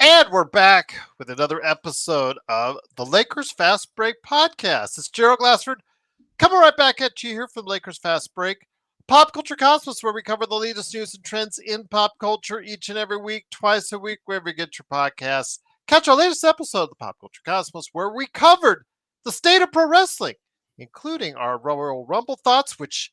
And we're back with another episode of the Lakers Fast Break podcast. It's Gerald Glassford coming right back at you here from Lakers Fast Break, Pop Culture Cosmos, where we cover the latest news and trends in pop culture each and every week, twice a week, wherever you get your podcasts. Catch our latest episode of the Pop Culture Cosmos, where we covered the state of pro wrestling, including our Royal Rumble thoughts, which,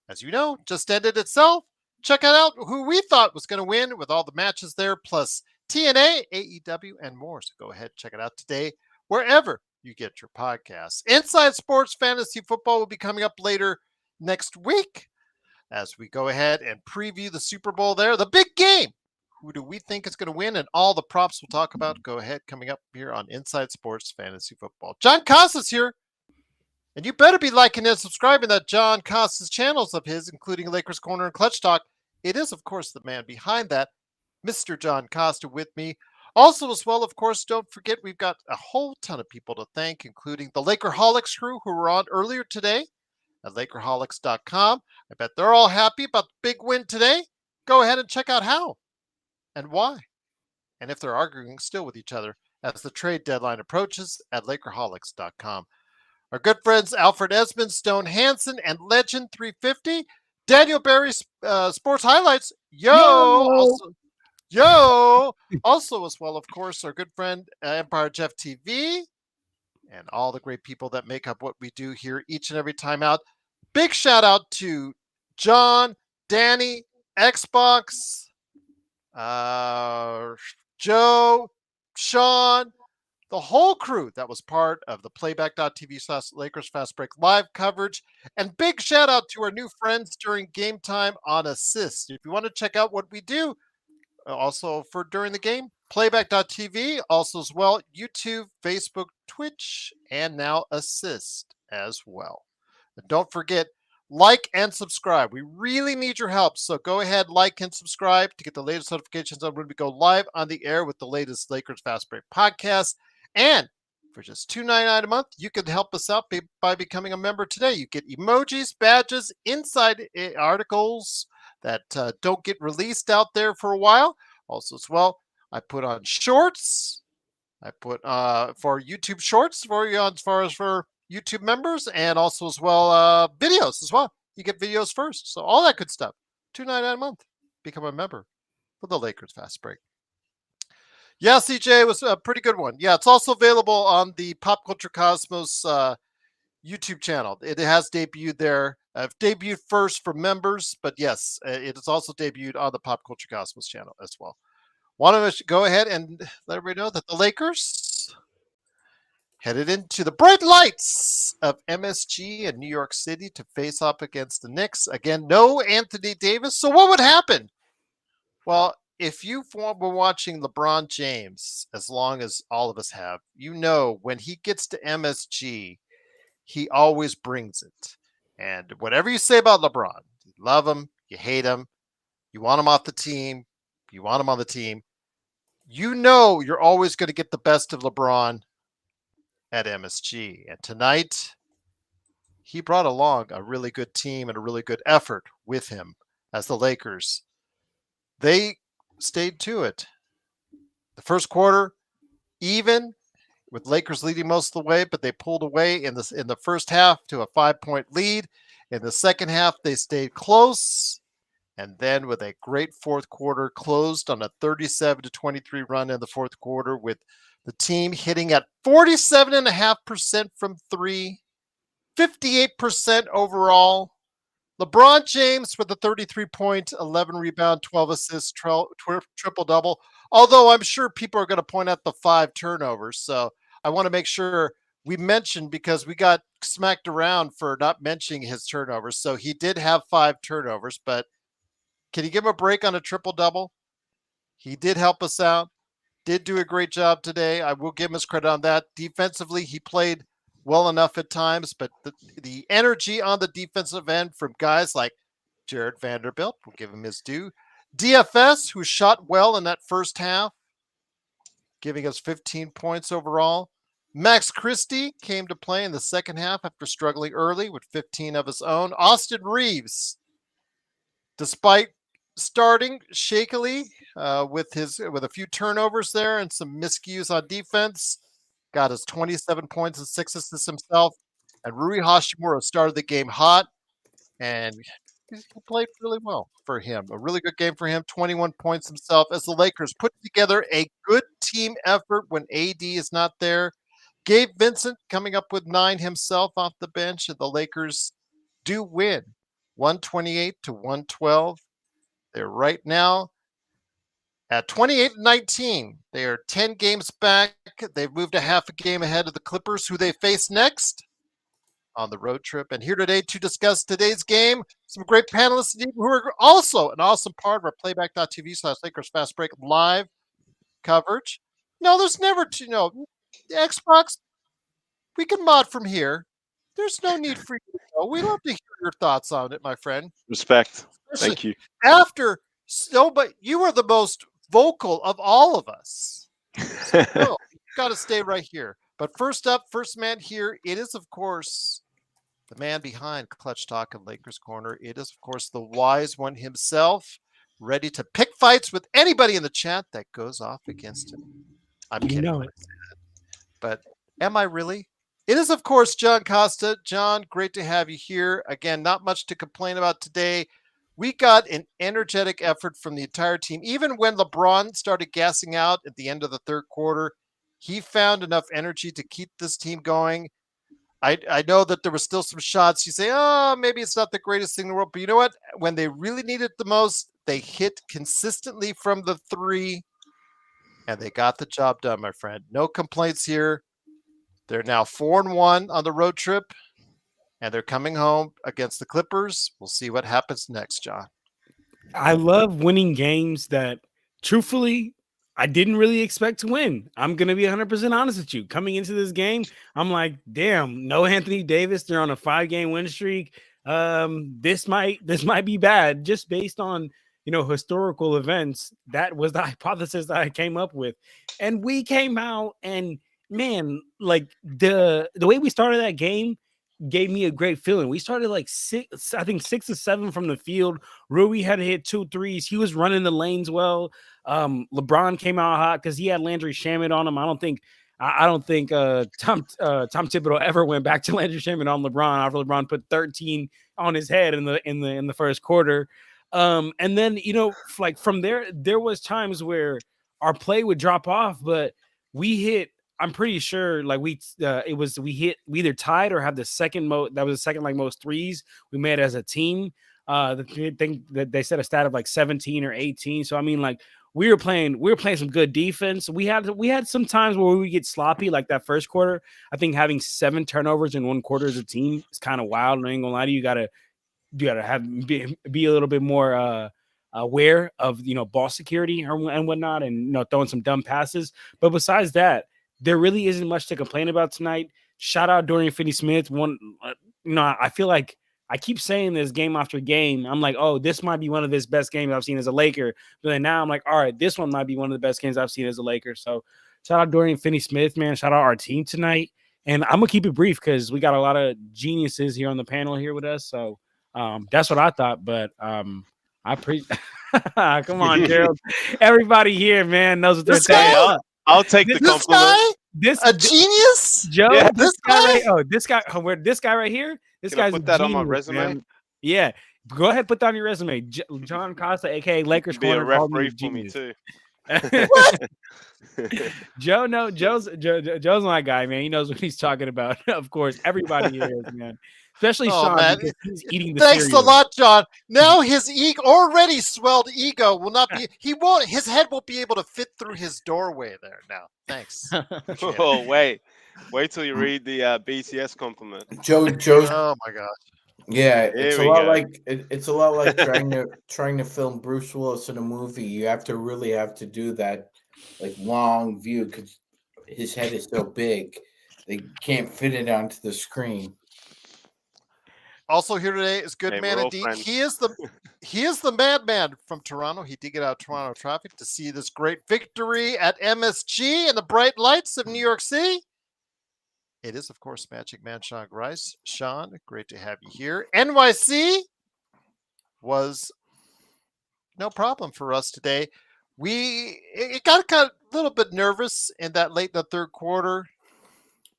as you know, just ended itself. Check out who we thought was going to win with all the matches there, plus TNA, AEW, and more. So go ahead, check it out today, wherever you get your podcasts. Inside Sports Fantasy Football will be coming up later next week as we go ahead and preview the Super Bowl there, the big game. Who do we think is going to win? And all the props we'll talk about. Go ahead, coming up here on Inside Sports Fantasy Football. John Costas here. And you better be liking and subscribing to John Costas channels of his, including Lakers Corner and Clutch Talk. It is, of course, the man behind that, Mr. John Costa, with me. Also, as well, of course, don't forget, we've got a whole ton of people to thank, including the Lakerholics crew who were on earlier today at Lakerholics.com. I bet they're all happy about the big win today. Go ahead and check out how and why, and if they're arguing still with each other as the trade deadline approaches at Lakerholics.com. Our good friends Alfred Esmond, Stone Hansen, and Legend 350. Daniel Barry Sports Highlights. Also, as well, of course, our good friend Empire Jeff TV, and all the great people that make up what we do here each and every time out. Big shout out to John, Danny, Xbox, Joe, Sean, the whole crew that was part of the playback.tv/Lakers Fast Break live coverage. And big shout out to our new friends during game time on Assist. If you want to check out what we do, also for during the game, playback.tv, also as well, YouTube, Facebook, Twitch, and now Assist as well. And don't forget, like and subscribe. We really need your help. So go ahead, like and subscribe to get the latest notifications on when we go live on the air with the latest Lakers Fast Break podcast. And for just $2.99 a month, you can help us out by becoming a member today. You get emojis, badges, inside articles that don't get released out there for a while. Also, as well, I put on shorts. I put for YouTube shorts for you as far as for YouTube members, and also as well videos as well. You get videos first. So all that good stuff. $2.99 a month. Become a member for the Lakers Fast Break. Yeah, CJ, was a pretty good one. Yeah, it's also available on the Pop Culture Cosmos YouTube channel. It has debuted there. Debuted first for members, but yes, it is also debuted on the Pop Culture Cosmos channel as well. Want to go ahead and let everybody know that the Lakers headed into the bright lights of MSG in New York City to face off against the Knicks. Again, no Anthony Davis. So what would happen? Well, if you were watching LeBron James, as long as all of us have, you know when he gets to MSG, he always brings it. And whatever you say about LeBron, you love him, you hate him, you want him off the team, you want him on the team, you know you're always going to get the best of LeBron at MSG. And tonight, he brought along a really good team and a really good effort with him as the Lakers. They stayed to it. The first quarter, even with Lakers leading most of the way, but they pulled away in the first half to a 5-point lead. In the second half, they stayed close. And then with a great fourth quarter, closed on a 37-23 run in the fourth quarter, with the team hitting at 47.5% from three, 58% overall. LeBron James with a 33-point, 11 rebound, 12 assists, triple-double. Although I'm sure people are going to point out the 5 turnovers. So I want to make sure we mention, because we got smacked around for not mentioning his turnovers. So he did have 5 turnovers, but can you give him a break on a triple-double? He did help us out. Did do a great job today. I will give him his credit on that. Defensively, he played well enough at times, but the energy on the defensive end from guys like Jared Vanderbilt, we'll give him his due. DFS, who shot well in that first half, giving us 15 points overall. Max Christie came to play in the second half after struggling early with 15 of his own. Austin Reeves, despite starting shakily, with a few turnovers there and some miscues on defense. Got his 27 points and 6 assists himself. And Rui Hashimura started the game hot, and he played really well for him. A really good game for him. 21 points himself as the Lakers put together a good team effort when AD is not there. Gabe Vincent coming up with 9 himself off the bench, and the Lakers do win 128-112. They're right now at 28-19. They are 10 games back. They've moved a half a game ahead of the Clippers, who they face next on the road trip. And here today to discuss today's game, some great panelists who are also an awesome part of our playback.tv/Lakers Fast Break live coverage. No, there's never, the Xbox, we can mod from here. There's no need for you to go. We love to hear your thoughts on it, my friend. Respect. Thank you. But you are the most vocal of all of us. So, no, you got to stay right here. But first up, first man here, it is, of course, the man behind Clutch Talk and Lakers Corner. It is, of course, the wise one himself, ready to pick fights with anybody in the chat that goes off against him. I'm kidding when I say that. But am I really? It is, of course, John Costa. John, great to have you here. Again, not much to complain about today. We got an energetic effort from the entire team. Even when LeBron started gassing out at the end of the third quarter, he found enough energy to keep this team going. I know that there were still some shots. You say, oh, maybe it's not the greatest thing in the world. But you know what? When they really need it the most, they hit consistently from the three, and they got the job done, my friend. No complaints here. They're now 4-1 on the road trip, and they're coming home against the Clippers. We'll see what happens next, John. I love winning games that, truthfully, I didn't really expect to win. I'm going to be 100% honest with you. Coming into this game, I'm like, damn, no Anthony Davis. They're on a 5-game win streak. This might be bad just based on, historical events. That was the hypothesis that I came up with. And we came out and, man, like the way we started that game gave me a great feeling. We started like 6 or 7 from the field. Rui had to hit 2 threes. He was running the lanes well. LeBron came out hot because he had Landry Shamet on him. I don't think Tom Thibodeau ever went back to Landry Shamet on LeBron after LeBron put 13 on his head in the first quarter. And then like from there was times where our play would drop off, but we hit. I'm pretty sure like we either tied or have the second most. That was the second like most threes we made as a team. The thing that they said a stat of like 17 or 18. So I mean, like we were playing some good defense. We had some times where we get sloppy, like that first quarter. I think having 7 turnovers in one quarter as a team is kind of wild. I ain't gonna lie to you. You gotta be a little bit more aware of ball security and whatnot, and throwing some dumb passes. But besides that, there really isn't much to complain about tonight. Shout out Dorian Finney-Smith. I feel like I keep saying this game after game. I'm like, oh, this might be one of his best games I've seen as a Laker. But then now I'm like, all right, this one might be one of the best games I've seen as a Laker. So shout out Dorian Finney-Smith, man. Shout out our team tonight. And I'm going to keep it brief because we got a lot of geniuses here on the panel here with us. So that's what I thought. But come on, Gerald. Everybody here, man, knows what they're saying. I'll take the compliment. Genius, Joe. Yeah. This guy right here. This guy's put that genius, on my resume. Man. Yeah, go ahead, put that on your resume. John Costa, aka Lakers Be Corner, a referee for me too. Joe's my guy, man. He knows what he's talking about. Of course, everybody here is, man. Especially Sean, man. because he's eating the Thanks cereal. a lot, John. Now his already swelled ego will not be. His head won't be able to fit through his doorway there. Now, thanks. Oh, wait till you read the BTS compliment. Joe. Oh my gosh. Yeah, it's Here a we lot go. like it's a lot like trying to film Bruce Willis in a movie. You have to do that like long view because his head is so big they can't fit it onto the screen. Also here today is good Hey, man we're all indeed. friends. He is the madman from Toronto. He did get out of Toronto traffic to see this great victory at MSG and the bright lights of New York City. It is, of course, Magic Man Sean Grice. Sean, great to have you here. NYC was no problem for us today. it got kind of a little bit nervous in that late in the third quarter.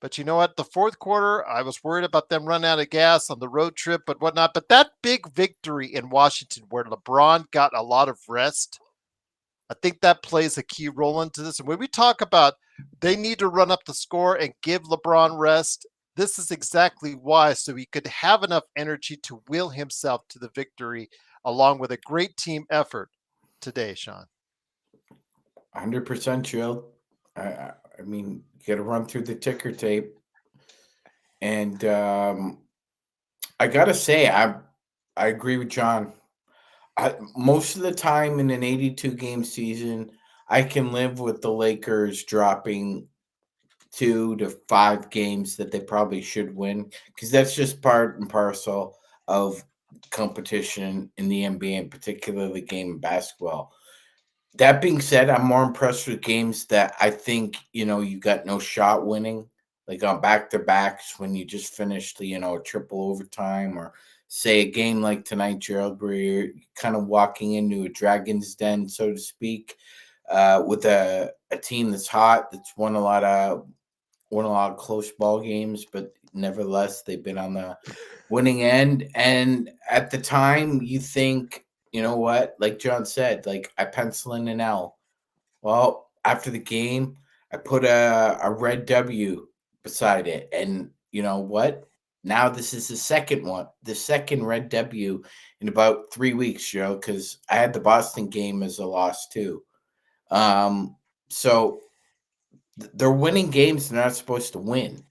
But you know what? The fourth quarter, I was worried about them running out of gas on the road trip, but whatnot. But that big victory in Washington, where LeBron got a lot of rest, I think that plays a key role into this. And when we talk about they need to run up the score and give LeBron rest, this is exactly why. So he could have enough energy to will himself to the victory, along with a great team effort today, Sean. 100% Jill. I mean, you got to run through the ticker tape, and I gotta say, I agree with John. Most of the time in an 82 game season, I can live with the Lakers dropping 2 to 5 games that they probably should win, because that's just part and parcel of competition in the NBA, and particularly game of basketball. That being said, I'm more impressed with games that I think, you got no shot winning, like on back-to-backs when you just finished, a triple overtime, or say a game like tonight, Gerald, where you're kind of walking into a dragon's den, so to speak, with a team that's hot, that's won a lot of close ball games, but nevertheless, they've been on the winning end. And at the time, you think, you know what? Like John said, like I pencil in an L. Well, after the game, I put a red W beside it. And you know what? Now this is the second red W in about 3 weeks, Joe, because I had the Boston game as a loss too. So they're winning games they're not supposed to win.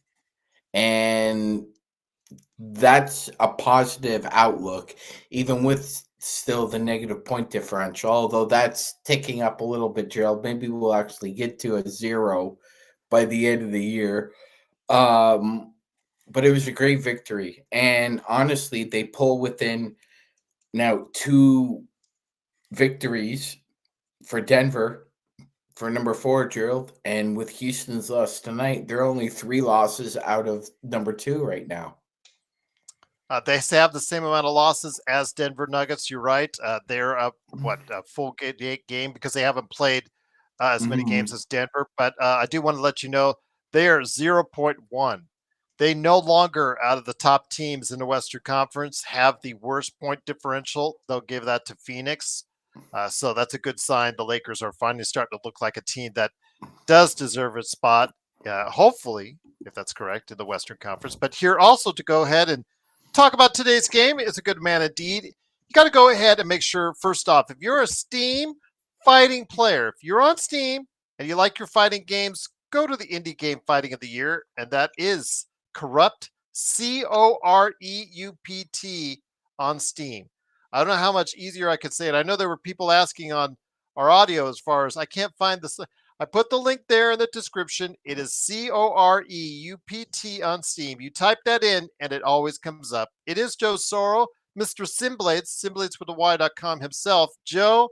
And that's a positive outlook, even with still the negative point differential, although that's ticking up a little bit, Gerald. Maybe we'll actually get to a 0 by the end of the year. But it was a great victory. And honestly, they pull within now 2 victories for Denver for number 4, Gerald. And with Houston's loss tonight, they're only 3 losses out of number 2 right now. They have the same amount of losses as Denver Nuggets. You're right. They're a full game because they haven't played as many games as Denver. But I do want to let you know they are 0.1. They no longer, out of the top teams in the Western Conference, have the worst point differential. They'll give that to Phoenix. So that's a good sign. The Lakers are finally starting to look like a team that does deserve its spot, hopefully, if that's correct, in the Western Conference. But here also to go ahead and talk about today's game is a good man indeed. You got to go ahead and make sure, first off, if you're a Steam fighting player, if you're on Steam and you like your fighting games, go to the Indie Game Fighting of the Year, and that is Corrupt, Coreupt on Steam. I don't know how much easier I could say it. I know there were people asking on our audio as far as I can't find this. I put the link there in the description. It is Coreupt on Steam. You type that in and it always comes up. It is Joe Sorrell, Mr. Simblades with the Y.com himself. Joe,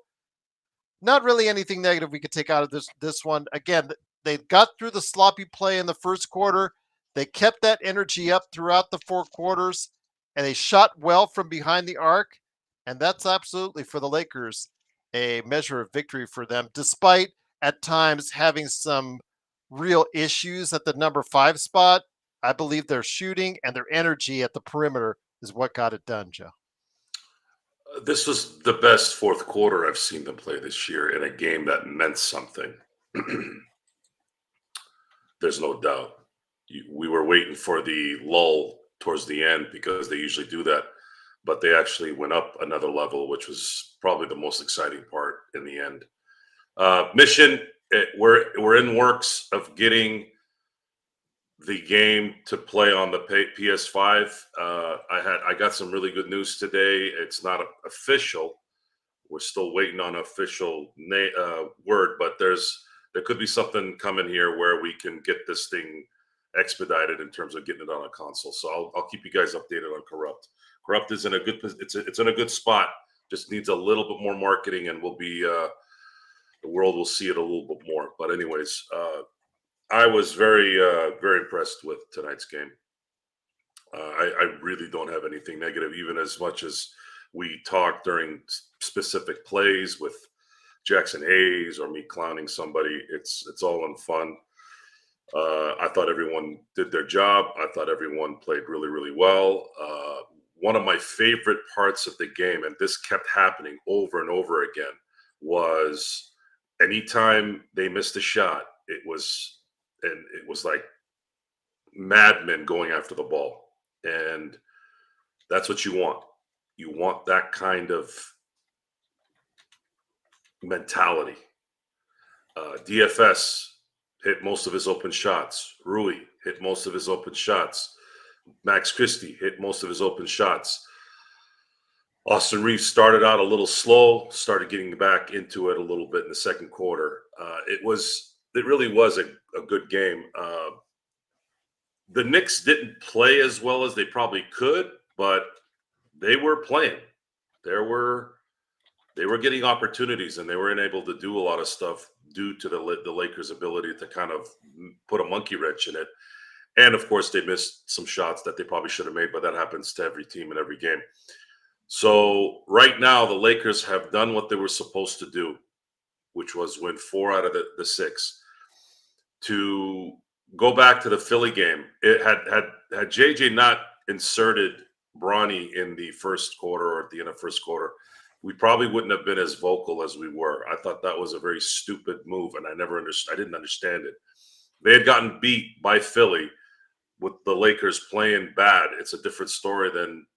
not really anything negative we could take out of this one. Again, they got through the sloppy play in the first quarter. They kept that energy up throughout the 4 quarters, and they shot well from behind the arc. And that's absolutely, for the Lakers, a measure of victory for them, despite at times having some real issues at the number 5 spot. I believe their shooting and their energy at the perimeter is what got it done, Joe. This was the best fourth quarter I've seen them play this year in a game that meant something. There's no doubt. We were waiting for the lull towards the end because they usually do that, but they actually went up another level, which was probably the most exciting part in the end. Mission, we're in works of getting the game to play on the PS5. I got some really good news today. It's not official. We're still waiting on official word, but there could be something coming here where we can get this thing expedited in terms of getting it on a console. So I'll keep you guys updated on Corrupt. Corrupt is in a good it's in a good spot. Just needs a little bit more marketing, and we'll be the world will see it a little bit more. But anyways, I was very very impressed with tonight's game. I really don't have anything negative, even as much as we talked during specific plays with Jackson Hayes or me clowning somebody. It's all in fun. I thought everyone did their job. I thought everyone played really, really well. One of my favorite parts of the game, and this kept happening over and over again, was anytime they missed a shot, it was like madmen going after the ball. And that's what you want. You want that kind of mentality. DFS hit most of his open shots. Rui hit most of his open shots. Max Christie hit most of his open shots. Austin Reeves started out a little slow, started getting back into it a little bit in the second quarter. It really was a good game. The Knicks didn't play as well as they probably could, but they were playing. They were getting opportunities, and they were able to do a lot of stuff due to the Lakers' ability to kind of put a monkey wrench in it. And of course, they missed some shots that they probably should have made, but that happens to every team in every game. So right now, the Lakers have done what they were supposed to do, which was win 4 out of the 6. To go back to the Philly game, it had JJ not inserted Bronny in the first quarter or at the end of first quarter, we probably wouldn't have been as vocal as we were. I thought that was a very stupid move, and I didn't understand it. They had gotten beat by Philly with the Lakers playing bad. It's a different story than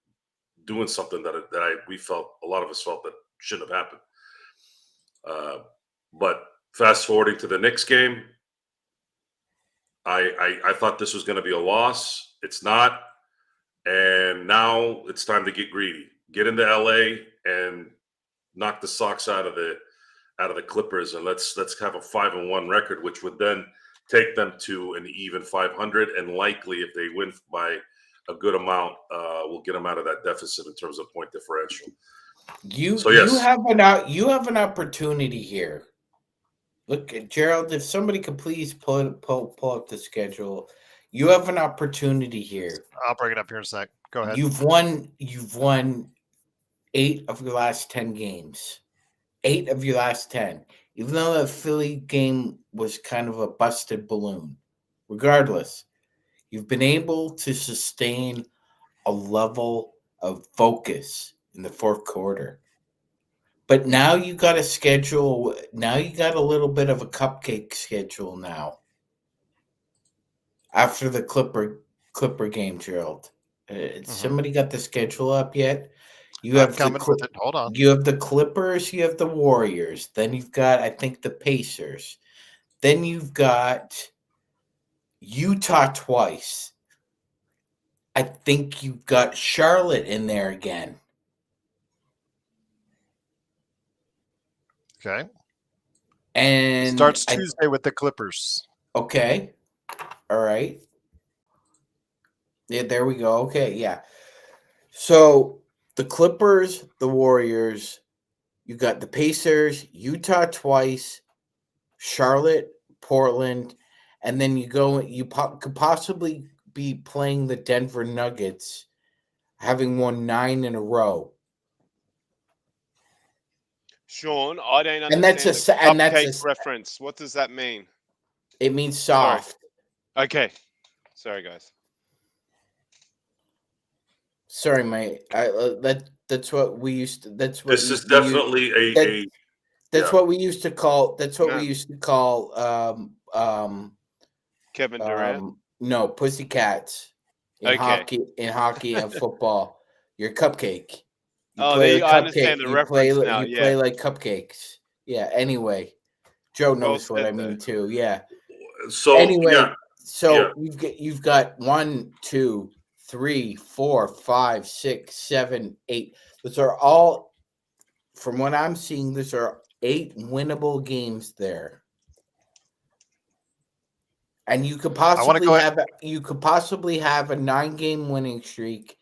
doing something that a lot of us felt that shouldn't have happened. But fast forwarding to the Knicks game, I thought this was going to be a loss. It's not. And now it's time to get greedy. Get into LA and knock the socks out of the Clippers, and let's have a 5-1 record, which would then take them to an even 500, and likely if they win by a good amount, we'll get them out of that deficit in terms of point differential. You have an opportunity here. Look, Gerald, if somebody could please pull up the schedule, you have an opportunity here. I'll bring it up here in a sec. Go ahead. You've won 8 of your last 10 games. 8 of your last 10. Even though the Philly game was kind of a busted balloon. Regardless, you've been able to sustain a level of focus in the fourth quarter. But now you got a schedule. Now you got a little bit of a cupcake schedule now. After the Clipper game, Gerald. Somebody got the schedule up yet? You have Hold on. You have the Clippers, you have the Warriors. Then you've got, I think, the Pacers. Then you've got Utah twice. I think you've got Charlotte in there again. Okay. And starts Tuesday with the Clippers. Okay. All right. Yeah, there we go. Okay, yeah. So the Clippers, the Warriors, you got the Pacers, Utah twice, Charlotte, Portland, and then you could possibly be playing the Denver Nuggets, having won 9 in a row. Sean, I don't And that's understand the cupcake reference. What does that mean? It means soft. Sorry. Okay. Sorry, guys. Sorry, mate. That's what we used to. That's what this is definitely That's what we used to call. That's what we used to call. Kevin Durant. No, pussycats in hockey and football. You're a cupcake. I understand the reference now. You play like cupcakes. Yeah. Anyway, Joe knows what I mean too. Yeah. So anyway, you've got 1, 2, 3, 4, 5, 6, 7, 8. Those are all, from what I'm seeing, those are 8 winnable games there. And you could possibly have a 9-game winning streak,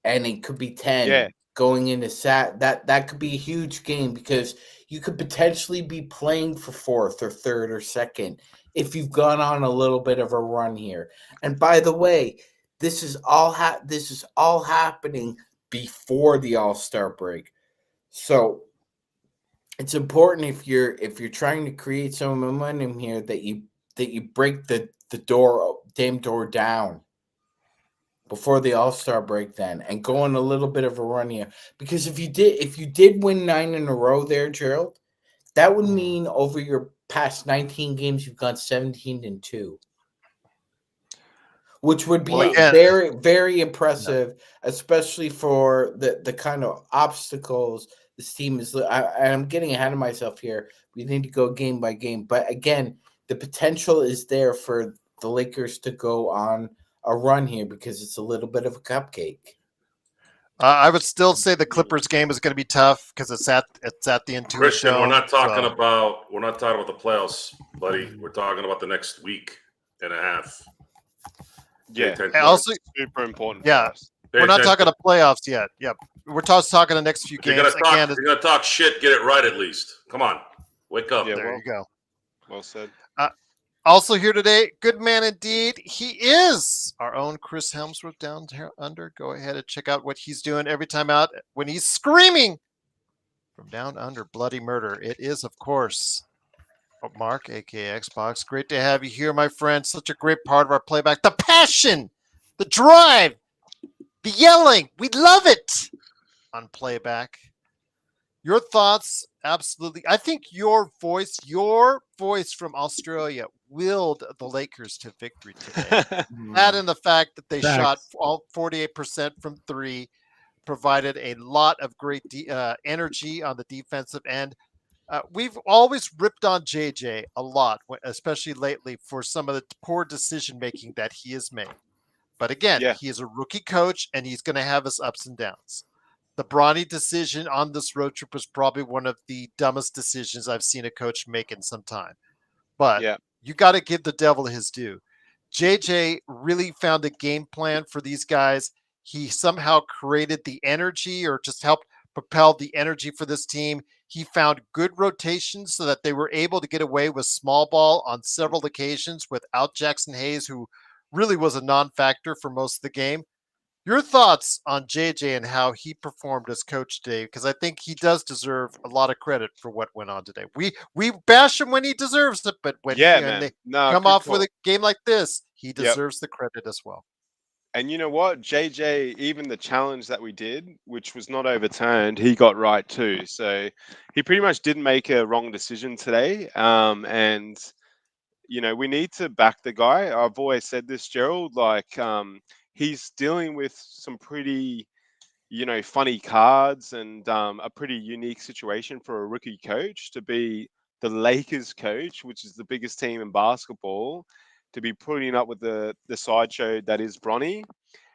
and it could be 10 going into that could be a huge game, because you could potentially be playing for 4th or 3rd or 2nd if you've gone on a little bit of a run here. And by the way, this is all happening before the All-Star break. So it's important if you're trying to create some momentum here that you break the damn door down before the All-Star break then, and go on a little bit of a run here. Because if you did win 9 in a row there, Gerald, that would mean over your past 19 games you've gone 17-2. Which would be Well, again, very, very impressive, especially for the kind of obstacles this team is. I'm getting ahead of myself here. We need to go game by game. But again, the potential is there for the Lakers to go on a run here because it's a little bit of a cupcake. I would still say the Clippers game is going to be tough because it's at the Intuit Christian, show. we're not talking about the playoffs, buddy. We're talking about the next week and a half. Yeah, also super important. Yeah, for us. we're not talking to playoffs yet. Yep, we're talking the next few games. You're gonna talk shit. Get it right at least. Come on, wake up. Yeah, there you go. Well said. Also here today, good man indeed. He is our own Chris Helmsworth down under. Go ahead and check out what he's doing every time out when he's screaming from down under bloody murder. It is, of course, Mark, aka Xbox. Great to have you here, my friend. Such a great part of our playback. The passion, the drive, the yelling. We love it on playback. Your thoughts, absolutely. I think your voice from Australia willed the Lakers to victory today. That and the fact that they shot all 48% from three provided a lot of great energy on the defensive end. We've always ripped on JJ a lot, especially lately, for some of the poor decision making that he has made. But again, he is a rookie coach, and he's going to have his ups and downs. The Bronny decision on this road trip was probably one of the dumbest decisions I've seen a coach make in some time. But you got to give the devil his due. JJ really found a game plan for these guys. He somehow created the energy or just helped propel the energy for this team. He found good rotations so that they were able to get away with small ball on several occasions without Jackson Hayes, who really was a non-factor for most of the game. Your thoughts on JJ and how he performed as coach today? Because I think he does deserve a lot of credit for what went on today. We bash him when he deserves it, but when they come off with a game like this, he deserves the credit as well. And you know what? JJ, even the challenge that we did, which was not overturned, he got right too. So he pretty much didn't make a wrong decision today. And you know, we need to back the guy. I've always said this, Gerald. Like, he's dealing with some pretty, you know, funny cards and a pretty unique situation for a rookie coach to be the Lakers coach, which is the biggest team in basketball, to be putting up with the sideshow that is Bronny.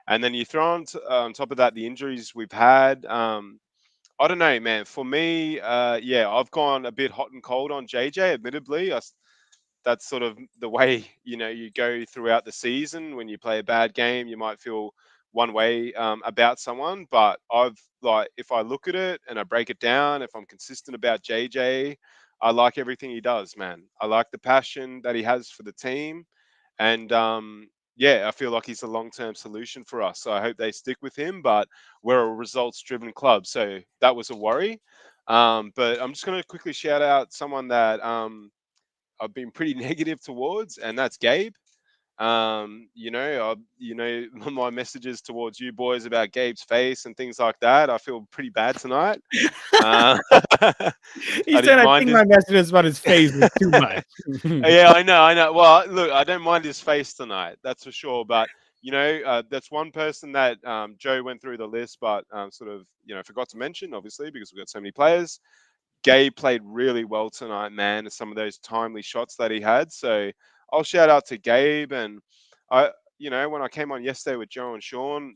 And then you throw on top of that the injuries we've had. I don't know, man. For me, I've gone a bit hot and cold on JJ, admittedly. That's sort of the way, you know, you go throughout the season. When you play a bad game, you might feel one way about someone. But if I look at it and I break it down, if I'm consistent about JJ, I like everything he does, man. I like the passion that he has for the team. And I feel like he's a long-term solution for us. So I hope they stick with him, but we're a results-driven club. So that was a worry. But I'm just going to quickly shout out someone that I've been pretty negative towards, and that's Gabe. My messages towards you boys about Gabe's face and things like that, I feel pretty bad tonight. He said, I think my messages about his face was too much. Yeah, I know. Well, look, I don't mind his face tonight, that's for sure. But, you know, that's one person that Joe went through the list, but sort of, you know, forgot to mention, obviously, because we've got so many players. Gabe played really well tonight, man. Some of those timely shots that he had. So I'll shout out to Gabe. And when I came on yesterday with Joe and Sean,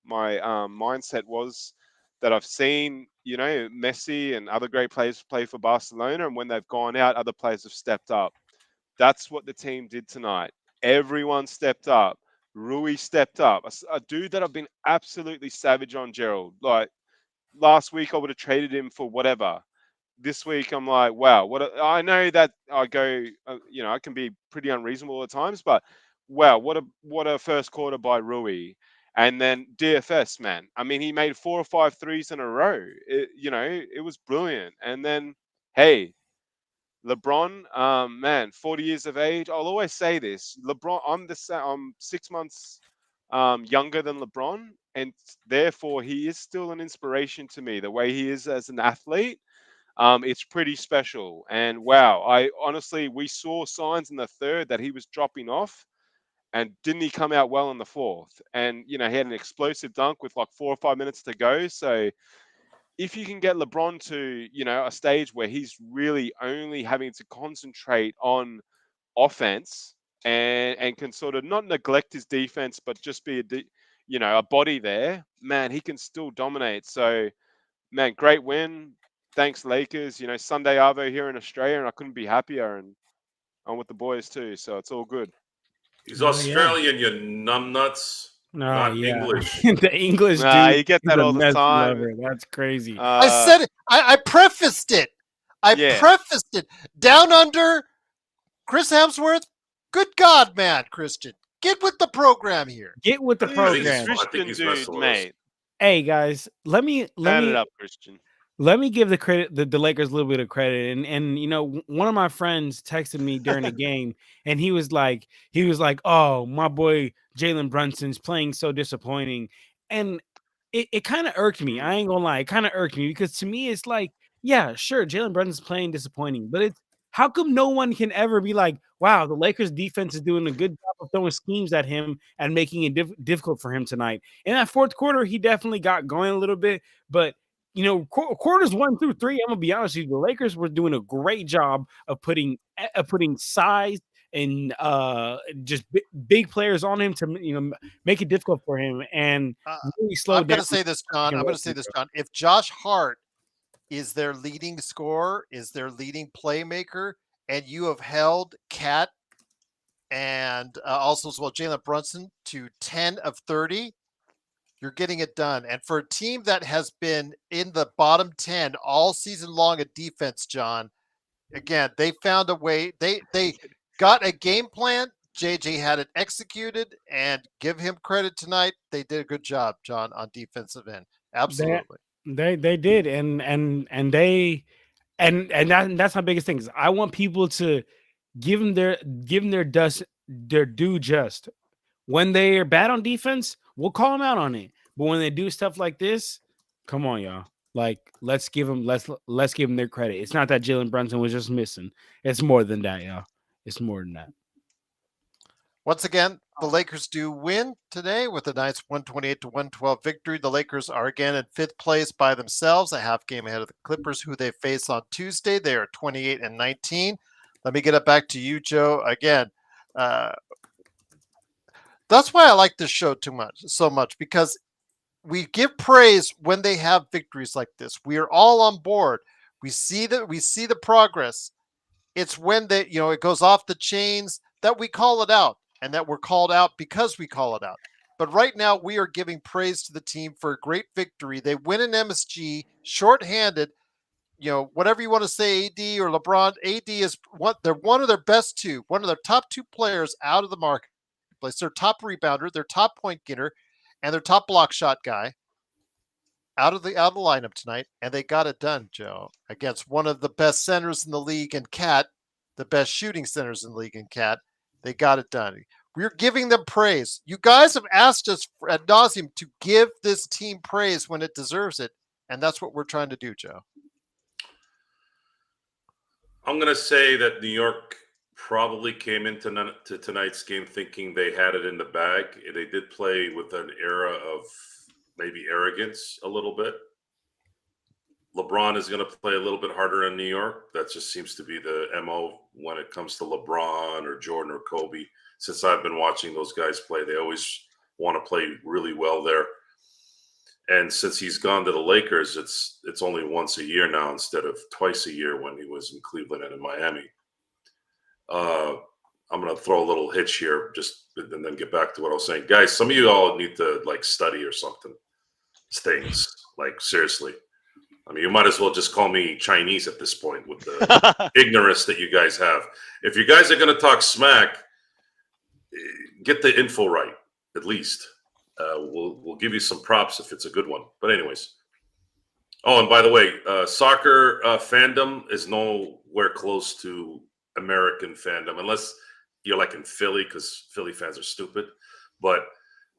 my mindset was that I've seen, you know, Messi and other great players play for Barcelona, and when they've gone out, other players have stepped up. That's what the team did tonight. Everyone stepped up. Rui stepped up. A dude that I've been absolutely savage on, Gerald. Like last week, I would have traded him for whatever. This week I'm like, wow, I know that I go, I can be pretty unreasonable at times, but wow, what a first quarter by Rui. And then DFS, man. I mean, he made 4 or 5 threes in a row. It was brilliant. And then hey, LeBron, man, 40 years of age. I'll always say this. LeBron, I'm 6 months younger than LeBron, and therefore he is still an inspiration to me. The way he is as an athlete, it's pretty special. And wow, we saw signs in the third that he was dropping off. And didn't he come out well in the fourth? And he had an explosive dunk with like 4 or 5 minutes to go. So if you can get LeBron to, a stage where he's really only having to concentrate on offense and can sort of not neglect his defense, but just be a body there, man, he can still dominate. So, man, great win. Thanks, Lakers. Sunday Arvo here in Australia, and I couldn't be happier. And I'm with the boys too, so it's all good. He's Oh, yeah. Australian, you numbnuts. Oh, Not yeah. English. The English Nah, dude. you get he's that a all the Messi time. lover. That's crazy. I said it. I prefaced it. Yeah. Prefaced it. Down under, Chris Hemsworth. Good God, man, Christian. Get with the program here. Get with the I think he's program. fine. I think Christian he's dude, messing with us. mate. Hey guys, let me Turn it up, Christian. let me give the Lakers a little bit of credit. And one of my friends texted me during the game, and he was like, oh, my boy Jalen Brunson's playing so disappointing. And it kind of irked me. I ain't gonna lie, it kind of irked me, because to me it's like, yeah, sure, Jalen Brunson's playing disappointing, but it's how come no one can ever be like, wow, the Lakers defense is doing a good job of throwing schemes at him and making it difficult for him tonight. In that fourth quarter, he definitely got going a little bit, but quarters 1 through 3, I'm gonna be honest with you, the Lakers were doing a great job of putting size and just big players on him to make it difficult for him, and really slow I'm down. going to say this, John. I'm going to say this, John. If Josh Hart is their leading scorer, is their leading playmaker, and you have held Cat and also as well Jalen Brunson to 10 of 30, you're getting it done. And for a team that has been in the bottom 10 all season long at defense, John, again, they found a way. They got a game plan. JJ had it executed, and give him credit tonight. They did a good job, John, on defensive end. Absolutely. They did, and that's my biggest thing is I want people to give them their due just. When they are bad on defense, we'll call them out on it. But when they do stuff like this, come on, y'all. Like, let's give them their credit. It's not that Jalen Brunson was just missing. It's more than that, y'all. It's more than that. Once again, the Lakers do win today with a nice 128-112 victory. The Lakers are again in 5th place by themselves, a half game ahead of the Clippers, who they face on Tuesday. They are 28-19. Let me get it back to you, Joe. Again, that's why I like this show so much, because we give praise when they have victories like this. We are all on board. We see the progress. It's when it goes off the chains that we call it out, and that we're called out because we call it out. But right now we are giving praise to the team for a great victory. They win an MSG shorthanded. Whatever you want to say, AD or LeBron, AD is they're one of their best two, one of their top 2 players out of the marketplace. Their top rebounder, their top point getter, and their top block shot guy out of the lineup tonight, and they got it done, Joe, against one of the best centers in the league in Cat, the best shooting centers in the league in Cat. They got it done. We're giving them praise. You guys have asked us ad nauseum to give this team praise when it deserves it, and that's what we're trying to do, Joe. I'm going to say that New York probably came into tonight's game thinking they had it in the bag. They did play with an era of maybe arrogance a little bit. LeBron is going to play a little bit harder in New York. That just seems to be the MO when it comes to LeBron or Jordan or Kobe. Since I've been watching those guys play, they always want to play really well there. And since he's gone to the Lakers, it's only once a year now instead of twice a year when he was in Cleveland and in Miami. I'm going to throw a little hitch here and then get back to what I was saying. Guys, some of you all need to study or something. Things, seriously. I mean, you might as well just call me Chinese at this point with the ignorance that you guys have. If you guys are going to talk smack, get the info right, at least. We'll give you some props if it's a good one. But anyways, Oh, and by the way, soccer fandom is nowhere close to American fandom, unless you're like in Philly, because Philly fans are stupid. But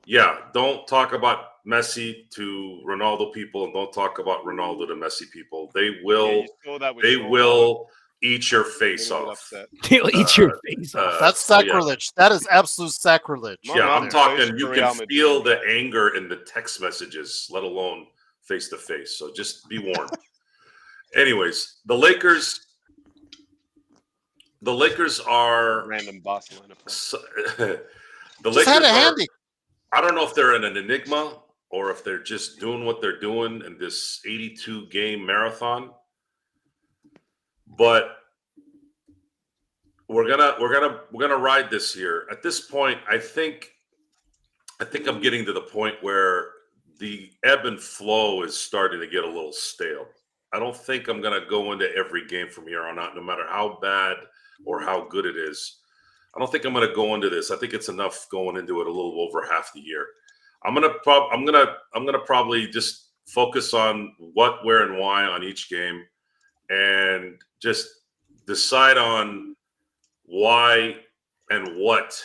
yeah, don't talk about Messi to Ronaldo people, and don't talk about Ronaldo to Messi people. They Yeah, will, you saw that with they Sean will eat your Made face him get off. upset. He'll eat your face off. That's So yeah, sacrilege. That is absolute sacrilege. My yeah, right I'm mum there. coached talking. You for can Real Madrid. feel the anger in the text messages, let alone face to face. So just be warned. Anyways, the Lakers are Random Barcelona player. the Just had Lakers it are. handy. I don't know if they're in an enigma or if they're just doing what they're doing in this 82 game marathon. But we're gonna ride this here. At this point, I think I'm getting to the point where the ebb and flow is starting to get a little stale. I don't think I'm gonna go into every game from here on out, no matter how bad or how good it is. I don't think I'm going to go into this. I think it's enough going into it a little over half the year. I'm gonna probably just focus on what, where, and why on each game, and just decide on why and what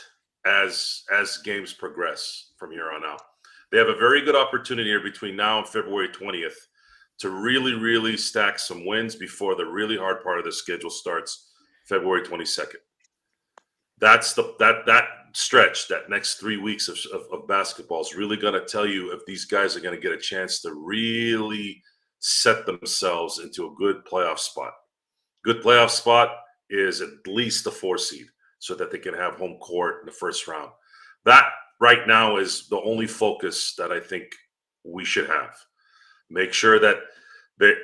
as games progress from here on out. They have a very good opportunity here between now and February 20th to really stack some wins before the really hard part of the schedule starts February 22nd. That's that stretch, that next 3 weeks of basketball is really going to tell you if these guys are going to get a chance to really set themselves into a good playoff spot. Good playoff spot is at least a 4 seed so that they can have home court in the first round. That right now is the only focus that I think we should have. Make sure that the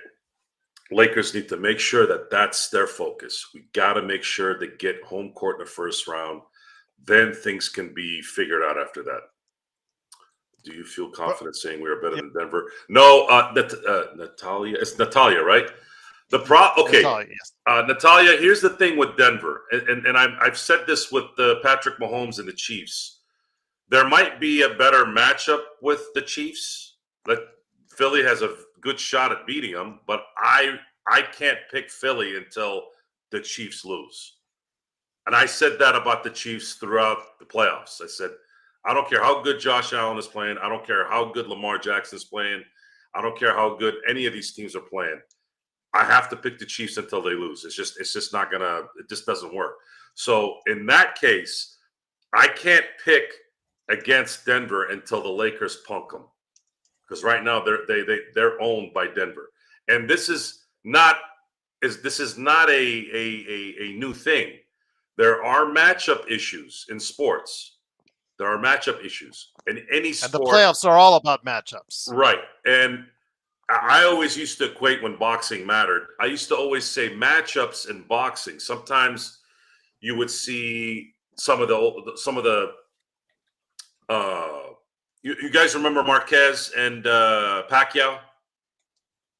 Lakers need to make sure that that's their focus. We got to make sure they get home court in the first round. Then things can be figured out after that. Do you feel confident saying we are better than Denver? No, Natalia. It's Natalia, right? Okay, Natalia, yes. Natalia. Here's the thing with Denver, and I've said this with Patrick Mahomes and the Chiefs. There might be a better matchup with the Chiefs. Like Philly has a good shot at beating them, but I can't pick Philly until the Chiefs lose. And I said that about the Chiefs throughout the playoffs. I said, I don't care how good Josh Allen is playing. I don't care how good Lamar Jackson is playing. I don't care how good any of these teams are playing. I have to pick the Chiefs until they lose. It's just not gonna. It just doesn't work. So in that case, I can't pick against Denver until the Lakers punk them, because right now they're owned by Denver, and this is not a new thing. There are matchup issues in sports. There are matchup issues in any sport. And the playoffs are all about matchups. Right. And I always used to equate when boxing mattered. I used to always say matchups in boxing. Sometimes you would see some of the you guys remember Marquez and Pacquiao?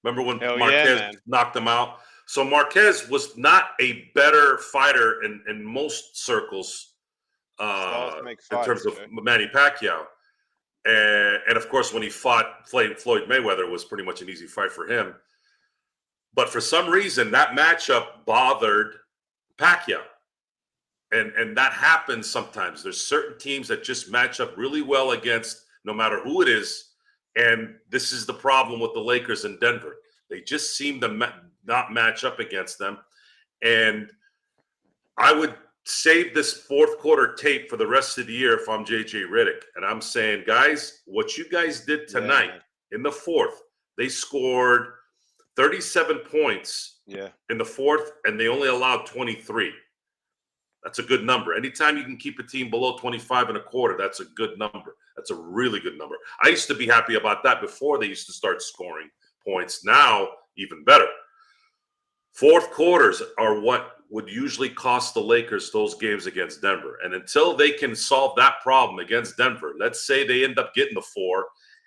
Remember when Marquez knocked him out? So Marquez was not a better fighter in most circles in terms of Manny Pacquiao. And of course, when he fought Floyd Mayweather, it was pretty much an easy fight for him. But for some reason, that matchup bothered Pacquiao. And that happens sometimes. There's certain teams that just match up really well against no matter who it is. And this is the problem with the Lakers in Denver. They just seem to not match up against them. And I would save this fourth quarter tape for the rest of the year if I'm JJ Redick. And I'm saying, guys, what you guys did tonight in the fourth, they scored 37 points in the fourth, and they only allowed 23. That's a good number. Anytime you can keep a team below 25 and a quarter, that's a good number. That's a really good number. I used to be happy about that before they used to start scoring points. Now, even better. Fourth quarters are what would usually cost the Lakers those games against Denver. And until they can solve that problem against Denver, let's say they end up getting the 4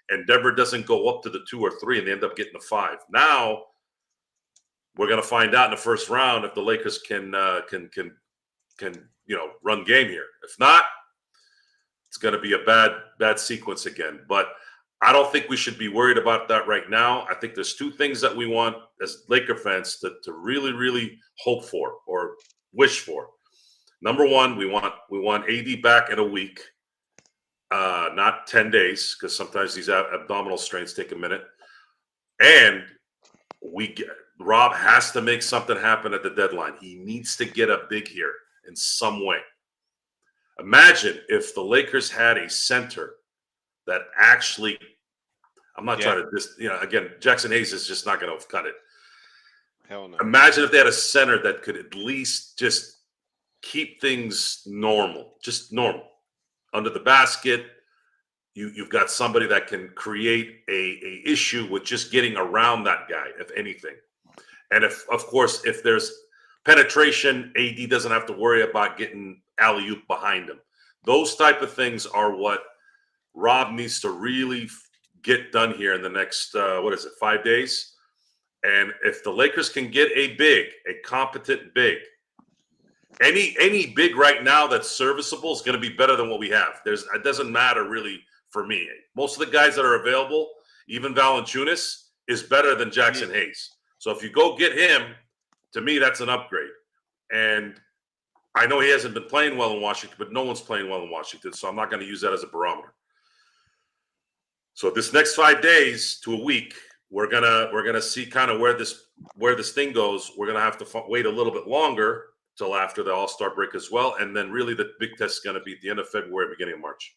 and Denver doesn't go up to the 2 or 3 and they end up getting the 5. Now, we're going to find out in the first round if the Lakers can run game here. If not, it's going to be a bad sequence again. But I don't think we should be worried about that right now. I think there's two things that we want as Laker fans to really, really hope for or wish for. Number one, we want AD back in a week, not 10 days, because sometimes these abdominal strains take a minute. And Rob has to make something happen at the deadline. He needs to get a big here in some way. Imagine if the Lakers had a center that actually, I'm not trying to again, Jackson Hayes is just not going to cut it. Hell no. Imagine if they had a center that could at least just keep things normal, just normal. Under the basket, you've got somebody that can create a issue with just getting around that guy, if anything. And of course, if there's penetration, AD doesn't have to worry about getting alley-oop behind him. Those type of things are what Rob needs to really get done here in the next, 5 days? And if the Lakers can get a competent big, any big right now that's serviceable is going to be better than what we have. It doesn't matter really for me. Most of the guys that are available, even Valanciunas, is better than Jackson Hayes. So if you go get him, to me, that's an upgrade. And I know he hasn't been playing well in Washington, but no one's playing well in Washington, so I'm not going to use that as a barometer. So this next 5 days to a week, we're gonna see kind of where this thing goes. We're gonna have to wait a little bit longer till after the All-Star break as well, and then really the big test is going to be at the end of February, beginning of March.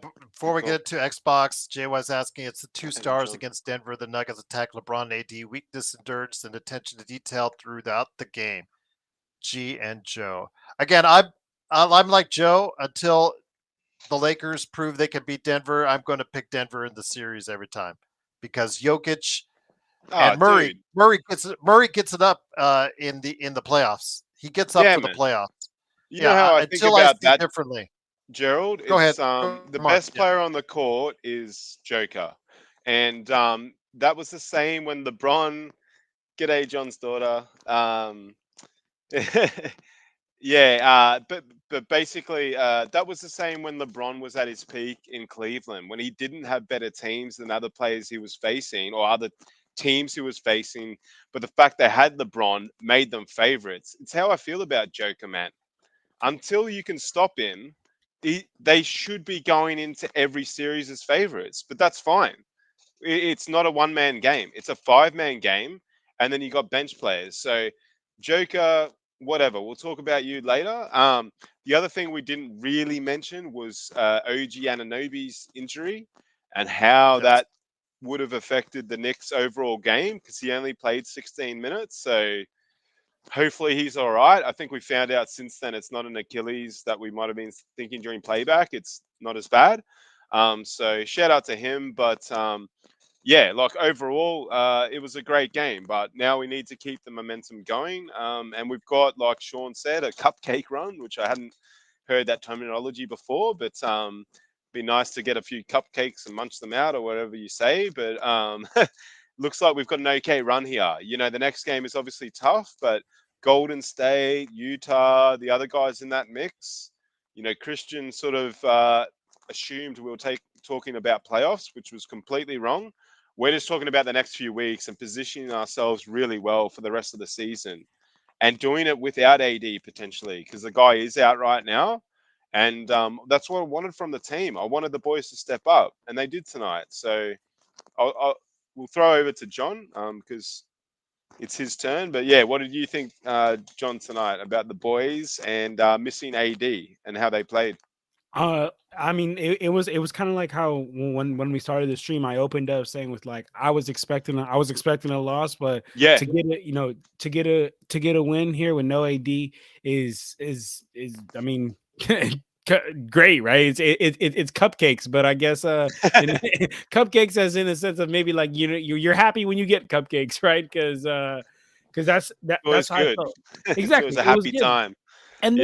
Before we get to Xbox, JY's asking, it's the two stars against Denver. The Nuggets attack LeBron AD. Weakness, endurance, and attention to detail throughout the game. G and Joe. Again, I'm like Joe. Until the Lakers prove they can beat Denver, I'm going to pick Denver in the series every time because Jokic and Murray gets it up in the playoffs. He gets up for the playoffs. You know how I think about that differently. Gerald, Go ahead. The best player on the court is Joker. And that was the same when LeBron, g'day John's daughter. But basically that was the same when LeBron was at his peak in Cleveland, when he didn't have better teams than other players he was facing or other teams he was facing. But the fact they had LeBron made them favorites. It's how I feel about Joker, man. Until you can stop him, they should be going into every series as favorites, but that's fine. It's not a one-man game. It's a five-man game, and then you got bench players. So Joker, whatever. We'll talk about you later. The other thing we didn't really mention was OG Anunoby's injury and how that would have affected the Knicks' overall game because he only played 16 minutes. So hopefully he's all right. I think we found out since then it's not an Achilles that we might have been thinking during playback. It's not as bad. So shout out to him. But like overall, it was a great game. But now we need to keep the momentum going. And we've got, like Sean said, a cupcake run, which I hadn't heard that terminology before. But be nice to get a few cupcakes and munch them out or whatever you say. But looks like we've got an okay run here. You know, the next game is obviously tough, but Golden State, Utah, the other guys in that mix, you know, Christian sort of assumed we were talking about playoffs, which was completely wrong. We're just talking about the next few weeks and positioning ourselves really well for the rest of the season and doing it without AD potentially because the guy is out right now. And that's what I wanted from the team. I wanted the boys to step up, and they did tonight. So we'll throw over to John because it's his turn. But yeah, what did you think, John, tonight about the boys and missing AD and how they played? I mean, it was kind of like how when we started the stream, I opened up saying with like I was expecting a loss, but to get a win here with no AD is I mean. Great, right? It's cupcakes, but I guess cupcakes as in a sense of maybe like you're happy when you get cupcakes, right? Because that's how I felt. Exactly, it was a happy time. And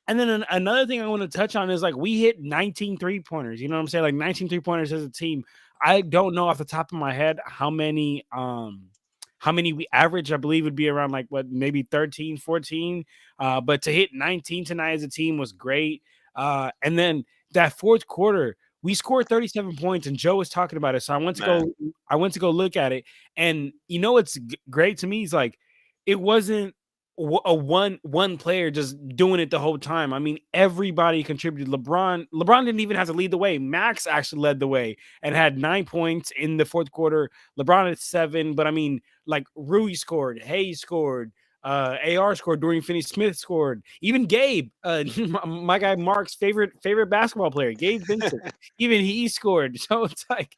then another thing I want to touch on is like we hit 19 3-pointers. You know what I'm saying? Like 19 3-pointers as a team. I don't know off the top of my head how many we average. I believe would be around like maybe 13, 14. But to hit 19 tonight as a team was great. And then that fourth quarter, we scored 37 points, and Joe was talking about it. So I went to go look at it, and you know what's great to me is like it wasn't a one player just doing it the whole time. I mean, everybody contributed. LeBron didn't even have to lead the way. Max actually led the way and had 9 points in the fourth quarter. LeBron had 7, but I mean, like Rui scored, Hayes scored, AR scored, Dorian Finney-Smith scored, even Gabe, my guy Mark's favorite basketball player, Gabe Vincent, even he scored. So it's like,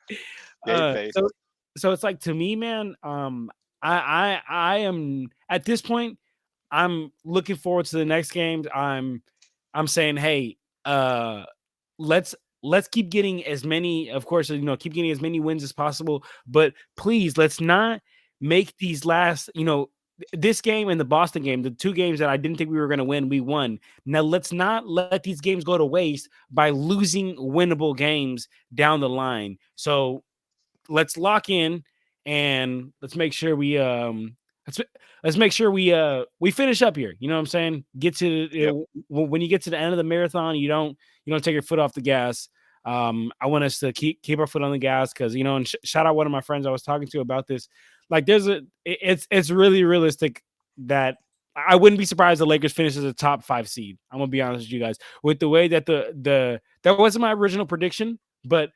so it's like, to me, man, I am at this point, I'm looking forward to the next games. I'm saying, hey, let's keep getting as many, of course, keep getting as many wins as possible. But please, let's not make these last, this game and the Boston game, the 2 games that I didn't think we were going to win, we won. Now let's not let these games go to waste by losing winnable games down the line. So let's lock in and let's make sure we let's make sure we finish up here. You know what I'm saying? Get to when you get to the end of the marathon, you don't take your foot off the gas. I want us to keep our foot on the gas because and shout out one of my friends I was talking to about this. Like, it's really realistic that I wouldn't be surprised the Lakers finish as a top 5 seed. I'm gonna be honest with you guys. With the way that that wasn't my original prediction, but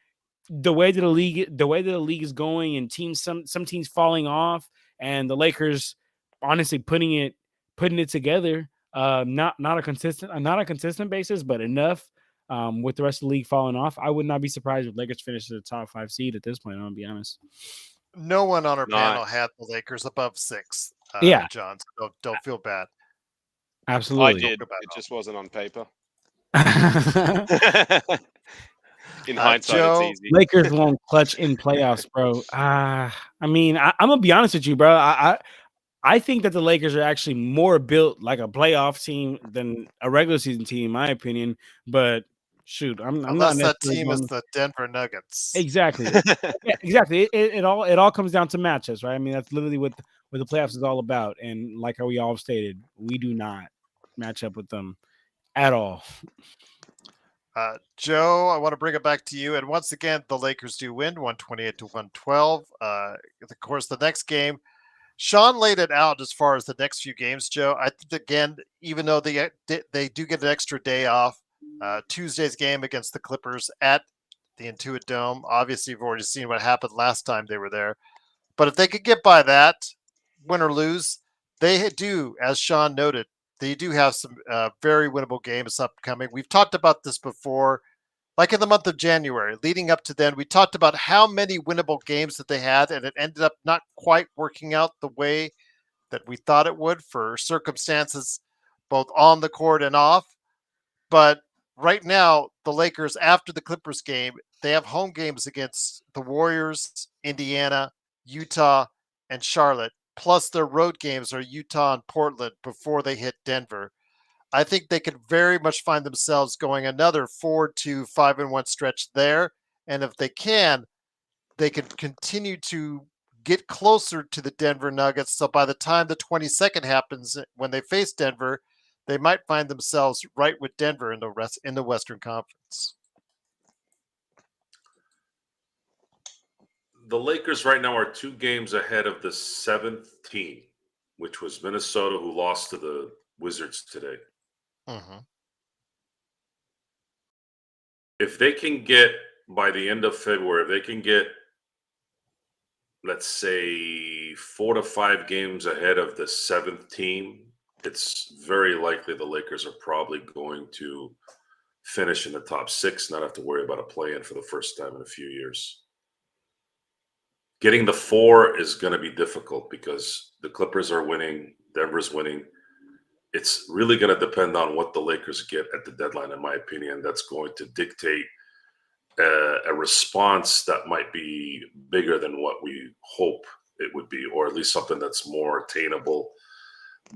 the way that the league is going and some teams falling off and the Lakers honestly putting it together, not a consistent basis, but enough, with the rest of the league falling off, I would not be surprised if Lakers finish as a top 5 seed at this point. I'm gonna be honest. No one on our panel had the Lakers above 6. John, so don't feel bad. Absolutely, I did. It just wasn't on paper. In hindsight, Joe, it's easy. Lakers won't clutch in playoffs, bro. I mean, I'm gonna be honest with you, bro. I think that the Lakers are actually more built like a playoff team than a regular season team, in my opinion. But shoot, I'm unless not that team is the Denver Nuggets. Exactly. Yeah, exactly. It all comes down to matchups, right? I mean, that's literally what the playoffs is all about. And like how we all stated, we do not match up with them at all. Joe, I want to bring it back to you. And once again, the Lakers do win 128-112. Of course, the next game, Sean laid it out as far as the next few games, Joe. I think, again, even though they do get an extra day off, Tuesday's game against the Clippers at the Intuit Dome. Obviously, you've already seen what happened last time they were there. But if they could get by that, win or lose, they do, as Sean noted, they do have some very winnable games upcoming. We've talked about this before, like in the month of January. Leading up to then, we talked about how many winnable games that they had, and it ended up not quite working out the way that we thought it would for circumstances both on the court and off. But right now, the Lakers, after the Clippers game, they have home games against the Warriors, Indiana, Utah, and Charlotte. Plus their road games are Utah and Portland before they hit Denver. I think they could very much find themselves going another 4-5-1 stretch there. And if they can continue to get closer to the Denver Nuggets. So by the time the 22nd happens, when they face Denver, they might find themselves right with Denver in the Western Conference. The Lakers right now are 2 games ahead of the 7th team, which was Minnesota, who lost to the Wizards today. Mm-hmm. If they can get, by the end of February, if they can get, let's say, 4 to 5 games ahead of the 7th team, it's very likely the Lakers are probably going to finish in the top 6, not have to worry about a play-in for the first time in a few years. Getting the 4 is going to be difficult because the Clippers are winning, Denver's winning. It's really going to depend on what the Lakers get at the deadline, in my opinion. That's going to dictate a response that might be bigger than what we hope it would be, or at least something that's more attainable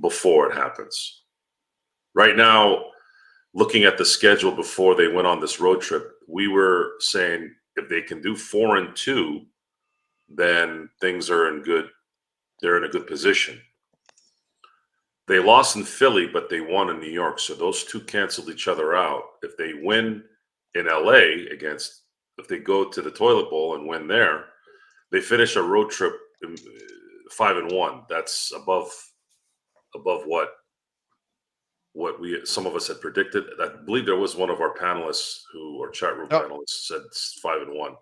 before it happens. Right now, looking at the schedule before they went on this road trip, we were saying if they can do 4-2, then things are they're in a good position. They lost in Philly, but they won in New York. So those 2 canceled each other out. If they win in LA against if they go to the toilet bowl and win there, they finish a road trip 5-1. That's above what some of us had predicted. I believe there was one of our panelists or chat room panelists said 5-1.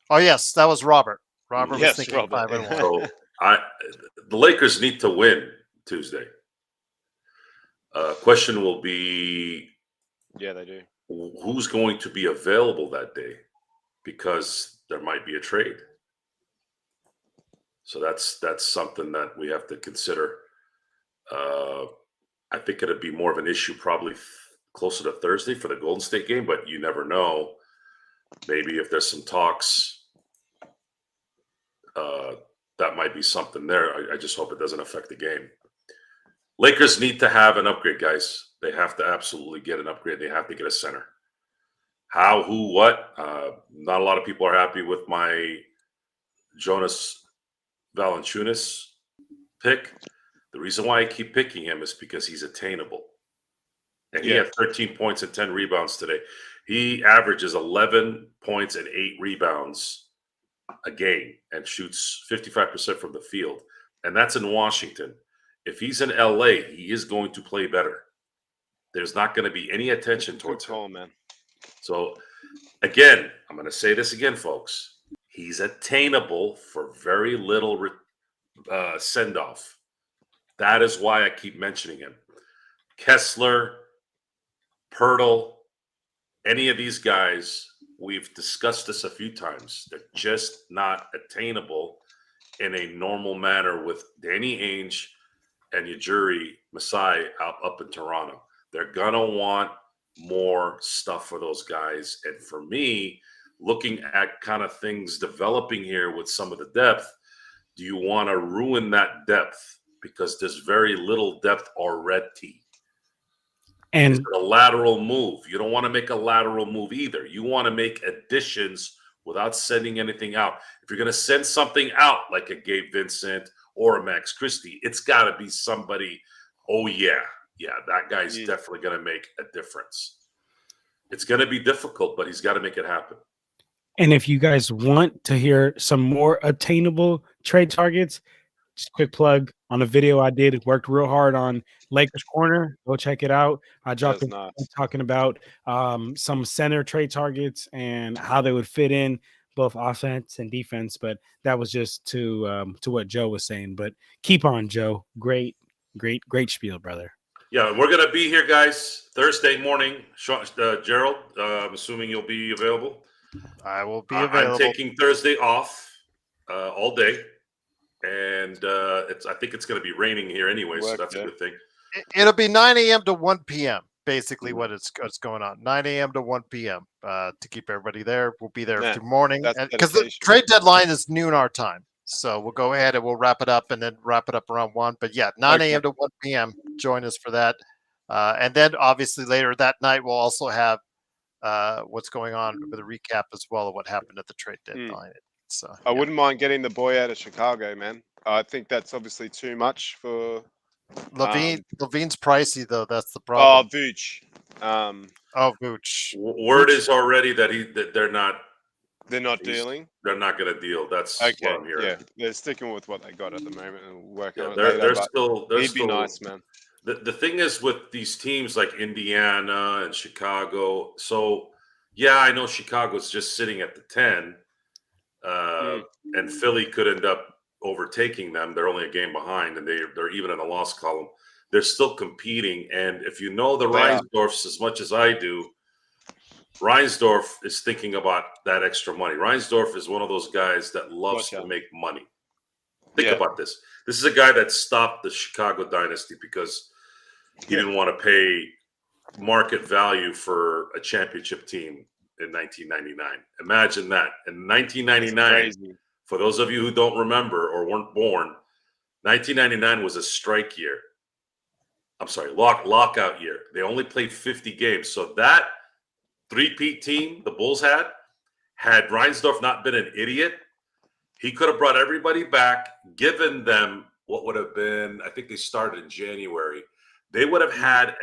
Oh yes, that was Robert. Robert was Yes, thinking Robert. 5-1. So the Lakers need to win Tuesday. Question will be, Yeah, they do. who's going to be available that day, because there might be a trade. So that's something that we have to consider. I think it'd be more of an issue probably closer to Thursday for the Golden State game, but you never know. Maybe if there's some talks, that might be something there. I just hope it doesn't affect the game. Lakers need to have an upgrade, guys. They have to absolutely get an upgrade. They have to get a center. How, who, what? Not a lot of people are happy with my Jonas Valanciunas pick. The reason why I keep picking him is because he's attainable. And he had 13 points and 10 rebounds today. He averages 11 points and 8 rebounds a game and shoots 55% from the field. And that's in Washington. If he's in LA, he is going to play better. There's not going to be any attention towards him. Man. So, again, I'm going to say this again, folks. He's attainable for very little send-off. That is why I keep mentioning him. Kessler, Pirtle, any of these guys, we've discussed this a few times. They're just not attainable in a normal manner with Danny Ainge and Ujiri Masai up in Toronto. They're going to want more stuff for those guys. And for me, looking at kind of things developing here with some of the depth, do you want to ruin that depth? Because there's very little depth already. And it's a lateral move. You don't want to make a lateral move either. You want to make additions without sending anything out. If you're going to send something out like a Gabe Vincent or a Max Christie, it's got to be somebody, that guy's definitely going to make a difference. It's going to be difficult, but he's got to make it happen. And if you guys want to hear some more attainable trade targets, just quick plug on a video I did. It worked real hard on Lakers Corner. Go check it out. I dropped talking about some center trade targets and how they would fit in both offense and defense. But that was just to what Joe was saying. But keep on, Joe. Great spiel, brother. Yeah, we're going to be here, guys, Thursday morning. Gerald, I'm assuming you'll be available. I will be available. I'm taking Thursday off all day. And I think it's going to be raining here anyway, so that's a good thing. It'll be 9 a.m. to 1 p.m. Basically, what's going on. 9 a.m. to 1 p.m. To keep everybody there. We'll be there through morning because the trade deadline is noon our time. So we'll go ahead and we'll wrap it up and then wrap it up around 1. But yeah, 9 a.m. to 1 p.m. Join us for that. And then obviously later that night we'll also have what's going on with a recap as well of what happened at the trade deadline. So I wouldn't mind getting the boy out of Chicago, man. I think that's obviously too much for Levine. Levine's pricey though. That's the problem. Oh, Vooch. Vooch. Word is already that they're not. They're not dealing. They're not going to deal. That's what I'm hearing. Yeah, they're sticking with what they got at the moment and working on it. They're still. He'd be nice, man. The thing is with these teams like Indiana and Chicago. So yeah, I know Chicago's just sitting at the 10. And Philly could end up overtaking them. They're only a game behind, and they're even in the loss column. They're still competing. And if you know the Reinsdorfs as much as I do, Reinsdorf is thinking about that extra money. Reinsdorf is one of those guys that loves to make money. Think about this. This is a guy that stopped the Chicago dynasty because he didn't want to pay market value for a championship team in 1999. Imagine that. In 1999, for those of you who don't remember or weren't born, 1999 was a strike year. I'm sorry, lockout year. They only played 50 games. So that three-peat team the Bulls had Reinsdorf not been an idiot, he could have brought everybody back, given them what would have been, I think they started in January. They would have had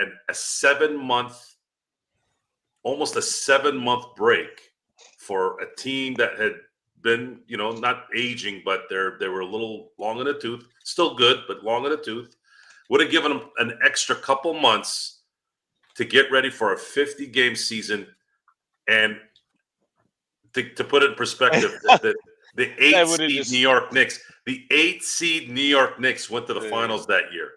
almost a 7-month break for a team that had been, not aging, but they were a little long in the tooth. Still good, but long in the tooth. Would have given them an extra couple months to get ready for a 50-game season. And to put it in perspective, the eighth seed New York Knicks, went to the finals that year.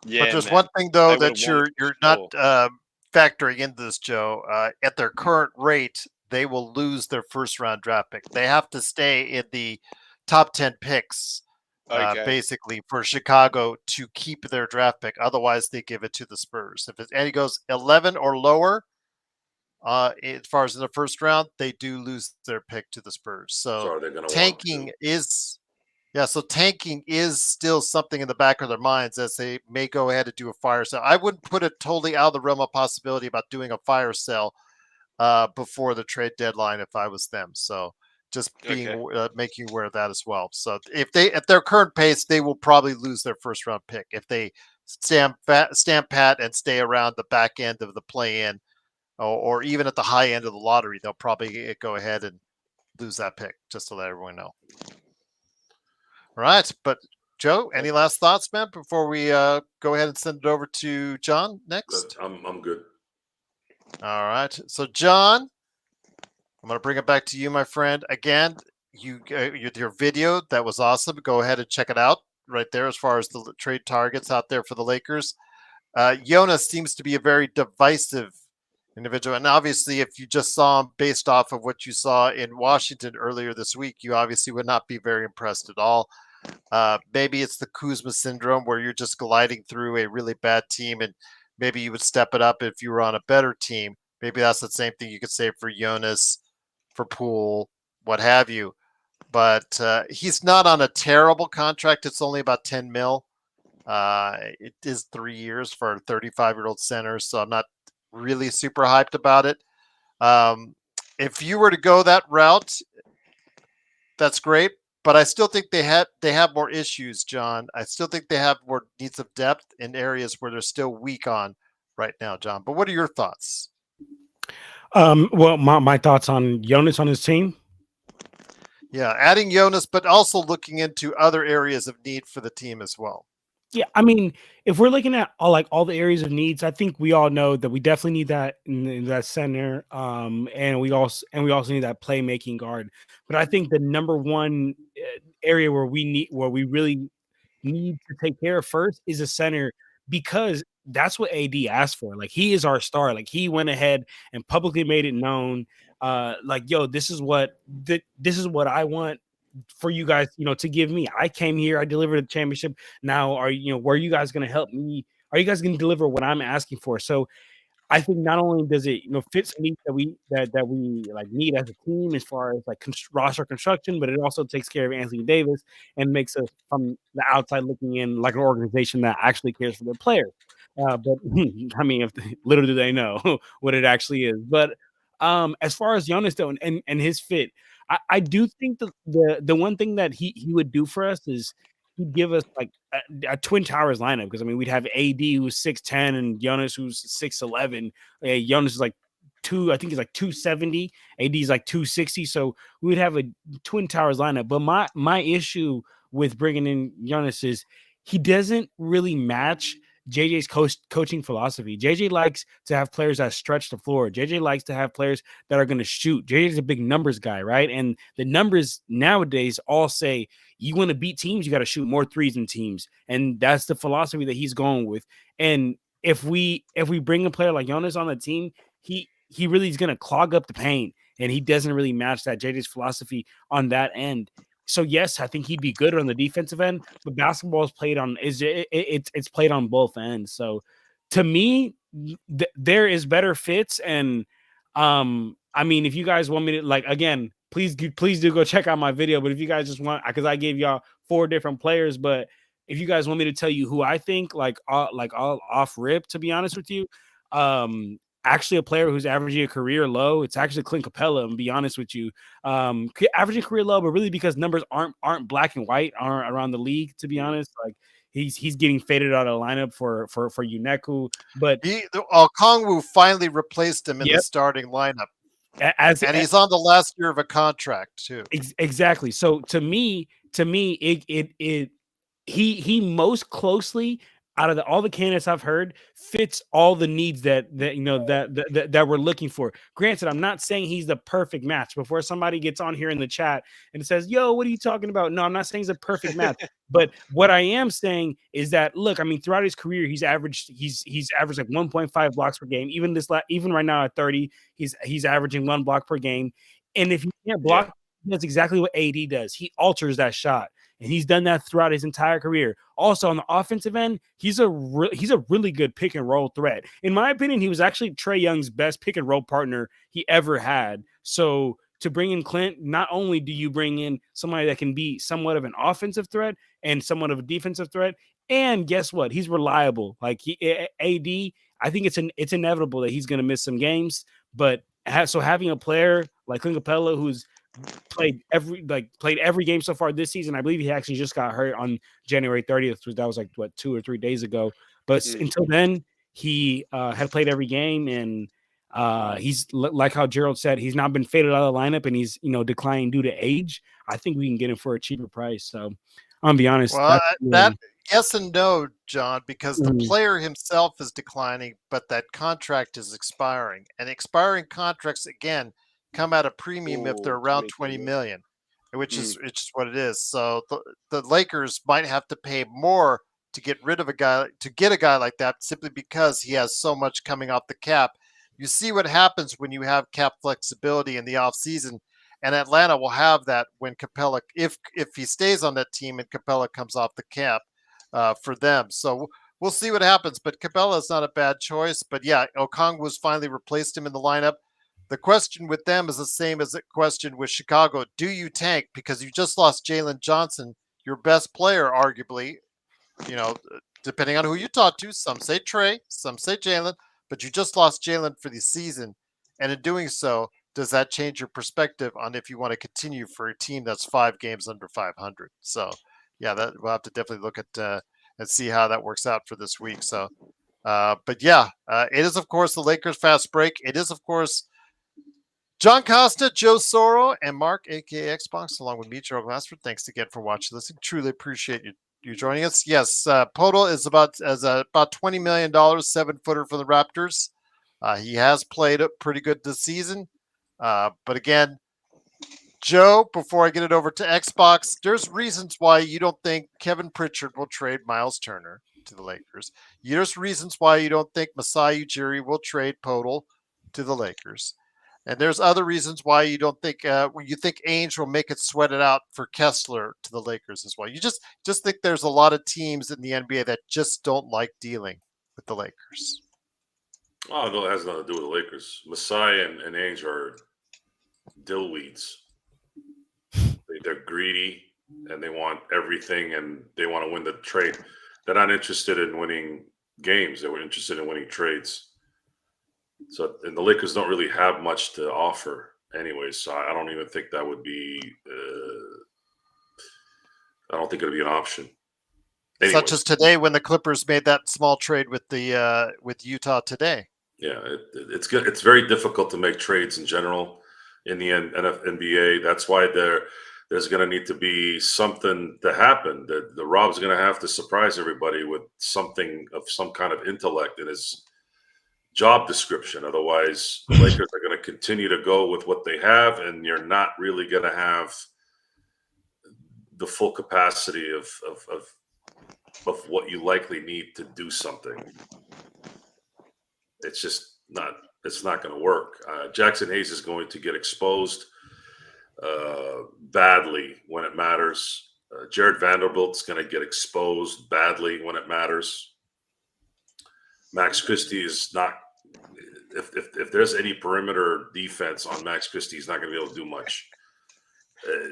Yeah, but there's man. one thing though They that would've you're won not factoring into this, Joe. At their current rate, they will lose their first round draft pick. They have to stay in the top 10 picks, Okay. basically, for Chicago to keep their draft pick. Otherwise, they give it to the Spurs. If it goes 11 or lower, as far as in the first round, they do lose their pick to the Spurs. So are they going to tanking tanking is still something in the back of their minds as they may go ahead and do a fire sale. I wouldn't put it totally out of the realm of possibility about doing a fire sale before the trade deadline if I was them. So just making you aware of that as well. So if they at their current pace, they will probably lose their first round pick if they stand pat and stay around the back end of the play in, or even at the high end of the lottery. They'll probably go ahead and lose that pick, just to let everyone know. All right, but Joe, any last thoughts, man, before we go ahead and send it over to John next? I'm good. All right, so John, I'm going to bring it back to you, my friend. Again, your video, that was awesome. Go ahead and check it out right there as far as the trade targets out there for the Lakers. Jonas seems to be a very divisive individual. And obviously, if you just saw him based off of what you saw in Washington earlier this week, you obviously would not be very impressed at all. Maybe it's the Kuzma syndrome where you're just gliding through a really bad team and maybe you would step it up if you were on a better team. Maybe that's the same thing you could say for Jonas, for Poole, what have you. But he's not on a terrible contract. It's only about 10 mil. It is 3 years for a 35-year-old center, so I'm not really super hyped about it. If you were to go that route, that's great. But I still think they have more issues, John. I still think they have more needs of depth in areas where they're still weak on right now, John. But what are your thoughts? Well, my thoughts on Jonas on his team. Yeah, adding Jonas, but also looking into other areas of need for the team as well. Yeah, I mean, if we're looking at all the areas of needs, I think we all know that we definitely need that in that center, and we also need that playmaking guard. But I think the number one area where we really need to take care of first is a center, because that's what AD asked for. Like, he is our star. Like, he went ahead and publicly made it known. Like, yo, this is what I want for you guys, to give me. I came here, I delivered a championship. Now, were you guys going to help me? Are you guys going to deliver what I'm asking for? So I think not only does it, fit some needs that we like need as a team as far as like roster construction, but it also takes care of Anthony Davis and makes us from the outside looking in like an organization that actually cares for their players. But I mean, little do they know what it actually is. But as far as Jonas though, and his fit, I do think the one thing that he would do for us is he'd give us like a Twin Towers lineup, because I mean we'd have AD who's 6'10" and Jonas who's 6'11". Jonas is like I think he's like 270. AD is like 260. So we would have a Twin Towers lineup. But my issue with bringing in Jonas is he doesn't really match JJ's coaching philosophy. JJ likes to have players that stretch the floor. JJ likes to have players that are going to shoot. JJ's a big numbers guy, right? And the numbers nowadays all say you want to beat teams, you got to shoot more threes than teams. And that's the philosophy that he's going with. And if we bring a player like Jonas on the team, he really is going to clog up the paint, and he doesn't really match that JJ's philosophy on that end. So yes, I think he'd be good on the defensive end, but basketball is played on it's played on both ends. So to me, there is better fits. And I mean, if you guys want me to, like, again, please do go check out my video. But if you guys just want, because I gave y'all 4 different players, but if you guys want me to tell you who I think, like all off rip, to be honest with you, actually a player who's averaging a career low, it's actually Clint Capella. And be honest with you, averaging career low, but really because numbers aren't black and white around the league. To be honest, like he's getting faded out of the lineup for Uneku, but Kongwu finally replaced him in the starting lineup. And he's on the last year of a contract too. Exactly. So to me, he most closely out of all the candidates I've heard fits all the needs that we're looking for. Granted, I'm not saying he's the perfect match. Before somebody gets on here in the chat and says, "Yo, what are you talking about?" No, I'm not saying he's a perfect match. But what I am saying is that, look, I mean, throughout his career, he's averaged like 1.5 blocks per game. Even right now at 30, he's averaging 1 block per game. And if you can't block, that's exactly what AD does. He alters that shot. And he's done that throughout his entire career. Also, on the offensive end, he's a really good pick and roll threat. In my opinion, he was actually Trae Young's best pick and roll partner he ever had. So to bring in Clint, not only do you bring in somebody that can be somewhat of an offensive threat and somewhat of a defensive threat, and guess what? He's reliable. Like AD, I think it's inevitable that he's going to miss some games. But so having a player like Clint Capella, who's played every game so far this season. I believe he actually just got hurt on January 30th. That was like 2 or 3 days ago. But until then, he had played every game, and he's like how Gerald said, he's not been faded out of the lineup, and he's declining due to age. I think we can get him for a cheaper price. So I'm gonna be honest. Well, that yes and no, John, because the player himself is declining, but that contract is expiring, and expiring contracts again come at a premium if they're around 20 million, which is what it is. So the Lakers might have to pay more to get rid of a guy like that, simply because he has so much coming off the cap. You see what happens when you have cap flexibility in the offseason, and Atlanta will have that when Capella, if he stays on that team and Capella comes off the cap for them. So we'll see what happens, but Capella is not a bad choice. But yeah, Okongwu's finally replaced him in the lineup. The question with them is the same as the question with Chicago. Do you tank? Because you just lost Jalen Johnson, your best player, arguably, depending on who you talk to. Some say Trae, some say Jalen, but you just lost Jalen for the season. And in doing so, does that change your perspective on if you want to continue for a team that's 5 games under 500? So, yeah, that we'll have to definitely look at and see how that works out for this week. So, but yeah, it is, of course, the Lakers fast break. It is, of course, John Costa, Joe Soro, and Mark, a.k.a. Xbox, along with me, Gerald Glassford. Thanks again for watching, listening. Truly appreciate you joining us. Yes, Podol is about $20 million, 7-footer for the Raptors. He has played pretty good this season. But again, Joe, before I get it over to Xbox, there's reasons why you don't think Kevin Pritchard will trade Miles Turner to the Lakers. There's reasons why you don't think Masai Ujiri will trade Podol to the Lakers. And there's other reasons why you don't think you think Ainge will make it sweat it out for Kessler to the Lakers as well. You just think there's a lot of teams in the NBA that just don't like dealing with the Lakers. Oh, no, it has nothing to do with the Lakers. Masai and Ainge are dillweeds. They're greedy, and they want everything, and they want to win the trade. They're not interested in winning games. They were interested in winning trades. So, and the Lakers don't really have much to offer anyway. So I don't even think that would be. I don't think it would be an option. Anyway. Such as today, when the Clippers made that small trade with the with Utah today. Yeah, it's good. It's very difficult to make trades in general in the NBA. That's why there's going to need to be something to happen. The Rob's going to have to surprise everybody with something of some kind of intellect in his job description. Otherwise, the Lakers are going to continue to go with what they have, and you're not really going to have the full capacity of what you likely need to do something. It's just not. It's not going to work. Jackson Hayes is going to get exposed badly when it matters. Jared Vanderbilt's going to get exposed badly when it matters. Max Christie is not. If there's any perimeter defense on Max Christie, he's not going to be able to do much.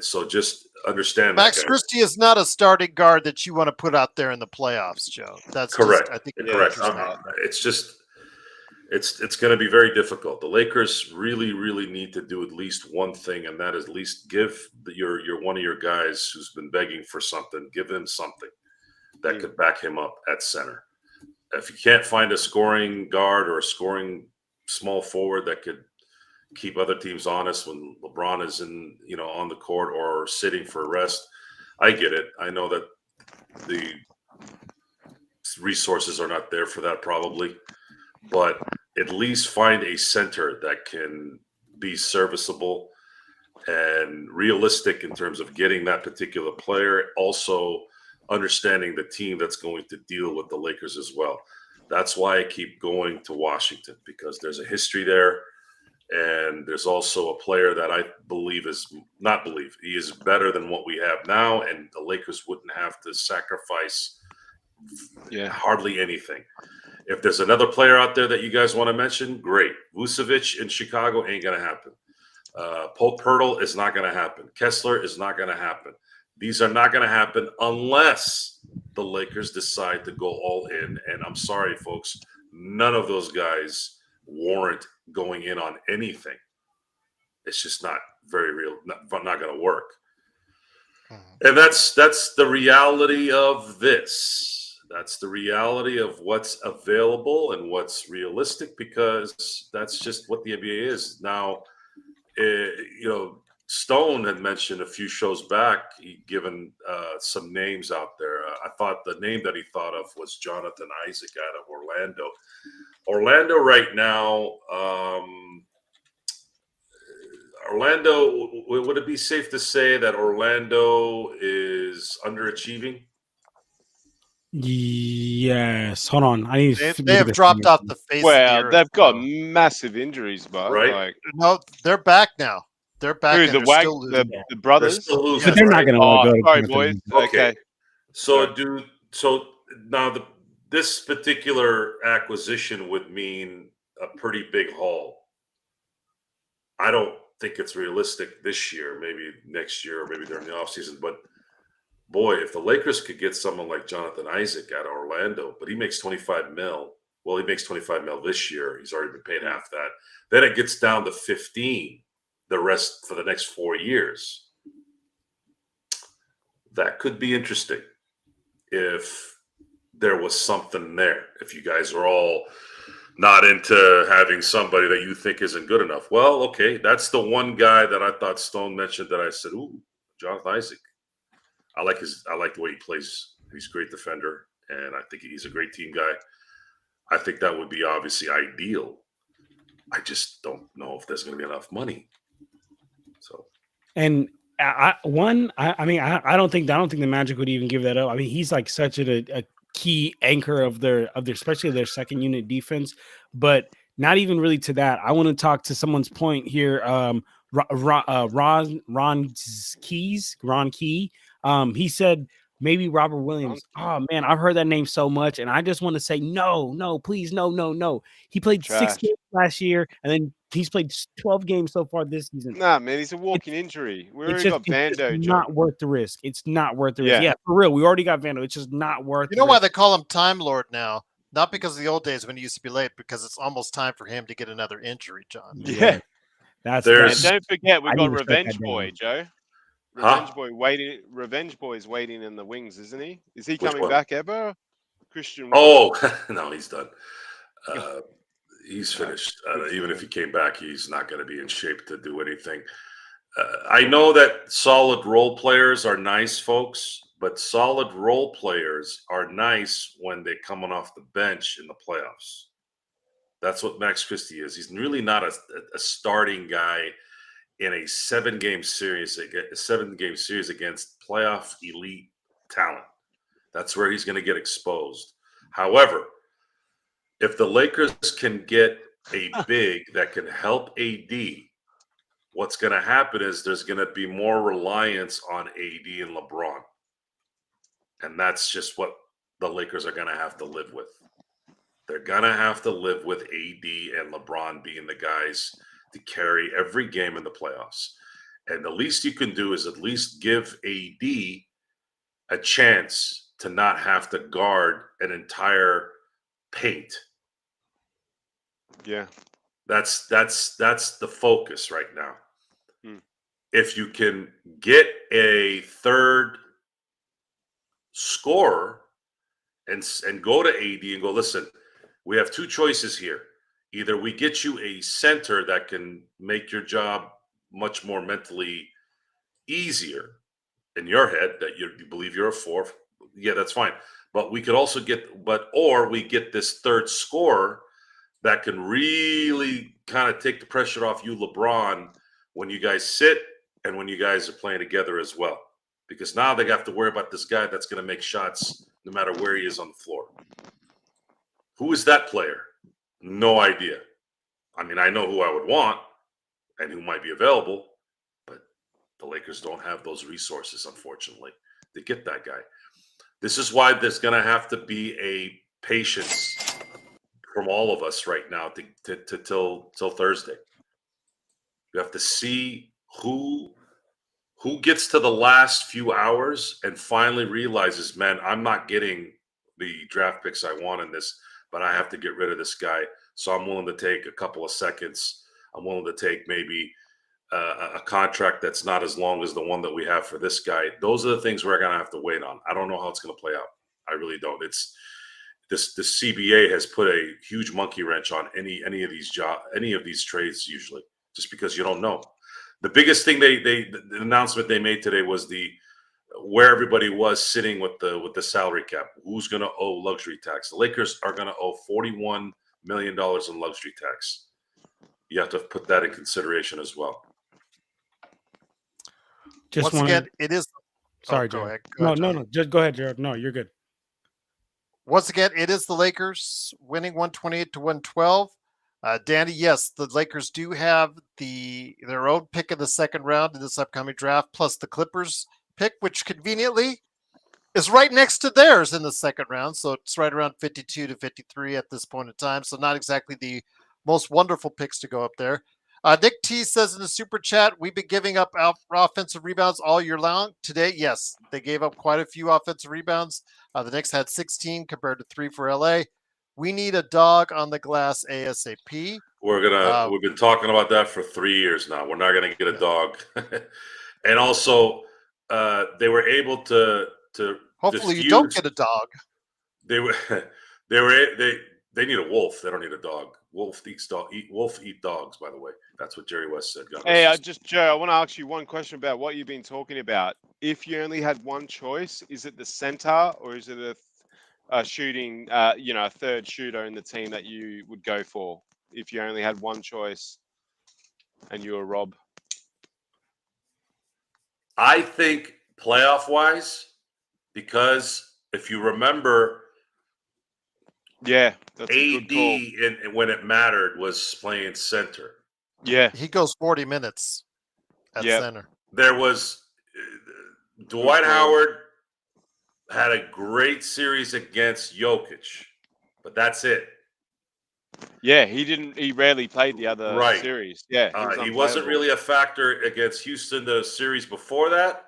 So just understand Max Christie is not a starting guard that you want to put out there in the playoffs, Joe. That's correct. I think correct. It's just it's going to be very difficult. The Lakers really, really need to do at least one thing, and that is at least give your one of your guys who's been begging for something, give him something that could back him up at center. If you can't find a scoring guard or a scoring small forward that could keep other teams honest when LeBron is on the court or sitting for a rest. I get it. I know that the resources are not there for that probably, but at least find a center that can be serviceable and realistic in terms of getting that particular player. Also understanding the team that's going to deal with the Lakers as well. That's why I keep going to Washington, because there's a history there. And there's also a player that I believe he is better than what we have now. And the Lakers wouldn't have to sacrifice hardly anything. If there's another player out there that you guys want to mention, great. Vucevic in Chicago ain't going to happen. Pope Pirtle is not going to happen. Kessler is not going to happen. These are not going to happen unless the Lakers decide to go all in. And I'm sorry, folks, none of those guys warrant going in on anything. It's just not very real, not going to work. And that's the reality of this. That's the reality of what's available and what's realistic, because that's just what the NBA is. Now, Stone had mentioned a few shows back, he'd given some names out there. I thought the name that he thought of was Jonathan Isaac out of Orlando. Orlando right now, would it be safe to say that Orlando is underachieving? Yes. Hold on. I need to They have dropped off the face of the Well, earth. they've got massive injuries, but Right. No, they're back now. They're back. Who, and the they're Wag, still the, losing. the They're brothers? still losing. But they're not right? going to go to Sorry, Jonathan. boys. Okay. Sorry. So now this particular acquisition would mean a pretty big haul. I don't think it's realistic this year, maybe next year, or maybe during the offseason. But boy, if the Lakers could get someone like Jonathan Isaac out of Orlando, but he makes $25 million. Well, he makes $25 million this year. He's already been paid half that. Then it gets down to 15, the rest for the next 4 years. That could be interesting if there was something there. If you guys are all not into having somebody that you think isn't good enough. Well, okay, that's the one guy that I thought Stone mentioned that I said, ooh, Jonathan Isaac. I like the way he plays. He's a great defender, and I think he's a great team guy. I think that would be obviously ideal. I just don't know if there's going to be enough money. So, And I don't think the Magic would even give that up. I mean, he's like such a key anchor of their especially their second unit defense. But not even really to that. I want to talk to someone's point here. Ron Key. He said maybe Robert Williams. Oh man, I've heard that name so much, and I just want to say no, please, no. He played 6 games last year, and then he's played 12 games so far this season. Nah, man, he's a walking injury. We already got Vando. It's not worth the risk. It's not worth the risk. Yeah, for real. We already got Vando. It's just not worth. You know why they call him Time Lord now? Not because of the old days when he used to be late, because it's almost time for him to get another injury, John. Yeah. That's And don't forget, we I got didn't respect Revenge that Boy, name. Joe. Huh? Revenge Boy is waiting in the wings, isn't he? Is he Which coming one? back ever? Christian. oh no, he's done. He's finished. Even if he came back, he's not going to be in shape to do anything. I know that solid role players are nice, folks, but solid role players are nice when they're coming off the bench in the playoffs. That's what Max Christie is. He's really not a starting guy in a 7-game series against playoff elite talent. That's where he's going to get exposed. However, if the Lakers can get a big that can help AD, what's going to happen is there's going to be more reliance on AD and LeBron. And that's just what the Lakers are going to have to live with. They're going to have to live with AD and LeBron being the guys to carry every game in the playoffs. And the least you can do is at least give AD a chance to not have to guard an entire paint. Yeah. That's the focus right now. If you can get a third scorer and go to AD and go, listen, we have two choices here. Either we get you a center that can make your job much more mentally easier in your head, that you believe you're a 4. Yeah, that's fine. But we could also or we get this third scorer that can really kind of take the pressure off you, LeBron, when you guys sit and when you guys are playing together as well. Because now they have to worry about this guy that's going to make shots no matter where he is on the floor. Who is that player? No idea. I mean, I know who I would want and who might be available, but the Lakers don't have those resources, unfortunately, to get that guy. This is why there's going to have to be a patience from all of us right now till Thursday. You have to see who gets to the last few hours and finally realizes, man, I'm not getting the draft picks I want in this, but I have to get rid of this guy. So I'm willing to take a couple of seconds. I'm willing to take maybe a contract that's not as long as the one that we have for this guy. Those are the things we're going to have to wait on. I don't know how it's going to play out. I really don't. It's the CBA has put a huge monkey wrench on any of these trades usually, just because you don't know. The biggest thing the announcement they made today was where everybody was sitting with the salary cap. Who's going to owe luxury tax? The Lakers are going to owe $41 million in luxury tax. You have to put that in consideration as well. Just Once again, it is. Sorry, go Jared. ahead. No. Just go ahead, Jared. No, you're good. Once again, it is the Lakers winning 128-112. Danny, yes, the Lakers do have their own pick in the second round in this upcoming draft, plus the Clippers pick, which conveniently is right next to theirs in the second round. So it's right around 52 to 53 at this point in time. So not exactly the most wonderful picks to go up there. Nick T says in the super chat, we've been giving up offensive rebounds all year long. Today, yes, they gave up quite a few offensive rebounds. The Knicks had 16 compared to 3 for LA. We need a dog on the glass ASAP. We've been talking about that for 3 years now. We're not gonna get a dog. And also, they were able to hopefully you don't get a dog. They need a wolf. They don't need a dog. Wolf eat dogs, by the way. That's what Jerry West said. Hey, Joe, I want to ask you one question about what you've been talking about. If you only had one choice, is it the center or is it a shooting, a third shooter in the team that you would go for if you only had one choice and you were Rob? I think playoff-wise, because if you remember, yeah, that's a good call. AD when it mattered was playing center. Yeah, he goes 40 minutes at center. There was Dwight Howard had a great series against Jokic, but that's it. Yeah, he rarely played the other series. Yeah, he wasn't really a factor against Houston the series before that.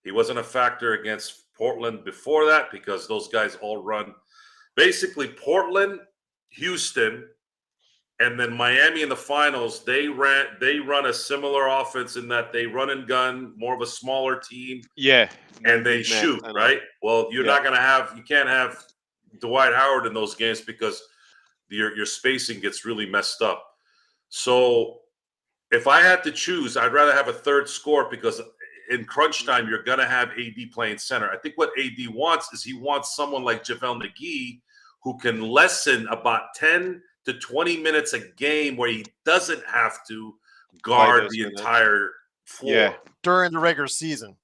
He wasn't a factor against Portland before that because those guys all run. Basically, Portland, Houston, and then Miami in the finals, they run a similar offense in that they run and gun, more of a smaller team. Yeah. And they shoot, right? Well, you can't have Dwight Howard in those games because your spacing gets really messed up. So if I had to choose, I'd rather have a third scorer because in crunch time, you're going to have AD playing center. I think what AD wants is he wants someone like JaVale McGee who can lessen about 10 to 20 minutes a game where he doesn't have to guard the entire floor during the regular season.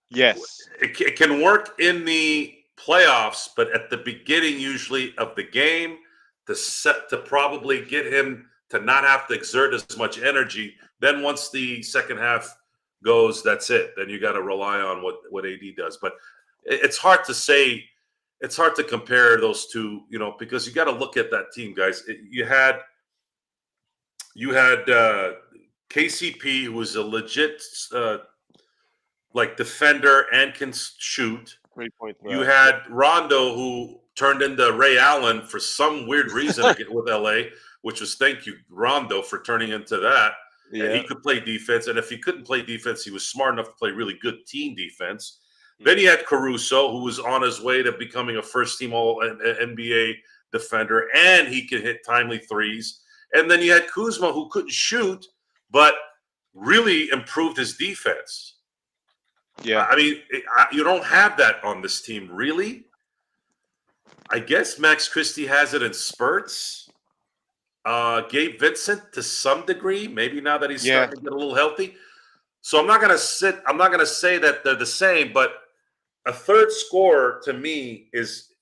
Yes. It can work in the playoffs, but at the beginning usually of the game to probably get him to not have to exert as much energy. Then once the second half goes, that's it. Then you got to rely on what AD does. But it's hard to say. It's hard to compare those two, because you got to look at that team, guys. You had KCP, who was a legit defender and can shoot. 3-point threat. You had Rondo, who turned into Ray Allen for some weird reason with LA, which was thank you, Rondo, for turning into that. Yeah. And he could play defense. And if he couldn't play defense, he was smart enough to play really good team defense. Then he had Caruso, who was on his way to becoming a first-team All-NBA defender, and he could hit timely threes. And then you had Kuzma, who couldn't shoot, but really improved his defense. Yeah. I mean, you don't have that on this team, really. I guess Max Christie has it in spurts. Gabe Vincent to some degree, maybe now that he's starting to get a little healthy. So I'm not going to say that they're the same, but a third scorer to me is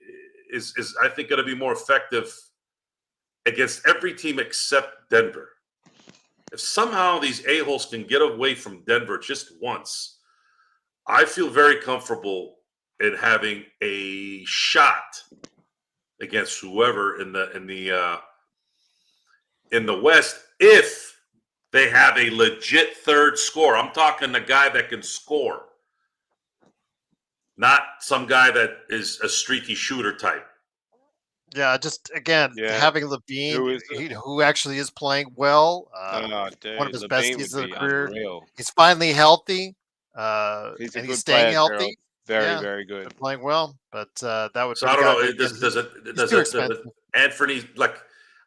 I think going to be more effective against every team except Denver. If somehow these a-holes can get away from Denver just once, I feel very comfortable in having a shot against whoever in the West if they have a legit third scorer. I'm talking a guy that can score, not some guy that is a streaky shooter type. Yeah, just again having Levine, who actually is playing well. Dude, one of his best Levine seasons would of the be career. unreal. He's finally healthy. He's a and good he's staying player, healthy. Gerald. Very, very good. They're playing well, but that would. So be I the don't guy know. that- Does too expensive. Anthony, like,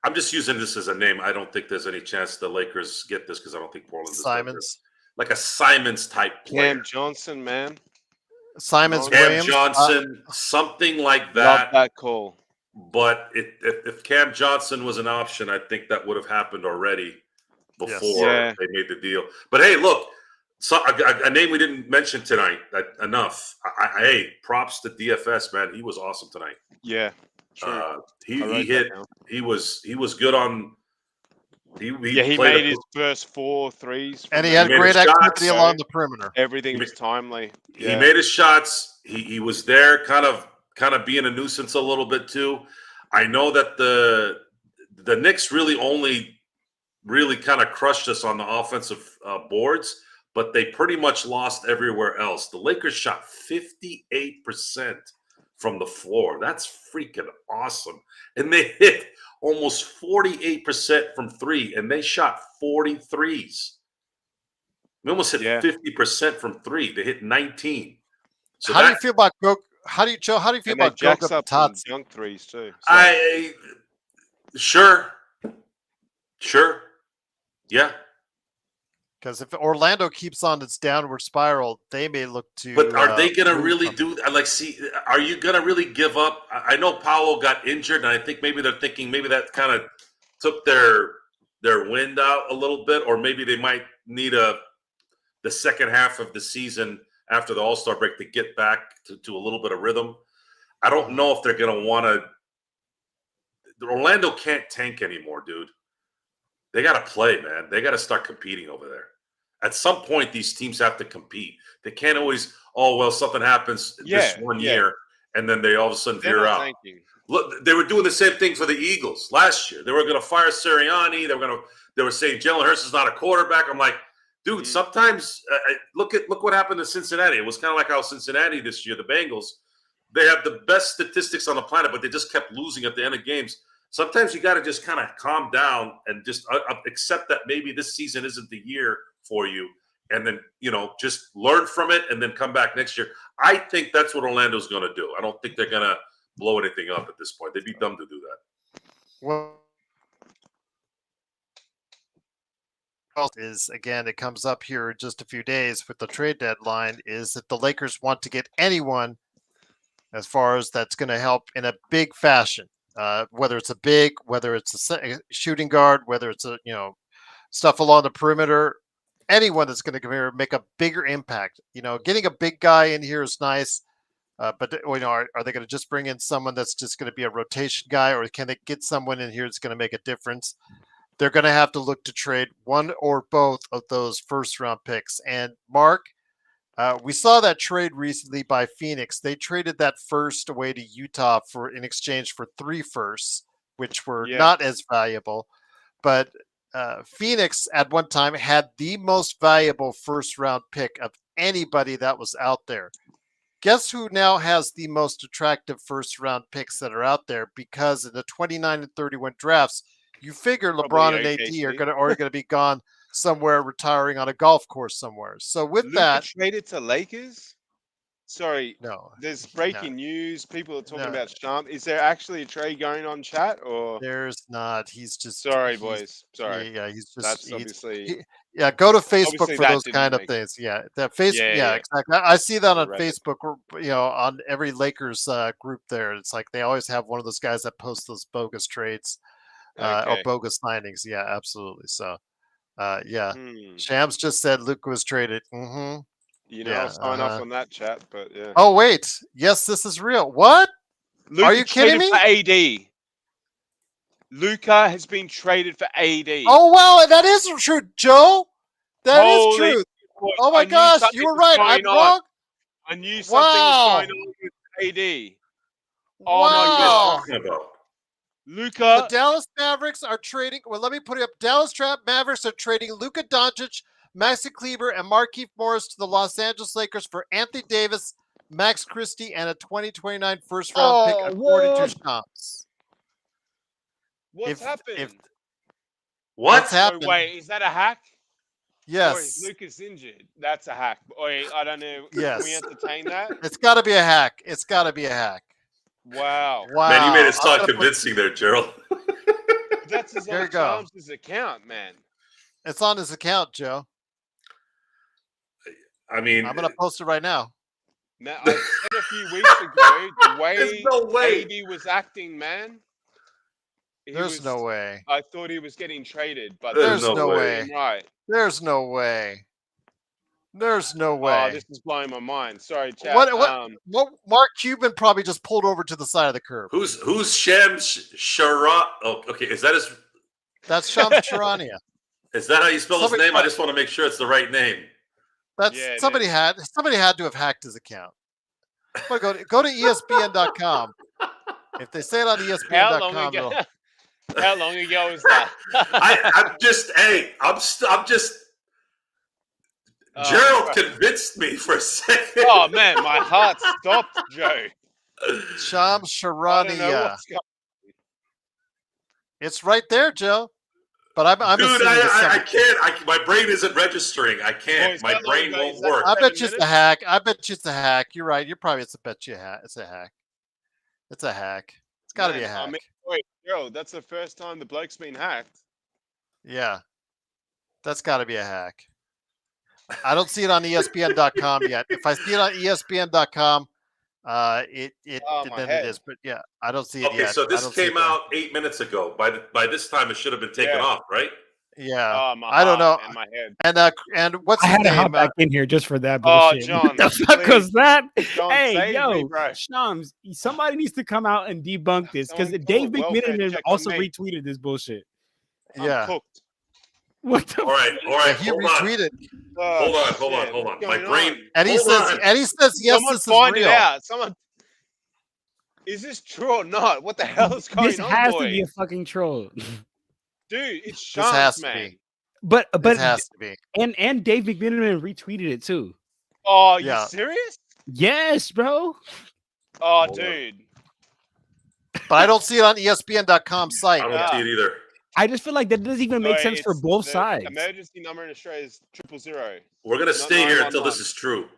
I'm just using this as a name. I don't think there's any chance the Lakers get this because I don't think Portland is Simons, like a Simons type player. Cam Johnson, man. Simons, Cam Williams, Johnson, something like Love that. that call. But if Cam Johnson was an option, I think that would have happened already before they made the deal. But hey, look, so a name we didn't mention tonight enough. Hey, props to DFS, man. He was awesome tonight. Yeah, true. He hit. He was good on. He made his first 4 threes, and he had great activity along the perimeter. Everything was timely. He made his shots. He was there, kind of being a nuisance a little bit too. I know that the Knicks really kind of crushed us on the offensive boards, but they pretty much lost everywhere else. The Lakers shot 58% from the floor. That's freaking awesome. And they hit almost 48% from 3, and they shot 43s. We almost hit 50% from 3. They hit 19. So how do you feel about Goku? How do you feel about Goku Tots? Dunk threes too. Sure, yeah. Because if Orlando keeps on its downward spiral, they may look to. But are they going to really do? Are you going to really give up? I know Paolo got injured, and I think maybe they're thinking maybe that kind of took their wind out a little bit, or maybe they might need the second half of the season after the All-Star break to get back to a little bit of rhythm. I don't know if they're going to want to. Orlando can't tank anymore, dude. They got to play, man. They got to start competing over there. At some point, these teams have to compete. They can't always, something happens this one year, and then they all of a sudden veer out. Look, they were doing the same thing for the Eagles last year. They were going to fire Sirianni. They were saying Jalen Hurts is not a quarterback. I'm like, dude, sometimes look what happened to Cincinnati. It was kind of like how Cincinnati this year, the Bengals, they have the best statistics on the planet, but they just kept losing at the end of games. Sometimes you got to just kind of calm down and just accept that maybe this season isn't the year for you, and then just learn from it and then come back next year. I think that's what Orlando's going to do. I don't think they're going to blow anything up at this point. They'd be dumb to do that. Well, is again, it comes up here in just a few days with the trade deadline, is that the Lakers want to get anyone as far as that's going to help in a big fashion, whether it's a big, whether it's a shooting guard, whether it's a stuff along the perimeter. Anyone that's going to come here and make a bigger impact. Getting a big guy in here is nice, but are they going to just bring in someone that's just going to be a rotation guy, or can they get someone in here that's going to make a difference? They're going to have to look to trade one or both of those first-round picks. And Mark, we saw that trade recently by Phoenix. They traded that first away to Utah in exchange for 3 firsts, which were not as valuable, but. Phoenix at one time had the most valuable first-round pick of anybody that was out there. Guess who now has the most attractive first-round picks that are out there? Because in the 29 and 31 drafts, you figure LeBron and AD are going to be gone somewhere, retiring on a golf course somewhere. So with Luka that, traded to Lakers. Sorry. No, There's breaking news. People are talking about Sham. Is there actually a trade going on chat or? there's not. He's just. Sorry, boys. Yeah, Sorry. yeah, he's just. That's obviously. Yeah, go to Facebook Obviously for that those didn't kind of make things. Yeah, that Facebook. Yeah, Yeah, yeah. exactly. I see that on Reddit. Facebook. On every Lakers group there. It's like they always have one of those guys that posts those bogus trades or Okay. bogus signings. Yeah, absolutely. So, yeah, Hmm. Shams just said Luke was traded. Mm-hmm. You know, Yeah, I'll sign off on that chat, but yeah. Oh wait, yes, this is real. What? Luka Are you kidding me? For AD. Luka has been traded for AD. Oh wow, that is true, Joe. That is true. Boy, Oh my gosh, you were right. I'm wrong. I knew something was going on with AD. Oh my Wow. God. Talking about. Luka. The Dallas Mavericks are trading. Well, let me put it up. Dallas Mavericks are trading Luka Doncic, Maxi Kleber, and Markieff Morris to the Los Angeles Lakers for Anthony Davis, Max Christie, and a 2029 first-round pick, according to Shams. What's happened? What's happened? Oh, wait, is that a hack? Yes. Or is Lucas injured? That's a hack. I don't know. Yes. Can we entertain that? It's got to be a hack. It's got to be a hack. Wow. Man, you made it sound convincing there, Gerald. That's his on Shams' account, man. It's on his account, Joe. I mean, I'm going to post it right now. Now, I said a few weeks ago, the way no way. AD was acting, man. There's no way. I thought he was getting traded, but there's no way. Right. There's no way. There's no way. Oh, this is blowing my mind. Sorry, chat. What Mark Cuban probably just pulled over to the side of the curb. Who's Shams Charania? Oh, okay. Is that his? That's Shams Charania. Is that how you spell his name? I just want to make sure it's the right name. That's somebody had to have hacked his account. But go to ESPN.com. If they say it on ESPN.com, how long ago was that? I'm just Gerald convinced me for a second. Oh man, my heart stopped, Joe. Shams Charania. It's right there, Joe. But I'm Dude, I can't. My brain isn't registering. I can't. My brain won't work. I bet you it's a hack. You're right. It's a hack. It's a hack. It's a hack. It's got to be a hack. I mean, wait, Joe, that's the first time the bloke's been hacked. Yeah. That's got to be a hack. I don't see it on ESPN.com yet. If I see it on ESPN.com, it is. But yeah, I don't see it yet. Okay, so this came out 8 minutes ago. By this time, it should have been taken off, right? Yeah. I don't know. In my head. And what's I had his to name? hop back in here just for that Oh, bullshit. John, What the fuck was that? John, hey, yo, me, bro. Shams, somebody needs to come out and debunk this because Dave McMillan also retweeted this bullshit. Yeah. Cooked. What the? All right. Yeah, he retweeted. Hold on. My brain. And he says, yes, Someone this find is it real. out. Is this true or not? What the hell is going on, This has boy? to be a fucking troll. This Dude, it's has Shams, to man. be. But This has to be. and Dave McMillan retweeted it too. Oh, Yeah. you serious? Yes, bro. Oh, dude. But I don't see it on ESPN.com site. I don't see it either. I just feel like that doesn't even make sense for both sides. Emergency number in Australia is 000. We're gonna stay here until this is true.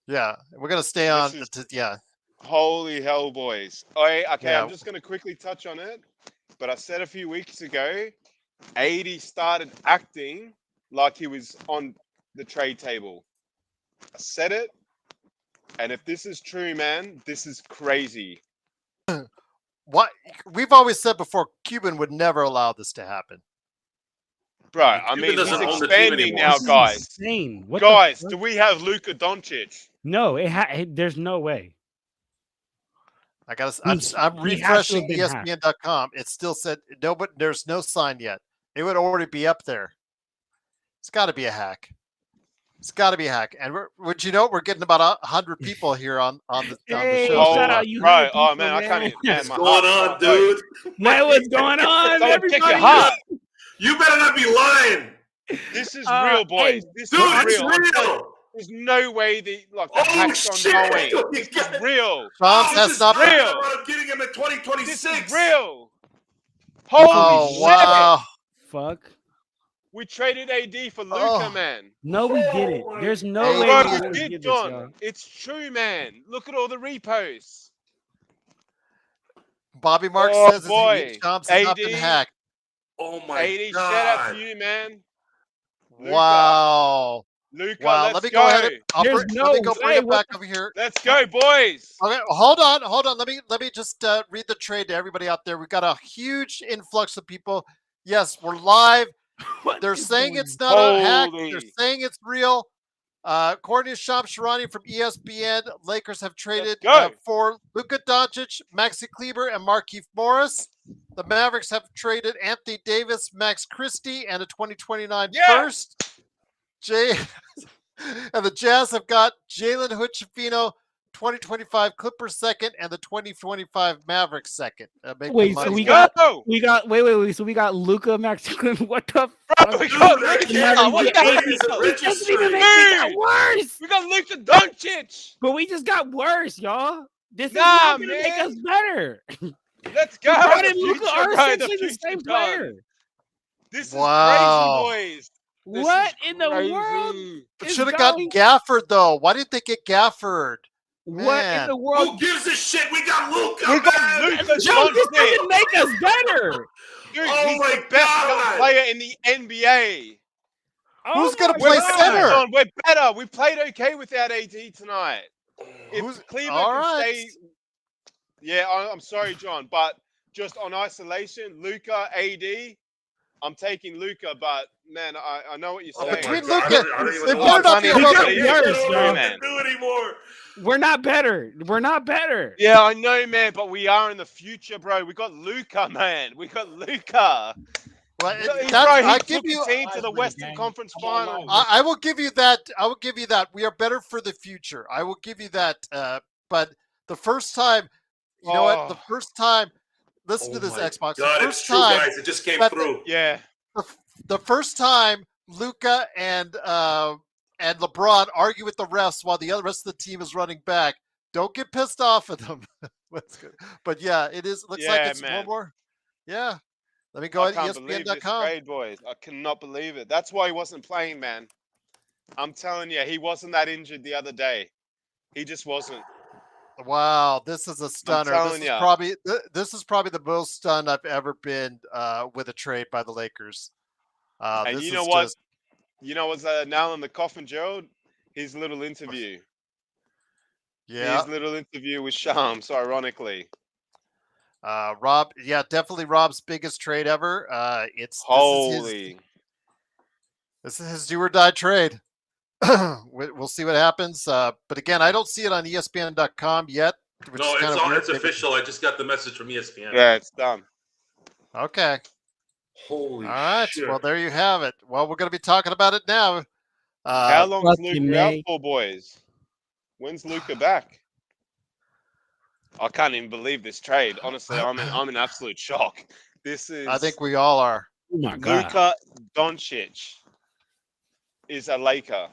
Yeah, we're gonna stay on. Yeah. Holy hell, boys. Okay, Yeah. I'm just going to quickly touch on it. But I said a few weeks ago, AD started acting like he was on the trade table. I said it. And if this is true, man, this is crazy. What we've always said before, Cuban would never allow this to happen. Bro, I mean, he's doesn't own the team expanding anymore. now, This is guys. insane. What Guys, the do fuck? we have Luka Doncic? No, there's no way. I got. He I'm has to have refreshing been hacked. ESPN.com. It still said no, but there's no sign yet. It would already be up there. It's got to be a hack. It's got to be a hack. And would you know we're getting about 100 people here on the Hey, show. shout out you. Right. hundred Oh, man, I people, can't even. Man, What's my going heart- on, dude? Man, what's going on? Someone kick Everybody, your heart. You better not be lying, This is Uh, real, boys. hey, This dude. is It's real. real. There's no way the Oh hack's shit! ongoing. You This got- is real. Shams This has is not been. real. I'm getting him in 2026. This is real. Holy Oh shit. wow! fuck. We traded AD for Luka, Oh. man. No, we didn't. There's no Hey, way Bro, we we did did, this, John. y'all. It's true, man. Look at all the reposts. Bobby Mark Oh, says boy. Shams has not been AD. hacked. Oh my AD, shout out god. to you, man. Luka. Wow. Luka, Wow. let's Let me go. go ahead and There's let me no go bring way. it back over here. Let's go, boys. Okay, hold on. Let me just read the trade to everybody out there. We've got a huge influx of people. Yes, we're live. What They're is saying going it's not a hack. Holy. They're saying it's real. According to Shams Charania from ESPN, Lakers have traded go. for Luka Doncic, Maxi Kleber, and Markieff Morris. The Mavericks have traded Anthony Davis, Max Christie, and a 2029 Yeah. first. And the Jazz have got Jalen Hood-Schifino, 2025 Clippers second, and the 2025 Mavericks second. Make Wait, the so money we back. got wait. So we got Luka, Max. What the Bro, we fuck? got Dude, Luka. that What can't the be hell? the It doesn't even make registry. it got worse. We got Luka Doncic. But we just got worse, y'all. This is Nah, not gonna make man. us better. Let's go. Bro The and Luka future, are bro, essentially the future, same John. player. This is Wow. crazy, boys. This What is in the world? crazy. It is should have gotten going- Gafford, though. Why didn't they get Gafford? What in Man. the world? Who gives a shit? We got Luka. We got Luka Joe, this Doncic. doesn't make us better. Dude, Oh he's my the best young God. player in the NBA. Who's Oh gonna my play God. center? John, we're better. We played okay without AD tonight. Who's If Cleveland all can right? stay, yeah, I'm sorry, John, but just on isolation, Luka, AD, I'm taking Luka, but man, I know what you're Oh saying. my Between God, Luka, I don't even they know better what not to be do. able We to. got I worse, don't know y'all. what to do anymore. We're not better. We're not better. Yeah, I know, man, but we are in the future, bro. We got Luka, man. We got Luka. Well, Bro, I he give took you. the team to the Western Conference Finals. I will give you that. I will give you that. We are better for the future. I will give you that. But the first time, you know what? The Oh. first time. Listen to Oh this, my Xbox. God, The it's first true, time. guys. It just came that through. Yeah. The first time Luka and LeBron argue with the refs while the rest of the team is running back. Don't get pissed off at them. That's good. But yeah, it is. Looks like Yeah, it's man. one more. Yeah. Let me go I at can't believe this ESPN.com. trade, boys. I cannot believe it. That's why he wasn't playing, man. I'm telling you, he wasn't that injured the other day. He just wasn't. Wow, this is a stunner. telling ya. This is probably the most stunned I've ever been with a trade by the Lakers. And This you know is what? just You know what's a nail in the coffin, Gerald? His little interview. yeah. His little interview with Shams, ironically. Rob, yeah, definitely Rob's biggest trade ever. Holy. This is his do or die trade. We'll see what happens. But again, I don't see it on ESPN.com yet. Which No, is kind it's of on. weird. It's official. I just got the message from ESPN. Yeah, it's done. Okay. Holy All right. shit. Well, there you have it. Well, we're going to be talking about it now. How long is fucking Luka out Nate. for, boys? When's Luka back? I can't even believe this trade. Honestly, I'm in absolute shock. This is I think we all are. Oh my God. Luka Doncic is a Laker.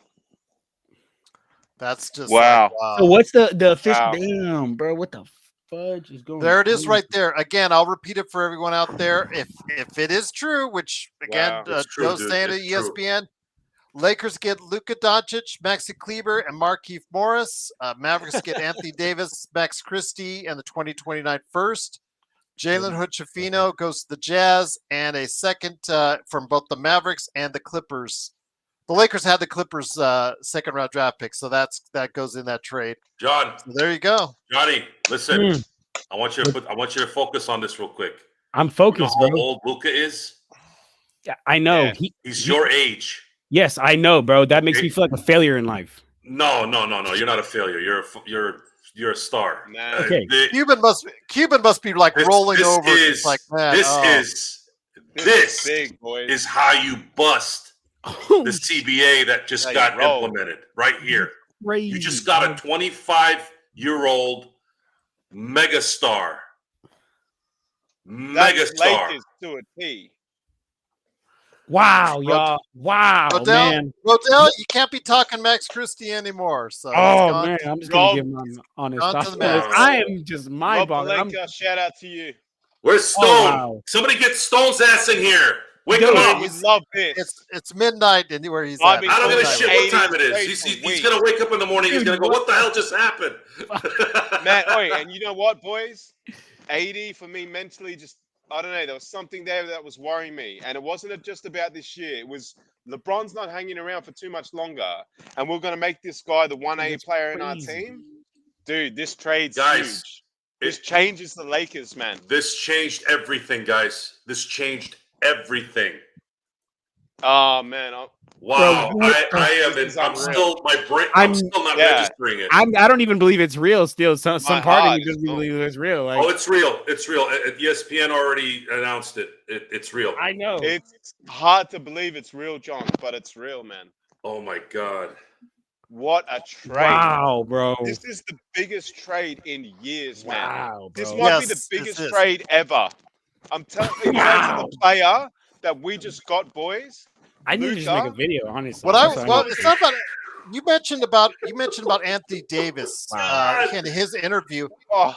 That's just Wow. like, wow. So what's the official? Wow. Damn, bro. What the fudge is going? There it is on? right there. Again, I'll repeat it for everyone out there. If it is true, which again, Wow. It's true, Joe's dude. saying at It's true. ESPN, Lakers get Luka Doncic, Maxi Kleber, and Markieff Morris. Mavericks get Anthony Davis, Max Christie, and the 2029 first. Jalen Hood-Schifino goes to the Jazz, and a second from both the Mavericks and the Clippers. The Lakers had the Clippers second round draft pick, so that goes in that trade. John, So there you go. Johnny, listen. I want you to focus on this real quick. I'm You know focused, how bro. old Luka is? Yeah, I know. Yeah. He's your age. Yes, I know, bro. That makes me feel like a failure in life. No. You're not a failure. You're a star. Man. Okay. Cuban must be like rolling over. Just like that. This big, boys. is how you bust the CBA that just How you got roll. implemented right here. Crazy. You just got a 25-year-old megastar. That's Megastar. Lakers to a T. Wow, y'all. Wow, man. Rodell, you can't be talking Max Christie anymore. So it's Oh gone. man, I'm just Rob- gonna give my honest Gone to thoughts. the Mavericks. I am just mind Rob boggling. Pelinka, shout out to you. Where's Stone? wow. Somebody get Stone's ass in here. Wake Dude, him I up. would love this. It's midnight and where he's I've at. been I don't give a Midnight shit right what time it 80 is. straight He's for gonna wake up in the morning. He's Dude, gonna go, what? "What the hell just happened?" Man, and you know what, boys? 80 for me mentally, just I don't know. There was something there that was worrying me, and it wasn't just about this year. It was LeBron's not hanging around for too much longer, and we're gonna make this guy the 1A That's player in our crazy. team. Dude, this trade's Guys, huge. This changes the Lakers, man. This changed everything, guys. This changed everything. Oh man, Wow, Bro, what I am. This is I'm unreal. still my brain. I'm I'm- still not Yeah. registering it. I don't even believe it's real. Still, some My part of heart me is doesn't full. believe it's real. Like, Oh, it's real. It's real. ESPN already announced it. It's real. I know. it's hard to believe it's real, John, but it's real, man. Oh my god. What a trade! Wow, bro. This is the biggest trade in years, man. Wow, This bro. might be Yes, the this biggest is. trade ever. I'm telling you, imagine the player that we just got, boys. I need to just make a Luka? video, honestly. What I That's all well, need it's to not about. You mentioned about Anthony Davis Wow. in his interview. Oh,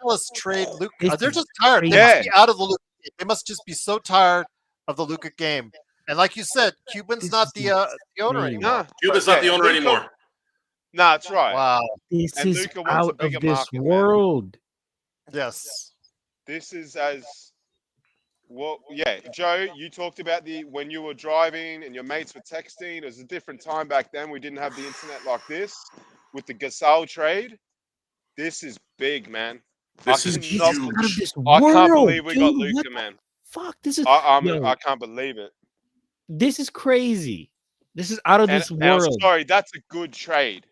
Let's trade Luke. This They're is just tired. They crazy. must be out of the Luka game. They must just be so tired of the Luka game. And like you said, Cuban's This not is the owner insane. anymore. nah. Cuba's not the owner Luka- anymore. Nah, that's right. Wow. This And is Luka wants a out bigger of this market, man. world. Yes. This is as well. Yeah, Joe, you talked about when you were driving and your mates were texting. It was a different time back then. We didn't have the internet like this. With the Gasol trade, this is big, man. This I is cannot- Out of huge. this I world. can't believe we got dude. Luka, What the man. fuck? This is Yo. I can't believe it. this is crazy. This is out of And, this and I'm world. sorry, that's a good trade.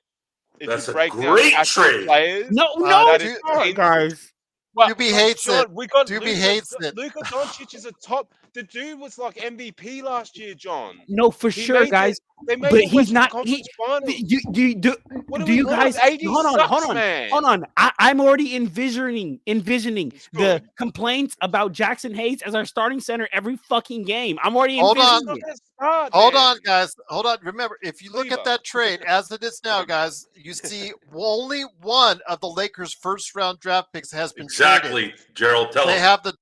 If That's you a break great down actual trade. players, No, that dude, is come on, insane. guys. Well, Doobie hates John, it. We got Doobie Luka, hates it. Luka Doncic is a top. The dude was like MVP last year, John. No, for He sure, made guys. They made But the he's Western not. Conference Finals. What Do you want? guys? 80 Hold on, sucks, hold on, man. hold on. I'm already envisioning It's the good. complaints about Jackson Hayes as our starting center every fucking game. I'm already Hold on. He's not envisioning it. gonna start, Hold man. on, guys. Hold on. Remember, if you look Leave at us. that trade as it is now, guys, you see only one of the Lakers' first-round draft picks has been traded. Exactly, Gerald. Tell They him. have the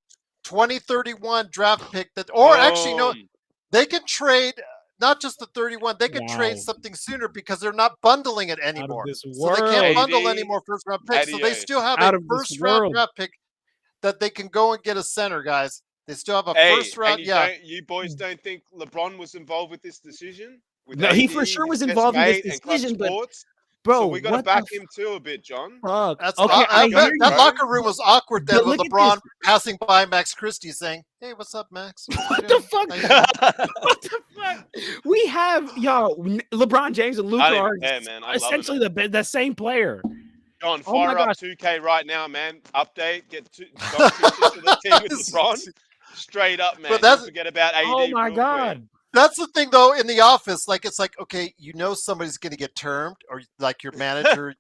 2031 draft pick that, or actually, no, Boom. they can trade not just the 31. They can trade Wow. something sooner because they're not bundling it Out anymore. of this So they can't world. bundle 80, any more first-round picks. So they 88. still have Out a of this first-round world. draft pick that they can go and get a center, guys. They still have a Hey, first-round. and Yeah, you boys don't think LeBron was involved with this decision? With No, he for AD, sure his was best involved in this mate, and Clutch decision, but Sports? bro, So we got to what back the him too a bit, John. fuck? that's Okay, I bet hear that you. locker room was awkward then But with look at LeBron this. passing by Max Christie saying, "Hey, what's up, Max? What the fuck? How you doing?" What the fuck? We have LeBron James and I Luka don't are even care, man. I'm essentially loving the same player. John, Oh my fire up gosh. 2K right now, man. Update, get Doncic into the team with LeBron. Straight up, man. that's- Don't forget about AD. Oh my real god. quick. That's the thing, though. In the office, like it's like, okay, you know somebody's going to get termed, or like your manager,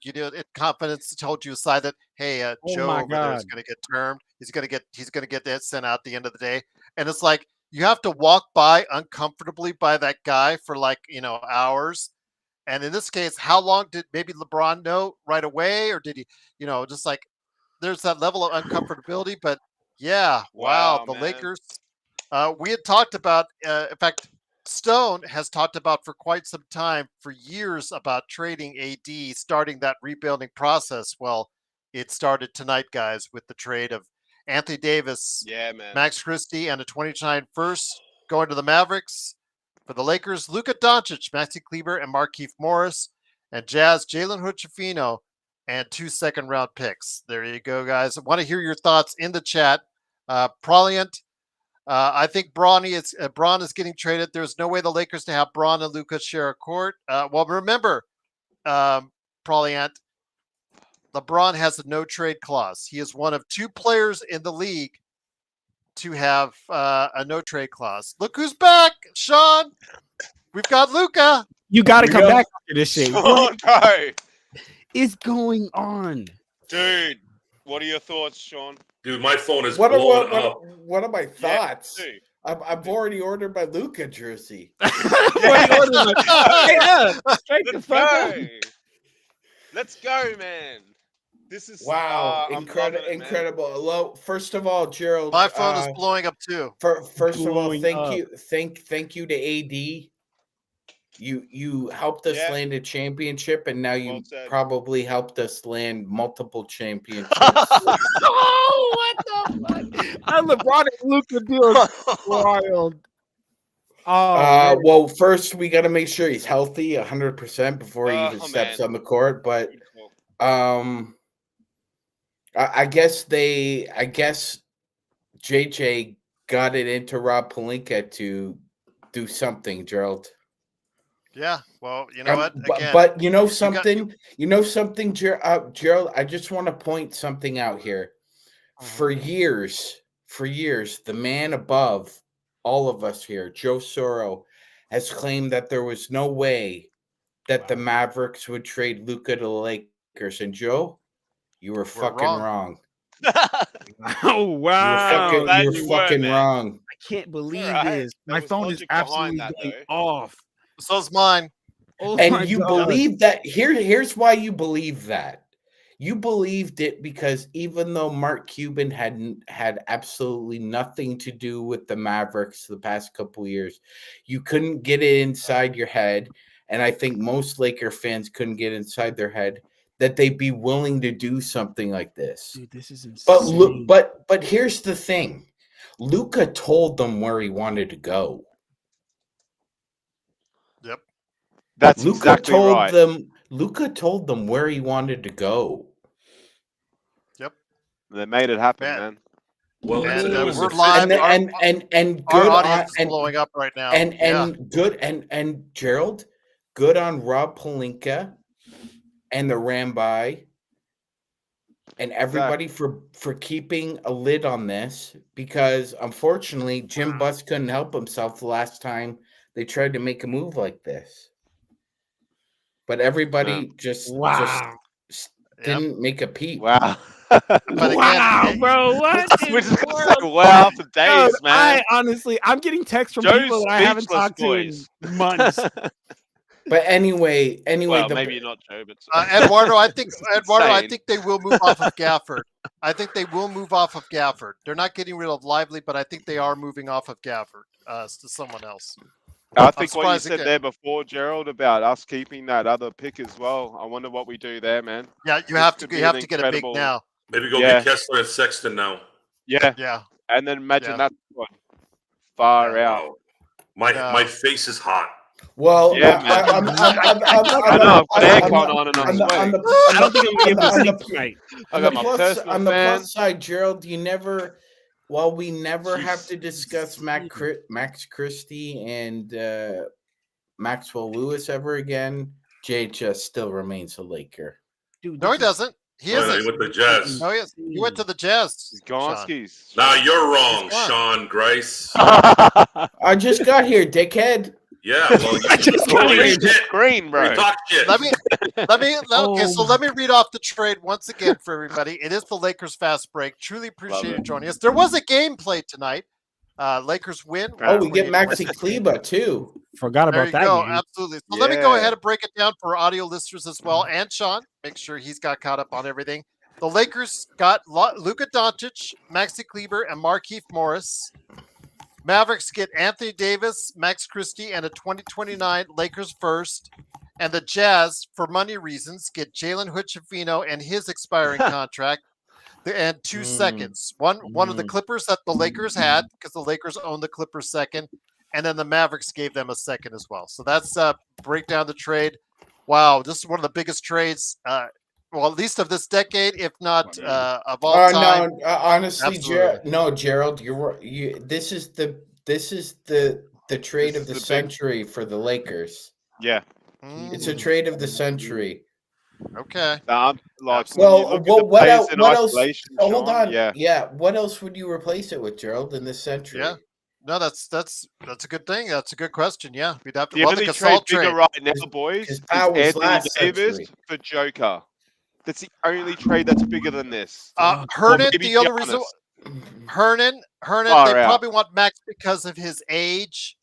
confidence told you aside that, hey, Oh Joe my over there is God. going to get termed. He's going to get that sent out at the end of the day, and it's like you have to walk by uncomfortably by that guy for like hours. And in this case, how long did maybe LeBron know right away, or did he, just like there's that level of uncomfortability? But yeah, wow, the man. Lakers. We had talked about, in fact, Stone has talked about for quite some time, for years, about trading AD, starting that rebuilding process. Well, it started tonight, guys, with the trade of Anthony Davis, Yeah, man. Max Christie, and a 2029 first going to the Mavericks. For the Lakers, Luka Doncic, Maxi Kleber, and Markieff Morris, and Jazz, Jalen Hood-Schifino, and 2 second-round picks. There you go, guys. I want to hear your thoughts in the chat. Proliant, I think Braun is getting traded. There's no way the Lakers to have Braun and Luka share a court. Well, remember, Proliant, LeBron has a no-trade clause. He is one of 2 players in the league to have a no-trade clause. Look who's back, Sean. We've got Luka. You got to We come got- back after this shit. Come What on, bro. is going on? Dude, what are your thoughts, Sean? Dude, my phone is What blowing up. are my thoughts? Dude. I've already ordered my Luka jersey. Yeah, straight the Let's fuck up. go. Let's go, man. This is Wow, I'm loving it, man. incredible. Hello, first of all, Gerald. My phone is blowing up too. First of all, Blowing thank up. you, thank you to AD. You helped us Yeah. land a championship, and now you Well said. probably helped us land multiple championships. Oh, what the fuck? That LeBron and Luka deal is wild. Oh, man. Well, first we got to make sure he's healthy 100% before he even steps man. on the court. But Good call. I guess JJ got it into Rob Pelinka to do something, Gerald. Yeah. Well, you know what? Again, But you know something, Gerald. I just want to point something out here. For years, the man above all of us here, Joe Soro, has claimed that there was no way that the Mavericks would trade Luka to the Lakers. And Joe, you were fucking wrong. Oh, wow. You were fucking wrong. I can't believe Alright. this. There My was phone is logic behind absolutely that, going though. off. so's mine. Oh my And you God. believe that here's why you believe that. You believed it because even though Mark Cuban had absolutely nothing to do with the Mavericks the past couple of years, you couldn't get it inside your head, and I think most Laker fans couldn't get inside their head that they'd be willing to do something like this. Dude, this is insane. But here's the thing. Luka told them where he wanted to go. Yep. That's exactly right. Luka told them where he wanted to go. Yep. They made it happen, man. Well, And it was we're the live. And Our good audience is on, blowing up right now. and Gerald, good on Rob Pelinka and the Ramby and everybody for keeping a lid on this, because unfortunately Jim Buss couldn't help himself the last time they tried to make a move like this. But everybody just didn't make a peep. Wow. But again, Wow, bro. What? We're just gonna say wow for days, Dude, man. I'm getting texts from Joe's people that I haven't speechless, talked boys. to in months. But anyway, Well, maybe not Joe, but Eduardo, I think insane. they will move off of Gafford. I think they will move off of Gafford. They're not getting rid of Lively, but I think they are moving off of Gafford to someone else. I think what you surprised said again. there before, Gerald, about us keeping that other pick as well. I wonder what we do there, man. Yeah, you This have could to be get an a big incredible- now. Maybe go Yeah. get Kessler and Sexton now. Yeah, Yeah. and then imagine Yeah. that one far out. Wow. My face is hot. Well, Yeah, man. I know I've got aircon on and I'm sweating. I don't think I'm gonna be able to sleep tonight. I got my personal on the fan. plus side, Gerald, we never have to discuss Max Christie and Maxwell Lewis ever again, JHS still remains a Laker. Dude, No, he doesn't. He Oh, isn't. he went to Jazz. No, he is. He went to the Jazz. He's Sean. Gonskis. Now you're wrong, He's gone. Sean Grice. I just got here, dickhead. Yeah, well, you just got holy here. shit. Green, bro. You talk shit. Let me okay, so Oh. let me read off the trade once again for everybody. It is the Lakers fast break. Truly appreciate you joining us. There was a game played tonight. Lakers win. Oh, we get 28-26. Maxi Kleba too. Forgot There about you that. go. Game. Absolutely. So let me go Yeah. ahead and break it down for audio listeners as well. And Sean, make sure he's got caught up on everything. The Lakers got Luka Doncic, Maxi Kleber, and Markieff Morris. Mavericks get Anthony Davis, Max Christie, and a 2029 Lakers first. And the Jazz, for money reasons, get Jalen Hood-Schifino and his expiring contract and 2 seconds. One of the Clippers that the Lakers had, because the Lakers own the Clippers second, and then the Mavericks gave them a second as well. So that's break down the trade. Wow, this is one of the biggest trades, well, at least of this decade, if not of all time. No, honestly, Absolutely. Gerald, this is the trade of the century for the Lakers. Yeah. It's a trade of the century. Okay. Like, Well, what else? Sean, Hold on. Yeah. What else would you replace it with, Gerald, in this century? Yeah. No, that's a good thing. That's a good question. Yeah, we'd have to. The only trade bigger right now, boys, is Anthony Davis for Joker. That's the only trade that's bigger than this. Hernan, the only reason. Hernan, they probably want Max because of his age.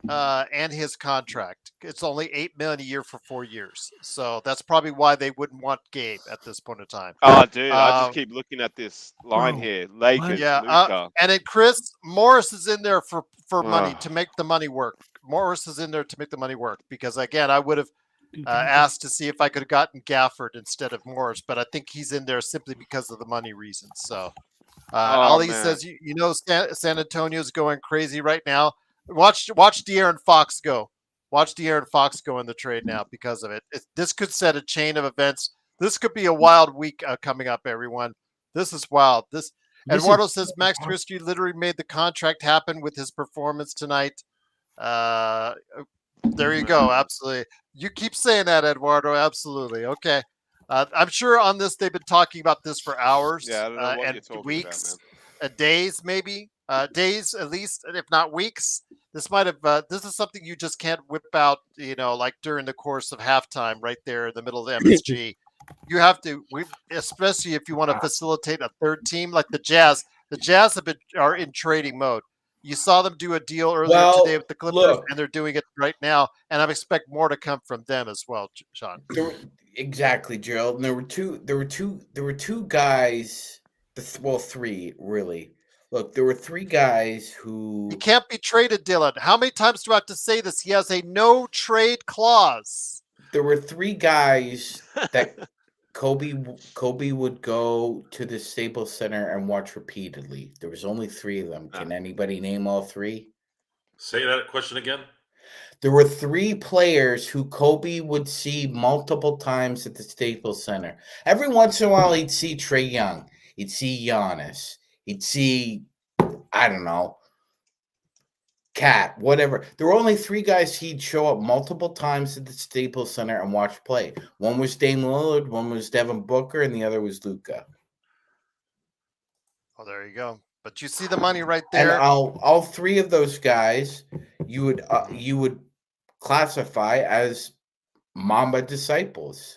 and his contract. It's only $8 million a year for 4 years, so that's probably why they wouldn't want Gabe at this point in time. Oh, dude, I Uh, just keep looking at this line Bro, here. Lakers, yeah, Luka. and then Chris Morris is in there for money Ugh. to make the money work. Morris is in there to make the money work because again, I would have asked to see if I could have gotten Gafford instead of Morris, but I think he's in there simply because of the money reasons. So, Oh, Ali man. says, you know, San Antonio's going crazy right now. Watch De'Aaron Fox go. Watch De'Aaron Fox go in the trade now because of it. This could set a chain of events. This could be a wild week coming up, everyone. This is wild. This Eduardo says Max Christie literally made the contract happen with his performance tonight. There you go. Absolutely. You keep saying that, Eduardo. Absolutely. Okay. I'm sure on this they've been talking about this for hours Yeah, I don't know what and you're talking weeks, about, days maybe, days at least, if not weeks. This might have. This is something you just can't whip out, you know, like during the course of halftime, right there in the middle of the MSG. You have to, especially if you want to facilitate a third team like the Jazz. The Jazz are in trading mode. You saw them do a deal earlier today with the Clippers, look, and they're doing it right now. And I expect more to come from them as well, Sean. exactly, Gerald. And there were two guys. Three really. Look, there were three guys who He can't be traded, Dylan. How many times do I have to say this? He has a no trade clause. There were three guys that Kobe would go to the Staples Center and watch repeatedly. There was only three of them. Can anybody name all three? Say that question again. There were three players who Kobe would see multiple times at the Staples Center. Every once in a while, he'd see Trae Young. He'd see Giannis. He'd see, I don't know, Cat, whatever. There were only three guys he'd show up multiple times at the Staples Center and watch play. One was Dame Lillard, one was Devin Booker, and the other was Luka. Oh, there you go. But you see the money right And there. all three of those guys, you would classify as Mamba disciples.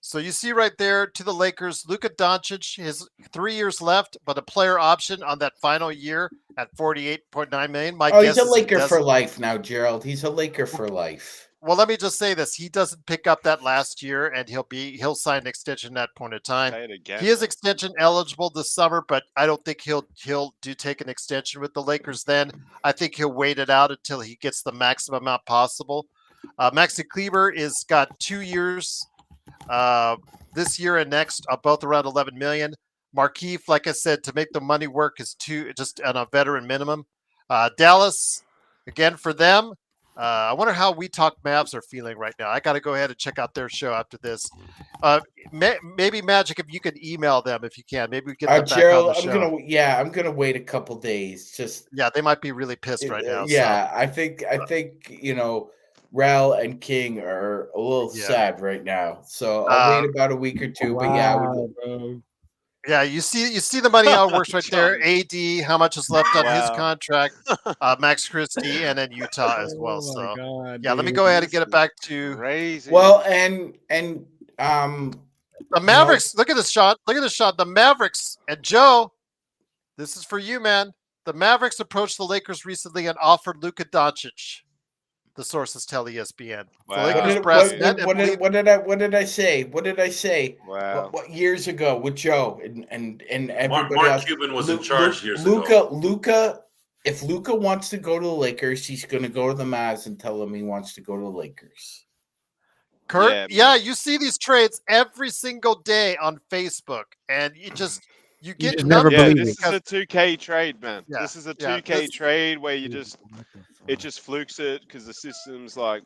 So you see right there to the Lakers, Luka Doncic, his 3 years left, but a player option on that final year at $48.9 million. My guess He's a is Laker for life now, Gerald. He's a Laker for life. Well, let me just say this: he doesn't pick up that last year, and he'll sign an extension at that point in time. Say it again, He is man. extension eligible this summer, but I don't think he'll take an extension with the Lakers. Then I think he'll wait it out until he gets the maximum amount possible. Maxi Kleber is got 2 years, this year and next, both around 11 million. Markieff, like I said, to make the money work is just on a veteran minimum. Dallas, again for them. I wonder how We Talk Mavs are feeling right now. I got to go ahead and check out their show after this. Maybe Magic, if you could email them if you can. Maybe we get them back Gerald, on the show. I'm gonna wait a couple days. Yeah, they might be really pissed right now. Yeah, so. I think Rel and King are a little sad right now. So I'll wait about a week or two. But yeah, you see the money how it works right there. AD, how much is left on his contract? Max Christie, and then Utah as well. So God, let me go ahead and get it back to Crazy. Well, and the Mavericks. Look at this shot. Look at this shot. The Mavericks and Joe. This is for you, man. The Mavericks approached the Lakers recently and offered Luka Doncic. The sources tell ESPN. Wow. The Lakers what did I say? What did I say? Wow. What years ago with Joe and everybody Mark else? Cuban was in charge years ago. Luka, if Luka wants to go to the Lakers, he's going to go to the Mavs and tell them he wants to go to the Lakers. Kurt, yeah, you see these trades every single day on Facebook, and you get never believe this is a 2K trade, man. Yeah, this is a 2K trade where it just flukes it because the system's like,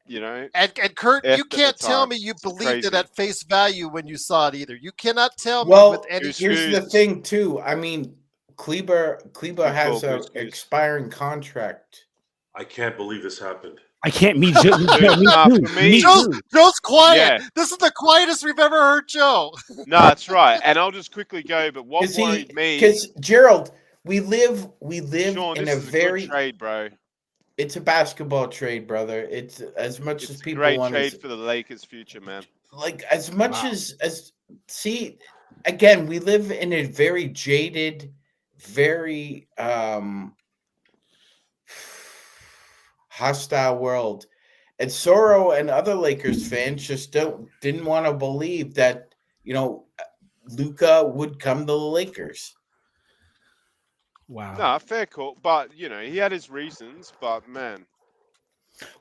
And Kurt, you can't tell me you believed it at face value when you saw it either. You cannot tell me with any. Here's the thing, too. I mean, Kleber has an expiring contract. I can't believe this happened. I can't meet Joe. Joe's quiet. Yeah. This is the quietest we've ever heard Joe. No, that's right. And I'll just quickly go. But what worried me? Because Gerald, we live Sean, in a very good trade, bro. It's a basketball trade, brother. It's as much as people want. Great trade for the Lakers' future, man. Like as much as see, again, we live in a very jaded, very hostile world. And Soro and other Lakers fans just didn't want to believe that, Luka would come to the Lakers. Wow. No, fair call. But, he had his reasons. But, man.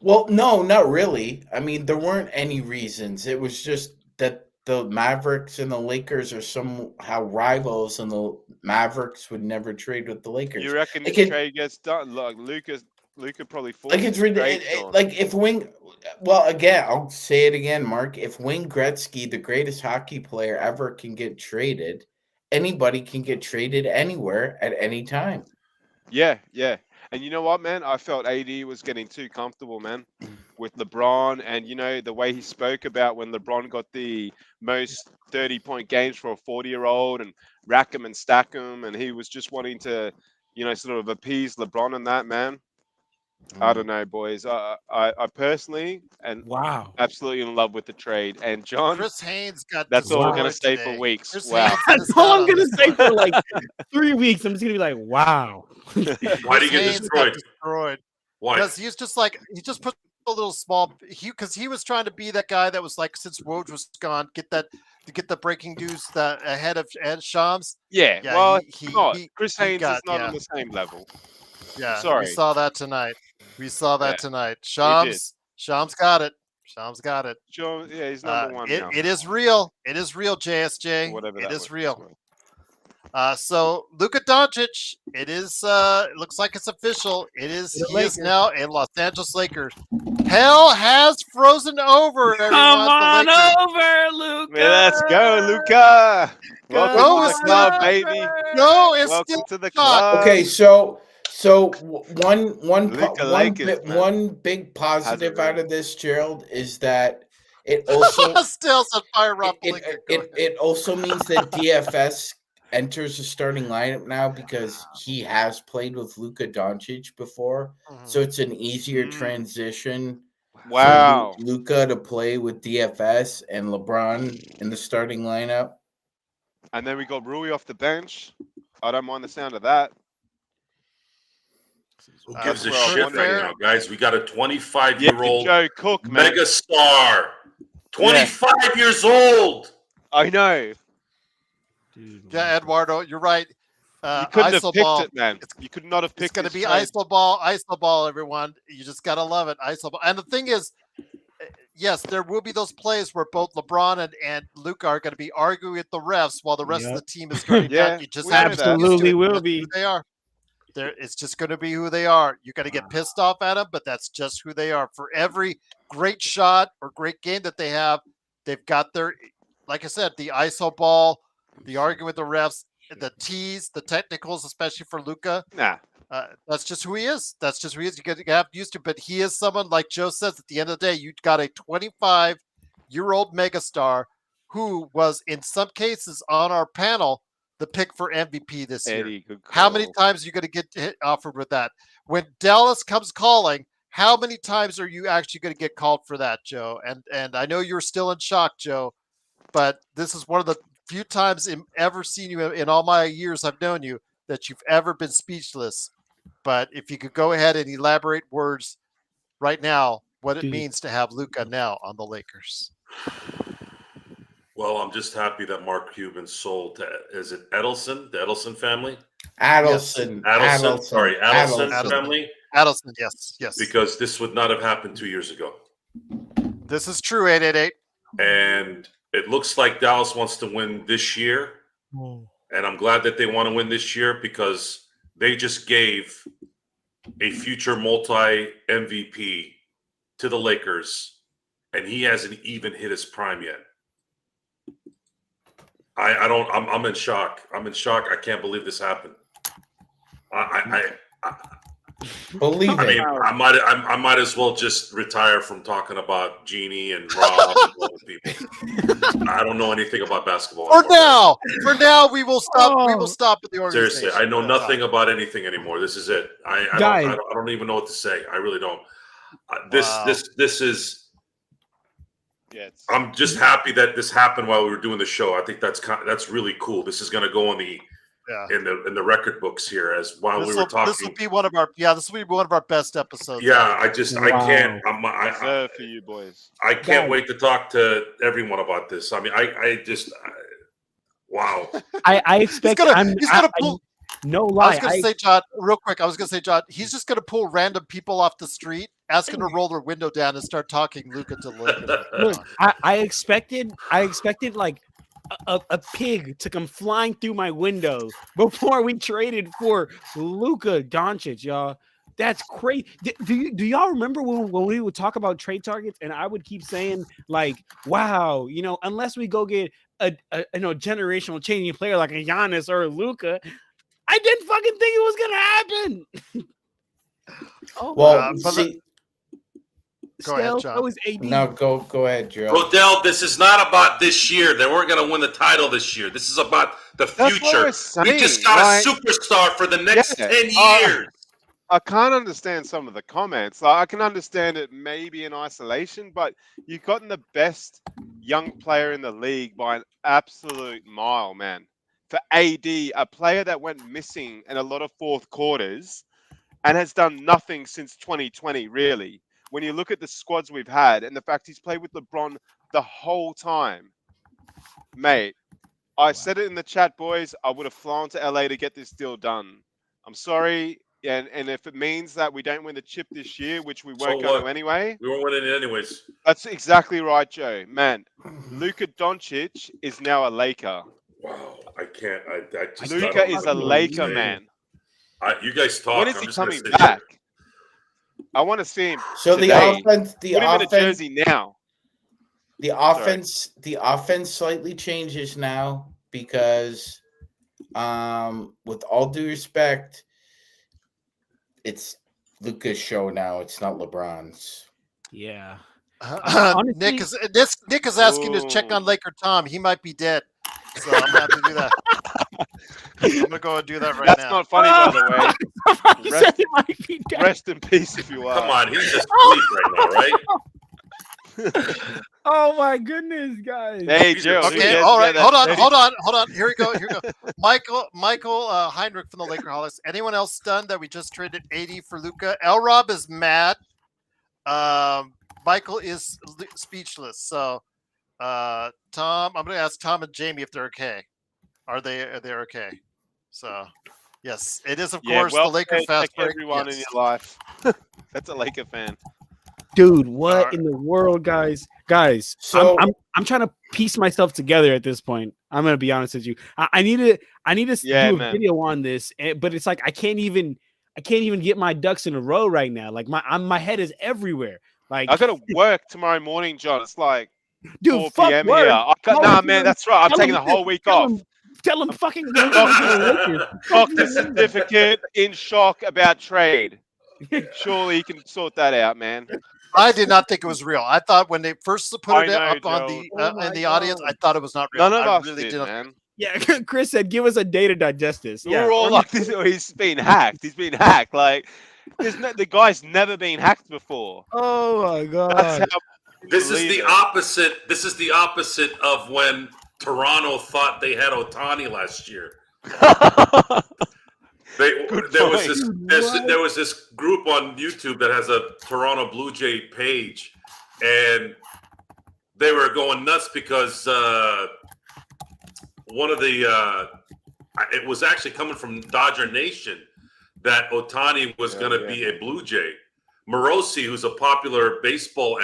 Well, no, not really. I mean, there weren't any reasons. It was just that the Mavericks and the Lakers are somehow rivals, and the Mavericks would never trade with the Lakers. You reckon Like this it- trade gets done? Look, Luka probably Like forced it's the trade, Sean. like if Wayne. Well, again, I'll say it again, Mark. If Wayne Gretzky, the greatest hockey player ever, can get traded, anybody can get traded anywhere at any time. Yeah. And you know what, man? I felt AD was getting too comfortable, man, with LeBron. And, the way he spoke about when LeBron got the most 30-point games for a 40-year-old and rack him and stack him. And he was just wanting to, sort of appease LeBron and that, man. I don't know, boys. I personally and Wow. absolutely in love with the trade. And John, Chris Haynes got that's all we're going to destroyed say for today. weeks. Chris Wow. Haynes That's missed all out I'm on gonna this say one. for like 3 weeks. I'm just gonna be like, wow. Why did he Chris get Haynes got destroyed? destroyed. Why? Because he just put a little small. Because he was trying to be that guy that was like, since Woj was gone, get the breaking news that ahead of Shams. Yeah, Yeah, well, he Chris he Haynes got is not on the same level. yeah. Sorry. We saw that tonight. Yeah, Shams got it. Shams got it. John, yeah, he's number one now. It is real. It is real, JSJ. Or whatever It that is was. real. So Luka Doncic, it looks like it's official. He is now a Los Angeles Lakers. Hell has frozen over, everyone. Come The on Lakers. over, Luca. Yeah, let's go, Luca. Welcome Go, to it's the club, still- baby. No, it's Welcome still to the not. club. Okay, so Luka Lakers, man. one big positive Hasn't out of this, Gerald, is that it also Still some fire up. it also means that DFS enters the starting lineup now because he has played with Luka Doncic before, so it's an easier transition Wow. for Luka to play with DFS and LeBron in the starting lineup. And then we got Rui off the bench. I don't mind the sound of that. Who gives a That's where I shit wonder- right now, guys? We got a Yeah, 25-year-old Joe Cook, man. mega star. 25 years old. I know. Yeah, Eduardo, you're right. You couldn't have ISO picked ball. it, man. You could not have It's picked going to this be trade. ISO ball, everyone. You just got to love it. ISO ball. And the thing is, yes, there will be those plays where both LeBron and Luka are going to be arguing with the refs while the rest of the team is going Yeah, down. You just we have know to that. get used to Absolutely it. will That's be. who they are. It's just going to be who they are. You're going to get pissed off at them, but that's just who they are. For every great shot or great game that they have, they've got their, like I said, the ISO ball, the arguing with the refs, the tees, the technicals, especially for Luka. Nah. That's just who he is. That's just who he is. You have used to, but he is someone, like Joe says, at the end of the day, you got a 25-year-old megastar who was, in some cases, on our panel, the pick for MVP this year. Eddie, good call. How many times are you going to get offered with that? When Dallas comes calling, how many times are you actually going to get called for that, Joe? And I know you're still in shock, Joe, but this is one of the few times I've ever seen you in all my years I've known you that you've ever been speechless. But if you could go ahead and elaborate words right now, what it means to have Luka now on the Lakers. Well, I'm just happy that Mark Cuban sold to, is it Edelson, the Edelson family? Adelson. Adelson family. Adelson, yes. Because this would not have happened 2 years ago. This is true, 888. And it looks like Dallas wants to win this year. And I'm glad that they want to win this year because they just gave a future multi-MVP to the Lakers, and he hasn't even hit his prime yet. I'm in shock. I'm in shock. I can't believe this happened. Believe I it. mean, I might as well just retire from talking about Genie and Rob and all those people. I don't know anything about basketball. For now, we will stop. We will stop at the organization. Seriously, I know nothing about anything anymore. This is it. I don't even know what to say. I really don't. This is. Yeah, I'm just happy that this happened while we were doing the show. I think that's really cool. This is going to go on the Yeah. in the record books here as while we were This will talking. be one of our this will be one of our best episodes. Yeah, I can't. Reserved for you boys. I can't Guys. wait to talk to everyone about this. I mean, wow. I expect he's gonna pull. No I lie. was gonna say, John, real quick. I was gonna say, John, he's just gonna pull random people off the street, ask them to roll their window down, and start talking Luka to Lakers. Look, I expected like a pig to come flying through my window before we traded for Luka Doncic, y'all. That's crazy. Do y'all remember when we would talk about trade targets and I would keep saying like, wow, unless we go get a generational changing player like a Giannis or a Luka, I didn't fucking think it was gonna happen. Well, Go ahead, John. That was AD. No, go ahead, Joe. Rodell, this is not about this year. They weren't going to win the title this year. This is about the future. We just got a superstar for the next 10 years. I can't understand some of the comments. Like, I can understand it maybe in isolation, but you've gotten the best young player in the league by an absolute mile, man. For AD, a player that went missing in a lot of fourth quarters and has done nothing since 2020, really. When you look at the squads we've had and the fact he's played with LeBron the whole time, mate, I said it in the chat, boys, I would have flown to LA to get this deal done. I'm sorry. And if it means that we don't win the chip this year, which we weren't going to anyway. We weren't winning it anyways. That's exactly right, Joe. Man, Luka Doncic is now a Laker. Wow. I can't. Luka is a Laker, man. You guys talk. When is he coming back? I want to see him. So today. Put him in a jersey now. The offense slightly changes now because, with all due respect, it's Luka's show now. It's not LeBron's. Yeah. Honestly, Nick is asking to check on Laker Tom. He might be dead, so I'm gonna have to do that. I'm gonna go and do that right now. That's not funny, by the way. Rest in peace, if you are. Come on, he's just asleep right now, right? Oh my goodness, guys! Hey, Joe. Okay, all right. Hold on. Here we go. Michael Heinrich from the Lakerholics. Anyone else stunned that we just traded 80 for Luka? L. Rob is mad. Michael is speechless. So, Tom, I'm going to ask Tom and Jamie if they're okay. Are they okay? So, yes, it is of course the Lakers fast break. Everyone in your life. That's a Laker fan. Dude, what in the world, guys? So I'm trying to piece myself together at this point. I'm gonna be honest with you. I need to do a video on this, but it's like I can't even get my ducks in a row right now. Like my head is everywhere. Like I gotta work tomorrow morning, John. It's like dude, 4 p.m. here. Nah, man, that's right. I'm taking the whole week off. Tell him fucking Doctor certificate in shock about trade. Surely you can sort that out, man. I did not think it was real. I thought when they first put it up on the in the audience, I thought it was not real. None of us really did, man. Yeah, Chris said, "Give us a day to digest this." We were all like, "This, he's been hacked. He's been hacked." Like, the guy's never been hacked before. Oh my god! This is the opposite. This is the opposite of when Toronto thought they had Ohtani last year. There was this group on YouTube that has a Toronto Blue Jay page, and they were going nuts because one of the it was actually coming from Dodger Nation that Ohtani was going to be a Blue Jay. Morosi, who's a popular baseball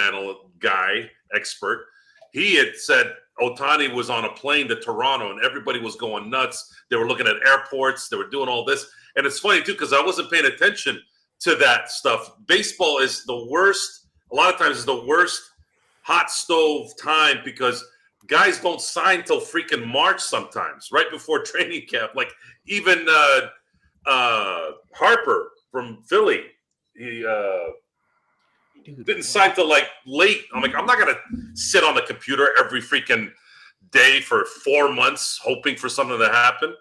expert, he had said Ohtani was on a plane to Toronto and everybody was going nuts. They were looking at airports. They were doing all this. And it's funny, too, because I wasn't paying attention to that stuff. Baseball is the worst. A lot of times it's the worst hot stove time because guys don't sign till freaking March sometimes, right before training camp. Like even Harper from Philly, he didn't sign till like late. I'm like, I'm not going to sit on the computer every freaking day for 4 months hoping for something to happen.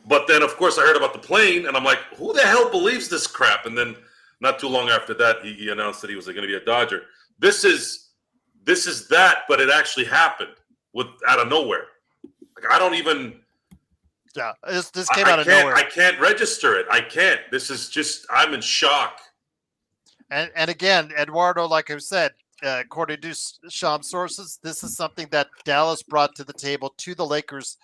But then, of course, I heard about the plane, and I'm like, who the hell believes this crap? And then not too long after that, he announced that he was going to be a Dodger. This is that, but it actually happened out of nowhere. Like, I don't even. Yeah, this came out of I nowhere. can't register it. I can't. This is just. I'm in shock. And again, Eduardo, like I said, according to Sham sources, this is something that Dallas brought to the table to the Lakers,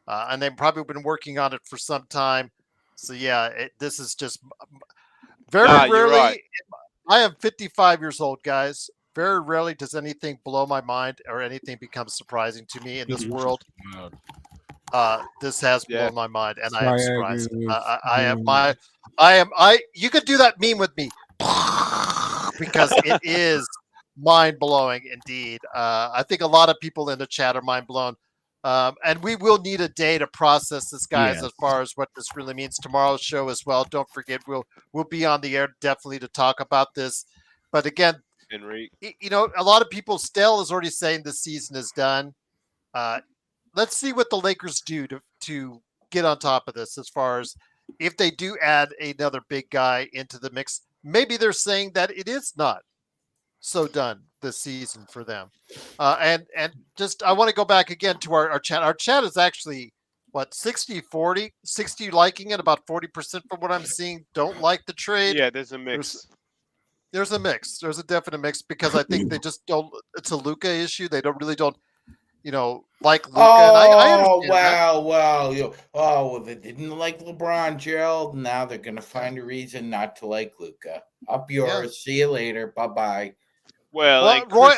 and they've probably been working on it for some time. So yeah, this is just very you're rarely. right. I am 55 years old, guys. Very rarely does anything blow my mind or anything become surprising to me in this world. This has blown my mind, and I am surprised. You could do that meme with me because it is mind blowing indeed. I think a lot of people in the chat are mind blown. And we will need a day to process this, guys, as far as what this really means. Tomorrow's show as well. Don't forget, we'll be on the air definitely to talk about this. But again, Enrique, a lot of people still is already saying the season is done. Let's see what the Lakers do to get on top of this. As far as if they do add another big guy into the mix, maybe they're saying that it is not so done this season for them. And just I want to go back again to our chat. Our chat is actually what 60-40, 60 liking it, about 40% from what I'm seeing don't like the trade. yeah, there's a mix. There's a mix. There's a definite mix because I think they just don't. It's a Luka issue. They don't like Luka. Oh, And I understand well, they didn't like LeBron, Gerald. Now they're gonna find a reason not to like Luka. Up yours. Yeah. See you later. Bye bye. Well, and Roy,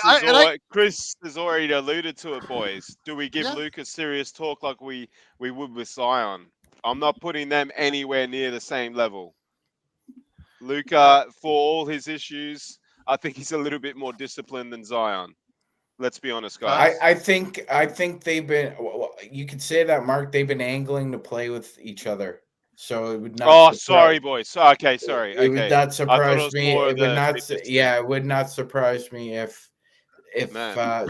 Chris has already alluded to it, boys. Do we give Yeah. Lucas serious talk like we would with Zion? I'm not putting them anywhere near the same level. Luka, for all his issues, I think he's a little bit more disciplined than Zion. Let's be honest, guys. I think they've been. You could say that, Mark. They've been angling to play with each other, so it would not. Oh, sorry, boys. Okay, sorry. It would not surprise me. more It would not. fitness thing. Yeah, it would not surprise me if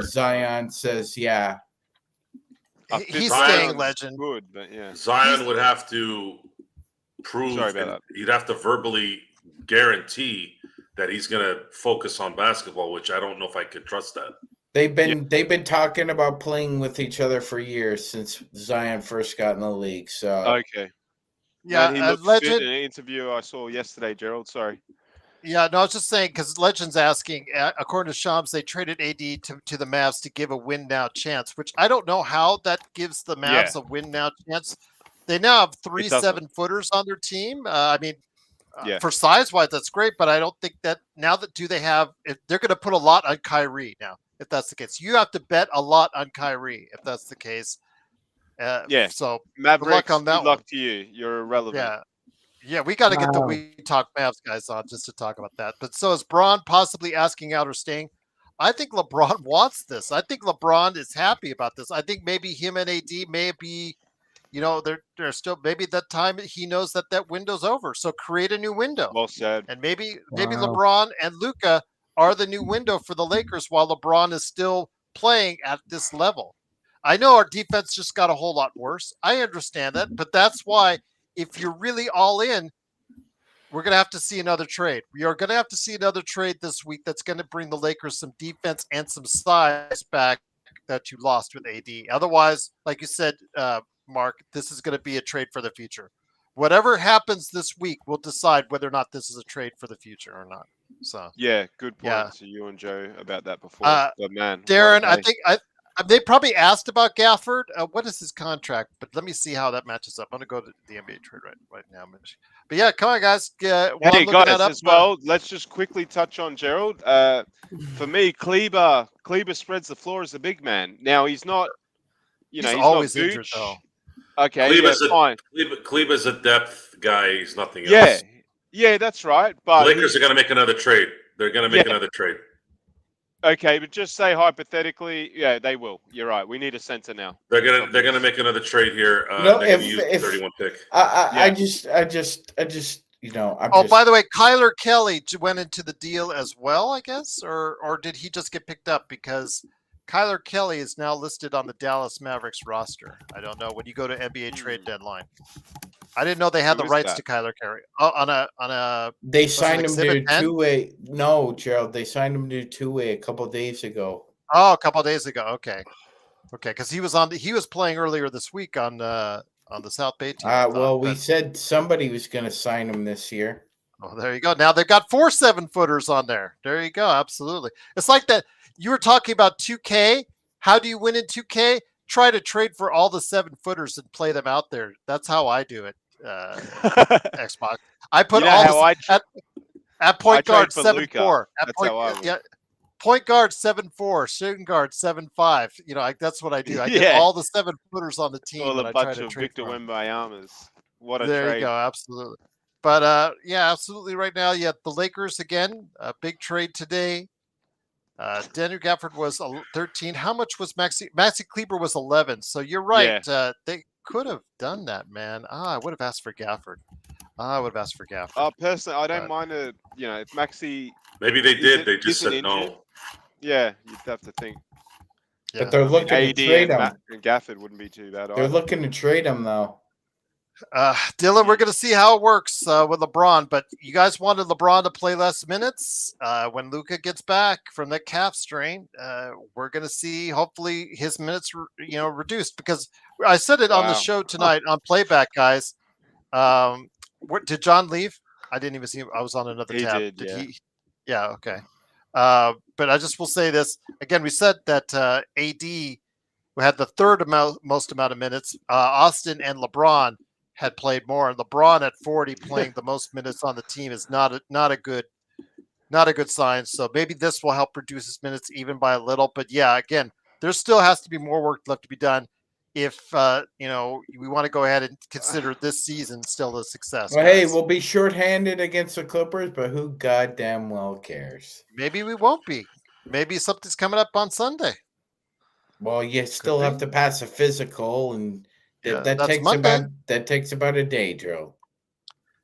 Zion says, "Yeah." he's Zion's staying legend. Good, but yeah. Zion would have to prove. Sorry about that. He'd have to verbally guarantee that he's going to focus on basketball, which I don't know if I could trust that. They've been talking about playing with each other for years since Zion first got in the league. So Okay. Yeah, Man, he looked legend. fit in an interview I saw yesterday, Gerald. Sorry. Yeah, no, I was just saying because Legend's asking, according to Shams, they traded AD to the Mavs to give a win now chance, which I don't know how that gives the Mavs a win now chance. They now have 3 7-footers on their team. For size wise, that's great, but I don't think that now that if they're going to put a lot on Kyrie now, if that's the case. You have to bet a lot on Kyrie if that's the case. So Mavericks, good luck on that good luck to you. You're irrelevant. Yeah, we got to get the We Talk Mavs guys on just to talk about that. But so is Braun possibly asking out or staying? I think LeBron wants this. I think LeBron is happy about this. I think maybe him and AD may be, they're still maybe that time he knows that window's over. So create a new window. Well said. And maybe LeBron and Luka are the new window for the Lakers while LeBron is still playing at this level. I know our defense just got a whole lot worse. I understand that, but that's why if you're really all in, we're going to have to see another trade. We are going to have to see another trade this week that's going to bring the Lakers some defense and some size back that you lost with AD. Otherwise, like you said, Mark, this is going to be a trade for the future. Whatever happens this week will decide whether or not this is a trade for the future or not. So yeah, good point to you and Joe about that before. But man, Darren, I think they probably asked about Gafford. What is his contract? But let me see how that matches up. I'm going to go to the NBA trade right now. But yeah, come on, guys. Hey, guys, as well, let's just quickly touch on Gerald. For me, Kleber spreads the floor as a big man. Now, he's not, he's always not injured, though. Okay, fine. Kleber's a depth guy. He's nothing else. Yeah, that's right. But Lakers are going to make another trade. They're going to make another trade. Okay, but just say hypothetically, they will. You're right. We need a center now. They're gonna make another trade here. If 31 pick. I just by the way, Kyler Kelly went into the deal as well, I guess, or did he just get picked up because Kyler Kelly is now listed on the Dallas Mavericks roster? I don't know. When you go to NBA trade deadline, I didn't know they had the rights to Kyler Kelly. They signed him to two-way. No, Gerald, they signed him to two-way a couple of days ago. Oh, a couple of days ago. Okay. Okay, because he was playing earlier this week on the South Bay team. I thought, Well, we but- said somebody was going to sign him this year. Oh, there you go. Now they've got 4 7-footers on there. There you go. Absolutely. It's like that. You were talking about 2K. How do you win in 2K? Try to trade for all the 7-footers and play them out there. That's how I do it. Xbox. I put You know all how this I at point trade guard for 7-4. Luka. At That's point, how I would. yeah, point guard 7-4. Shooting guard 7-5. You know, that's what I do. I get Yeah. all the 7-footers on the team. All and a I try bunch to of trade Victor for 'em. Wembanyama's. What a There trade. you go. Absolutely. But yeah, absolutely. Right now, yeah, the Lakers again. A big trade today. Daniel Gafford was 13. How much was Maxi Kleber was 11. So you're right. They could have done that, man. I would have asked for Gafford. Personally, I don't But- mind if Maxi Maybe they did. They just isn't said injured. no. Yeah, you'd have to think. Yeah. But they're looking to AD trade and, him. and Gafford wouldn't be too bad. They're either. looking to trade him, though. Dylan, we're going to see how it works with LeBron. But you guys wanted LeBron to play less minutes when Luka gets back from that calf strain. We're going to see hopefully his minutes, reduced because I said it on the Wow. show tonight on playback, guys. Did John leave? I didn't even see him. I was on another He tab. did, yeah. he? Yeah. Okay. But I just will say this again. We said that AD, who had the third most amount of minutes, Austin and LeBron had played more, and LeBron at 40 playing the most minutes on the team is not a good sign. So maybe this will help reduce his minutes even by a little. But yeah, again, there still has to be more work left to be done if we want to go ahead and consider this season still a success. Well, hey, guys. we'll be shorthanded against the Clippers, but who goddamn well cares? Maybe we won't be. Maybe something's coming up on Sunday. Well, you still have to pass a physical, and Yeah, that that's takes Monday. about a day, Joe.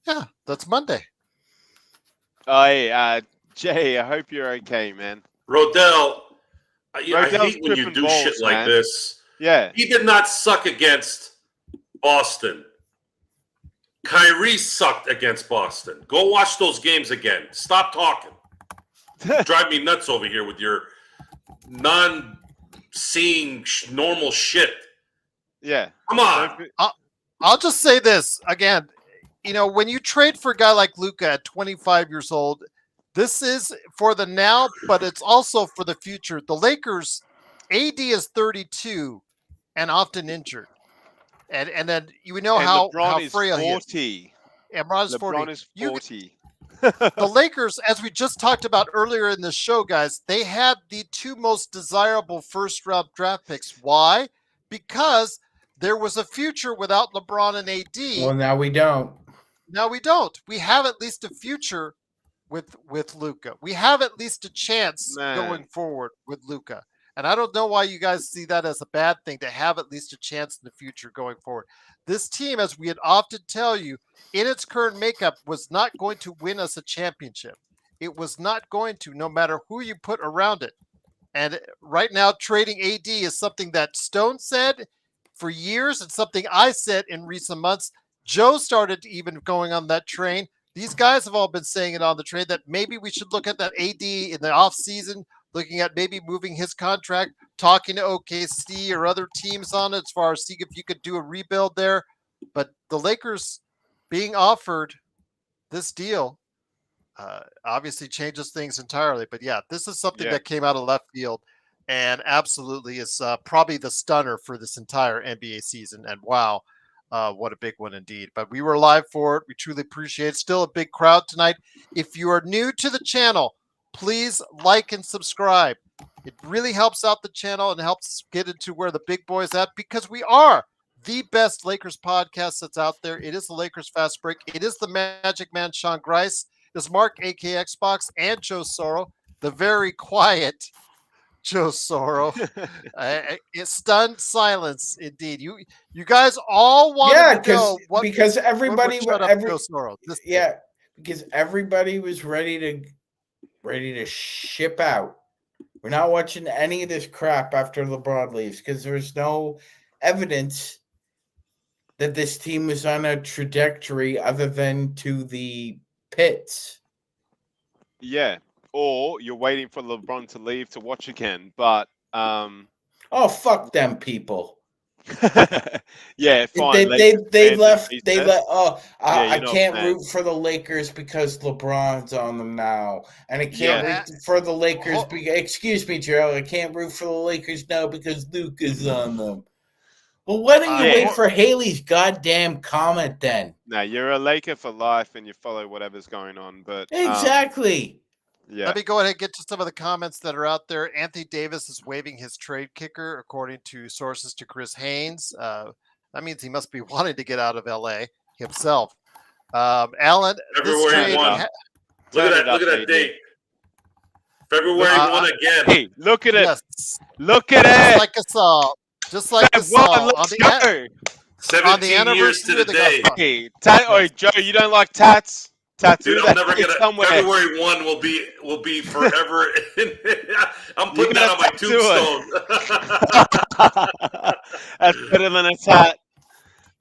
Yeah, that's Monday. Oh, hey, Jay, I hope you're okay, man. Rodell, I Rodell's hate when you tripping do balls, shit like man. this. Yeah. He did not suck against Boston. Kyrie sucked against Boston. Go watch those games again. Stop talking. You drive me nuts over here with your non-seeing normal shit. Yeah. Come on. I'll just say this again. When you trade for a guy like Luka at 25 years old, this is for the now, but it's also for the future. The Lakers, AD is 32 and often injured. And then how LeBron is frail he is. 40. And LeBron is 40. LeBron is 40. The Lakers, as we just talked about earlier in the show, guys, they had the 2 most desirable first-round draft picks. Why? Because there was a future without LeBron and AD. Well, now we don't. Now we don't. We have at least a future with Luka. We have at least a chance going forward with Luka. And I don't know why you guys see that as a bad thing to have at least a chance in the future going forward. This team, as we had often tell you, in its current makeup, was not going to win us a championship. It was not going to, no matter who you put around it. And right now, trading AD is something that Stone said for years and something I said in recent months. Joe started even going on that train. These guys have all been saying it on the train that maybe we should look at that AD in the offseason, looking at maybe moving his contract, talking to OKC or other teams on it as far as seeing if you could do a rebuild there. But the Lakers being offered this deal obviously changes things entirely. But yeah, this is something that came out of left field and absolutely is probably the stunner for this entire NBA season. And wow, what a big one indeed. But we were live for it. We truly appreciate it. Still a big crowd tonight. If you are new to the channel, please like and subscribe. It really helps out the channel and helps get into where the big boys at, because we are the best Lakers podcast that's out there. It is the Lakers Fast Break. It is the Magic Man, Sean Grice. It is Mark, a.k.a. Xbox, and Joe Soro, the very quiet Joe Soro. It's stunned silence, indeed. You guys all wanted to know because everybody, Joe Soro. Because everybody was ready to ship out. We're not watching any of this crap after LeBron leaves because there's no evidence that this team was on a trajectory other than to the pits. Yeah. Or you're waiting for LeBron to leave to watch again. But Oh, fuck them people. Yeah, fine. They Lakers they fans left. and They recess. let. Oh, Yeah, I you're not can't fans. root for the Lakers because LeBron's on them now, and I can't Yeah. root for the Lakers. Ho- Excuse me, Gerald. I can't root for the Lakers now because Luke is on them. Well, why don't you Yeah. wait for Haley's goddamn comment then? No, you're a Laker for life, and you follow whatever's going on. But Exactly. yeah, Let me go ahead and get to some of the comments that are out there. Anthony Davis is waiving his trade kicker, according to sources to Chris Haynes. That means he must be wanting to get out of LA himself. Alan, this February trade. 1. Turn Look at it that! Look up, at that AD. date. February 1 again. hey, look at it. Yes, Look at just it. like Gasol. Just like Feb Gasol. 1, On let's the, go. 17 years to anniversary the of the day. Gasol. Hey, oh, Joe, you don't like tats? Tattoo Dude, that I'm never shit gonna. somewhere. February 1 will be forever. I'm putting You're that on my gonna tombstone. That's better than a tat.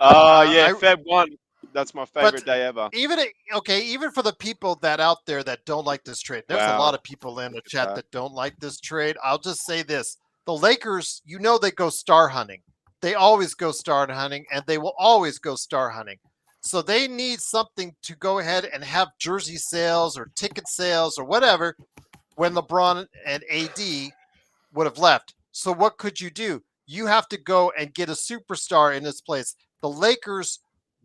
Oh yeah, I- Feb 1. That's my favorite day ever. Even for the people that out there that don't like this trade, there's a Wow. lot of people in the at chat that. that don't like this trade. I'll just say this: the Lakers, they go star hunting. They always go star hunting, and they will always go star hunting. So they need something to go ahead and have jersey sales or ticket sales or whatever when LeBron and AD would have left. So what could you do? You have to go and get a superstar in this place. The Lakers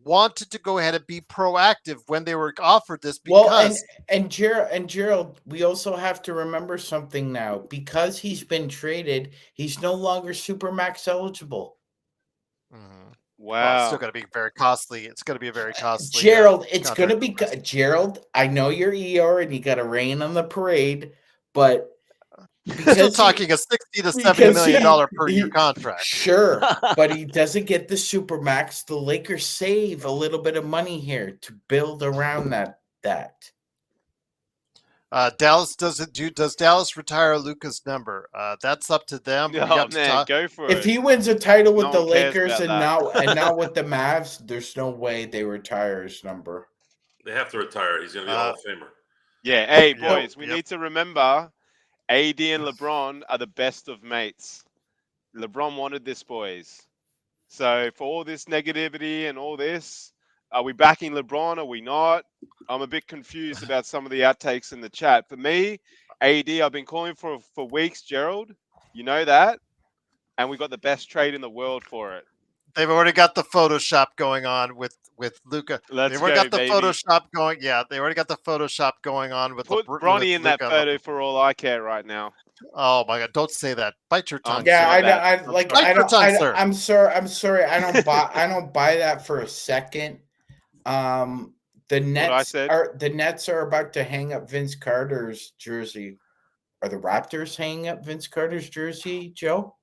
wanted to go ahead and be proactive when they were offered this because and Gerald, we also have to remember something now. Because he's been traded, he's no longer Supermax eligible. Wow. it's still going to be very costly. It's going to be a very costly. Gerald, it's going to be contract. Gerald. I know you're Eeyore and you got to rain on the parade, but Still talking a $60 to $70 million per year contract. Sure, but he doesn't get the Supermax. The Lakers save a little bit of money here to build around that. Dallas does Dallas retire Luka's number? That's up to them. Oh man, go for it. If he wins a title with No the one cares Lakers about and not with the Mavs, there's no way they retire his number. They have to retire. He's going to be a Hall of Famer. Yeah, hey Yeah, boys, we need to remember AD and LeBron are the best of mates. LeBron wanted this, boys. So for all this negativity and all this, are we backing LeBron? Are we not? I'm a bit confused about some of the outtakes in the chat. For me, AD, I've been calling for weeks, Gerald. You know that. And we got the best trade in the world for it. They've already got the Photoshop going on with Luka. Let's They've already go, got the baby. Photoshop going. Yeah, they already got the Photoshop going on with Put with Bronny in that Luka. photo for all I care right now. Oh my God! Don't say that. Bite your tongue. Yeah, my I bad. like. Bite I your don't. tongue, sir. I'm sorry. I don't buy. I don't buy that for a second. The Nets are about to hang up Vince Carter's jersey. Are the Raptors hanging up Vince Carter's jersey, Joe?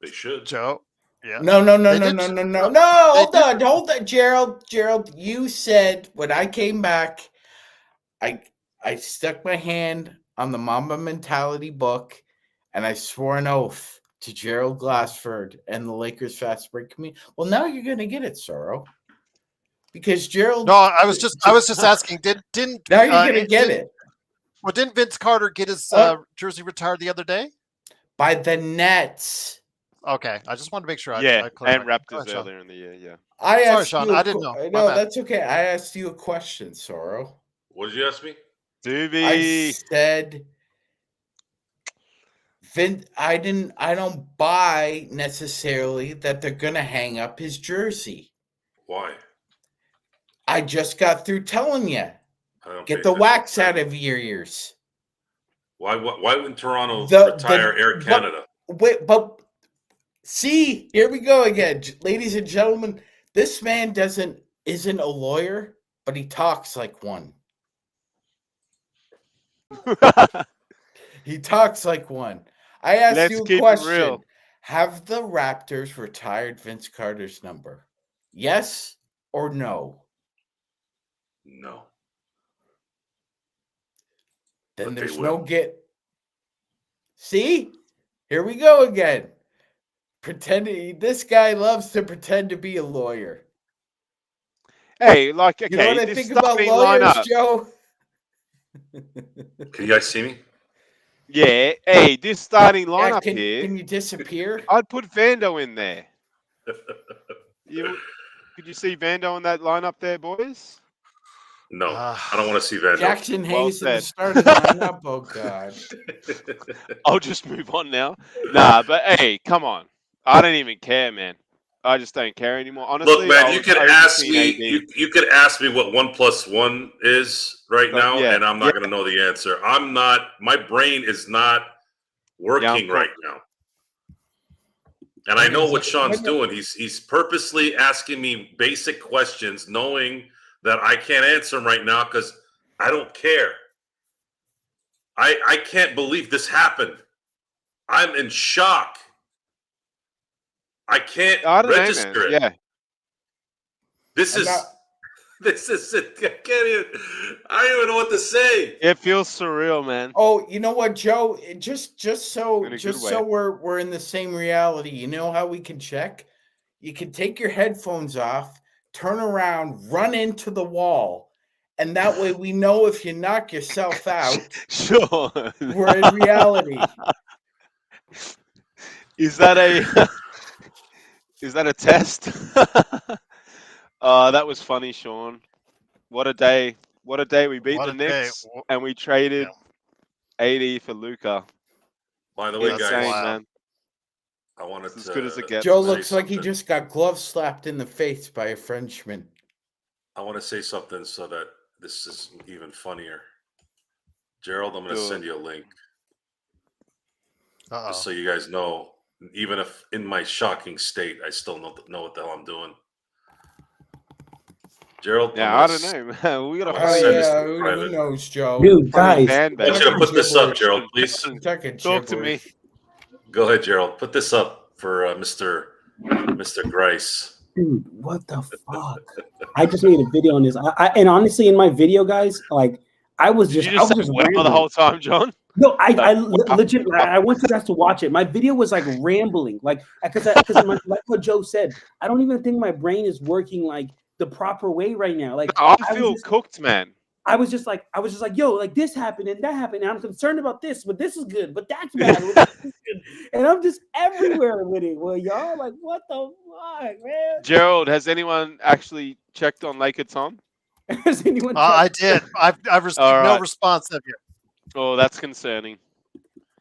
They should. Joe. Yeah. No. They did- Hold on, Gerald. You said when I came back, I stuck my hand on the Mamba Mentality book, and I swore an oath to Gerald Glassford and the Lakers Fast Break community. Well, now you're gonna get it, Sorrow, because Gerald. No, I was just asking. Didn't Now you're gonna get it. Well, didn't Vince Carter get his jersey retired the other day? By the Nets. Okay, I just wanted to make sure. And Raptors earlier in the year. Yeah. Sorry, Sean. I didn't know. No, that's okay. I asked you a question, Sorrow. What did you ask me? Doobie. I said, I don't buy necessarily that they're gonna hang up his jersey. Why? I just got through telling you. Get the wax out of your ears. Why wouldn't Toronto retire Air Canada? Canada? Wait, but see, here we go again, ladies and gentlemen. This man isn't a lawyer, but he talks like one. He talks like one. I asked you a question. Have the Raptors retired Vince Carter's number? Yes or no? No. Then But there's they no will. get. See? Here we go again. Pretending this guy loves to pretend to be a lawyer. Hey, like, okay, You know what I think about lawyers, Joe? Can you guys see me? Yeah. Hey, this starting Yeah, lineup can here, you disappear? I'd put Vando in there. Could you see Vando in that lineup there, boys? No, I don't want to see Van. Jackson Well Hayes in the said. starting lineup. Oh God. I'll just move on now. Nah, but hey, come on. I don't even care, man. I just don't care anymore. Honestly, Look, man, I you was could ask overseeing me. AD. You could ask me what 1+1 is right now, Yeah, and I'm not going to know the answer. I'm not. My brain is not working right now. And I know what Sean's doing. He's purposely asking me basic questions, knowing that I can't answer them right now because I don't care. I can't believe this happened. I'm in shock. I can't register it. Yeah. This is it. I don't even know what to say. It feels surreal, man. Oh, you know what, Joe? Just so In a good way. we're in the same reality. You know how we can check? You can take your headphones off, turn around, run into the wall, and that way we know if you knock yourself out, Sure. we're in reality. Is that a test? That was funny, Sean. What a day. What a day. We beat What the a day. Knicks and we traded AD for Luka. By the way, That's guys, wild. man. I wanted It's to. as good as it gets. Joe man. looks like he just got gloves slapped in the face by a Frenchman. I want to say something so that this is even funnier. Gerald, I'm going to Good. send you a link Uh-oh. just so you guys know. Even if in my shocking state, I still know what the hell I'm doing. Gerald, Yeah, I don't know, man. We got a I'm gonna Oh send this yeah, to who private. knows, Joe? Dude, funny guys, fan I base. want you to put this up, Gerald, please. Talk to me. Go ahead, Gerald. Put this up for Mr. Grice. dude, what the fuck? I just made a video on this. And honestly, in my video, guys, like I was Did just you just I was say just wow the rambling. whole time, John? No, Wow. legit. I want you guys to watch it. My video was like rambling, like because like what Joe said. I don't even think my brain is working like the proper way right now. Like No, I feel cooked, man. I was just like, yo, like this happened and that happened. And I'm concerned about this, but this is good, but that's bad. But this is good. And I'm just everywhere with it. Well, y'all, like, what the fuck, man? Gerald, has anyone actually checked on Laker Tom? Has anyone? I did. I've received no response of you. Oh, that's concerning.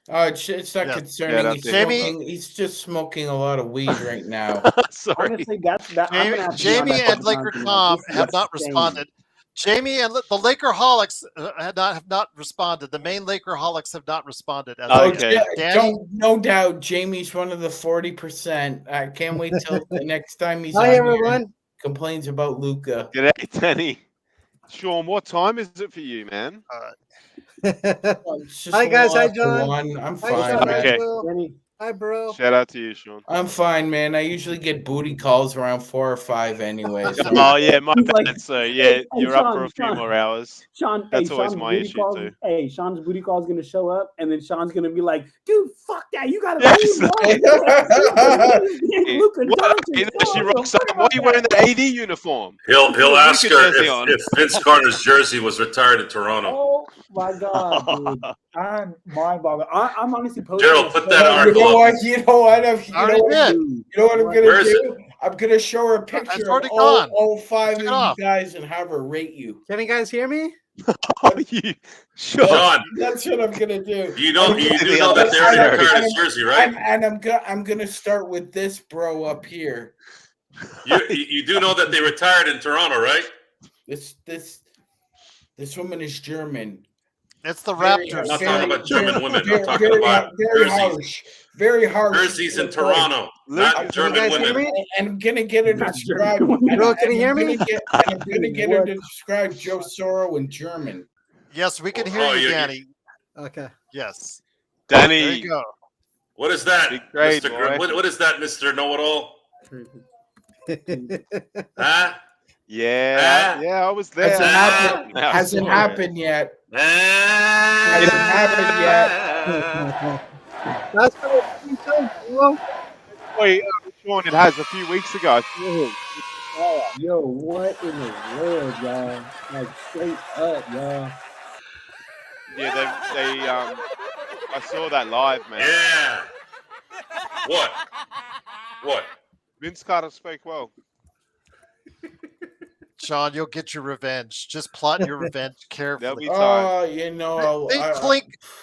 Oh, it's not Yes. concerning. Yeah, he's, Jamie- smoking, he's just smoking a lot of weed right now. Sorry. Honestly, that's that. I'm gonna have to be on Jamie that and fucking Laker content. Tom This is have not insane. responded. Jamie and the Lakerholics have not responded. The main Lakerholics have not responded. As of Okay. yet. Danny, No doubt, Jamie's one of the 40%. I can't wait till the next time he's on Hi, here and everyone. complains about Luca. G'day, Danny. Sean, what time is it for you, man? Hi, guys. Hi, John. I'm Hi, fine, John. man. Okay. Hi, Will. Danny, Hi, bro. Shout out to you, Sean. I'm fine, man. I usually get booty calls around 4 or 5 anyway. So Oh yeah, my He's bad. like, So yeah, hey, you're up Sean, for a few Sean. more hours. Sean, That's hey, always Sean's my booty issue call. too. Hey, Sean's booty call is gonna show up, and then Sean's gonna be like, "Dude, fuck that! You gotta Yes. leave." Luka What? You know, she rocks up. Why are you wearing the AD uniform? He'll Put a ask Luka her jersey on. if Vince Carter's jersey was retired in Toronto. Oh my god, dude! I'm mind-boggling. I'm honestly posting. Gerald, put that you article know up. what? You know what? You know what I'm gonna Where is do? I'm gonna show her a picture It's of already gone. all 5 of Took it you off. guys and have her rate you. Can you guys hear me? Oh, you sure? Sean, That's what I'm gonna do. you do know Yeah, that they already that's retired his jersey, right? I'm gonna start with this bro up here. You do know that they retired in Toronto, right? This woman is German. It's the Very- Raptors. I'm not very- talking about German women. Very, I'm talking about very jerseys. harsh. Very harsh. Jerseys in Toronto, not Can you German guys hear women. me? And I'm gonna get her to Not describe. German. Bro, can you hear me? I'm gonna get her to describe Joe Soro in German. Yes, we can hear Oh, you, you- Danny. Okay. Yes. There Danny, you go. What is that, Big grade, Mr. boy. What is that, Mr. Know-It-All? Huh? yeah, I was there. Hasn't happened. I Hasn't saw it. happened yet. Hasn't happened yet. That's what I'm saying. Well, Wait, Sean, it has a few weeks ago. Yo, what in the world, y'all? Like straight up, y'all. Yeah, I saw that live, man. Yeah. What? What? Vince Carter spoke well. Sean, you'll get your revenge. Just plot your revenge There'll carefully. be time. Oh, you know,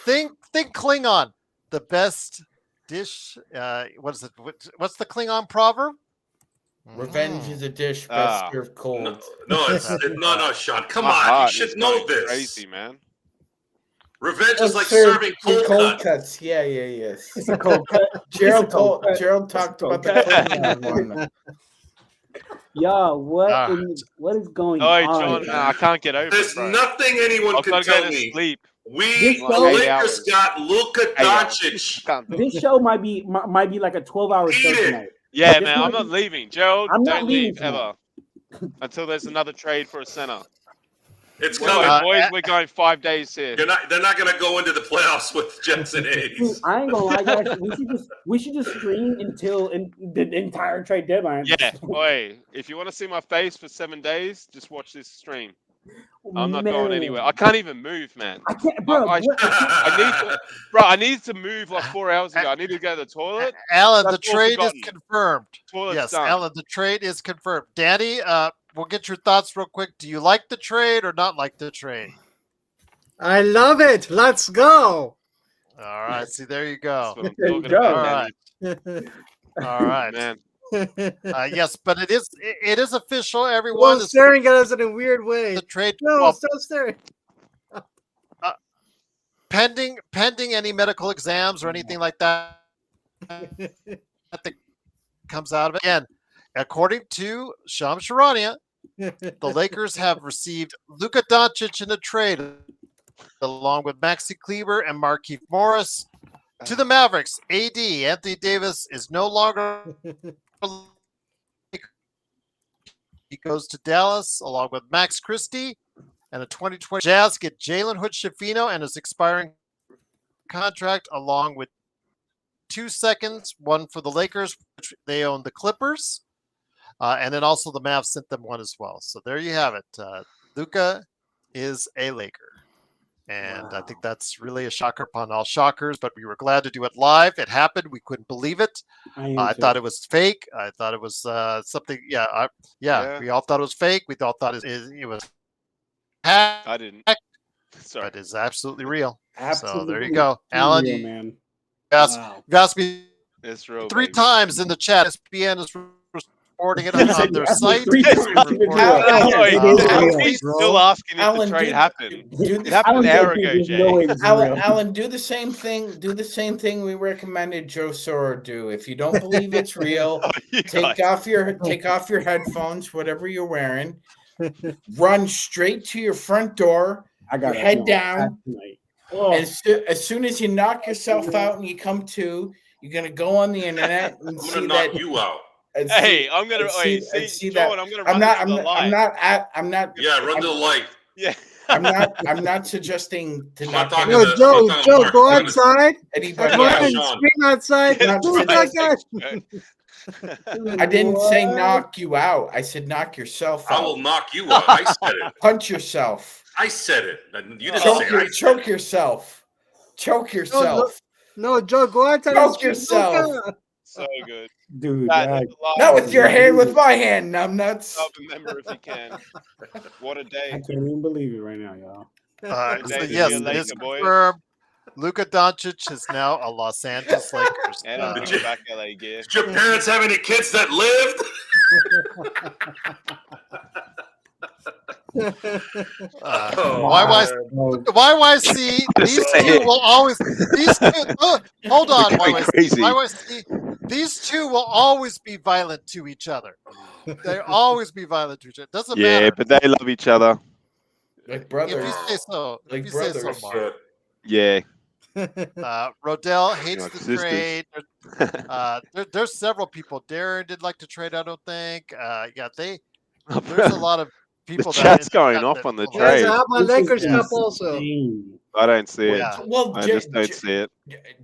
Think Klingon. The best dish. What is it? What's the Klingon proverb? revenge is a dish best Ah. served cold. No, Sean. Come My on, you heart should is know going this. Crazy, man. Revenge is like Served serving in cold cuts. Yeah, yes. It's a cold cut. Gerald cold cut. talked about the cut. Klingon one. Y'all, Ah. what is going Oh, on? John, here? I can't get over There's it, bro. nothing anyone I've can got to tell go to me. sleep. We, the show- 8 Lakers, hours. got Luka 8 hours. Doncic. Can't do it. This show might be like a 12-hour show Eat it. tonight. Yeah, This man, I'm might not leaving. Gerald, I'm not don't leaving leave tonight. ever until there's another trade for a center. It's Well, coming. boys, we're going 5 days here. They're not going to go into the playoffs with Jets and Dude, A's. I ain't gonna lie, guys. We should just stream until the entire trade deadline. Yeah, boy, if you want to see my face for 7 days, just watch this stream. I'm not going anywhere. I can't even move, man. I can't, bro. I needed to move like 4 hours ago. I need to go to the toilet. Alan, That's the all trade is forgotten. confirmed. Toilet's Yes, done. Alan, the trade is confirmed. Danny, we'll get your thoughts real quick. Do you like the trade or not like the trade? I love it. Let's go. All right. See, there you go. That's what I'm There you talking go. All about, right. All right. man. Yes, but it is official. Everyone Well, is staring at us in a weird way. the trade. No, well, stop staring. pending any medical exams or anything like that that comes out of it. Again, according to Shams Charania, the Lakers have received Luka Doncic in a trade along with Maxi Kleber and Markieff Morris to the Mavericks. AD Anthony Davis is no longer. He goes to Dallas along with Max Christie and a 2020 Jazz get Jalen Hood-Schifino and his expiring contract along with 2 seconds, one for the Lakers, which they own the Clippers. And then also the Mavs sent them one as well. So there you have it. Luka is a Laker. And I think that's really a shocker upon all shockers, but we were glad to do it live. It happened. We couldn't believe it. I thought it was fake. I thought it was something. Yeah, we all thought it was fake. We all thought it was hacked, I didn't. Sorry. but it's absolutely real. Absolutely So there you go. Alan, real, you man. you asked me It's real. 3 baby. times in the chat. ESPN is reporting it on their site. Three times in the Reporting chat. it. Oh, It wait, is Alan, real, he's bro. still asking if Alan, the trade dude, happened. dude, It happened an hour ago, There's Jay. no way it's real. Alan, do the same thing. Do the same thing we recommended Joe Soro do. If you don't believe it's real, Oh, you guys. take off your headphones, whatever you're wearing. Run straight to your front door. I got Your head down. Tonight. Oh, And as soon as you knock yourself out and you come to, you're gonna go on the internet and I'm see going to that. knock you out. and Hey, I'm gonna and wait. See, that. John, I'm gonna run I'm to the light. not. Yeah, run to the light. Yeah. I'm not suggesting to I'm knock not talking No, to the- Joe, I'm talking Joe, to go Mark. outside. anybody Go Yeah, ahead else. and Sean. scream outside. Yeah, Who's right. that guy? I didn't say What? knock you out. I said knock yourself I will out. knock you out. I said it. Punch yourself. I said it. You didn't Oh. say it. I said Choke it. yourself. Choke yourself. No, Joe, go outside. Choke and scream, yourself. Luka. So good. dude, That God. is a lot. Not with your hand, with my hand, numbnuts. Sub a member if you can. What a I day. can't even believe it right now, y'all. Good day So to be yes, a it Laker, is boys. confirmed. Luka Doncic is now a Los Angeles Lakers. And I'm Did bringing you- back LA gear. Did your parents have any kids that lived? Oh, YYC, these two will always. These two, hold on, We're going YYC. crazy. YYC. These two will always be violent to each other. They always be violent to each other. Doesn't Yeah, matter. but they love each other. Like If brothers. you say so. Like If you say so, brothers. Mark. Yeah. Rodell hates Like the sisters. trade. There's several people. Darren did like to trade, I don't think. There's a lot of people. The chat's going off that- on the that- Guys, trade. I have my This is Lakers cup insane. also. I don't see it. Yeah. Well, I just don't see it.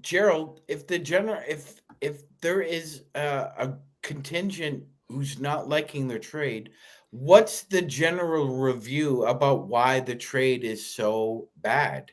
Gerald, if there is a contingent who's not liking the trade, what's the general review about why the trade is so bad?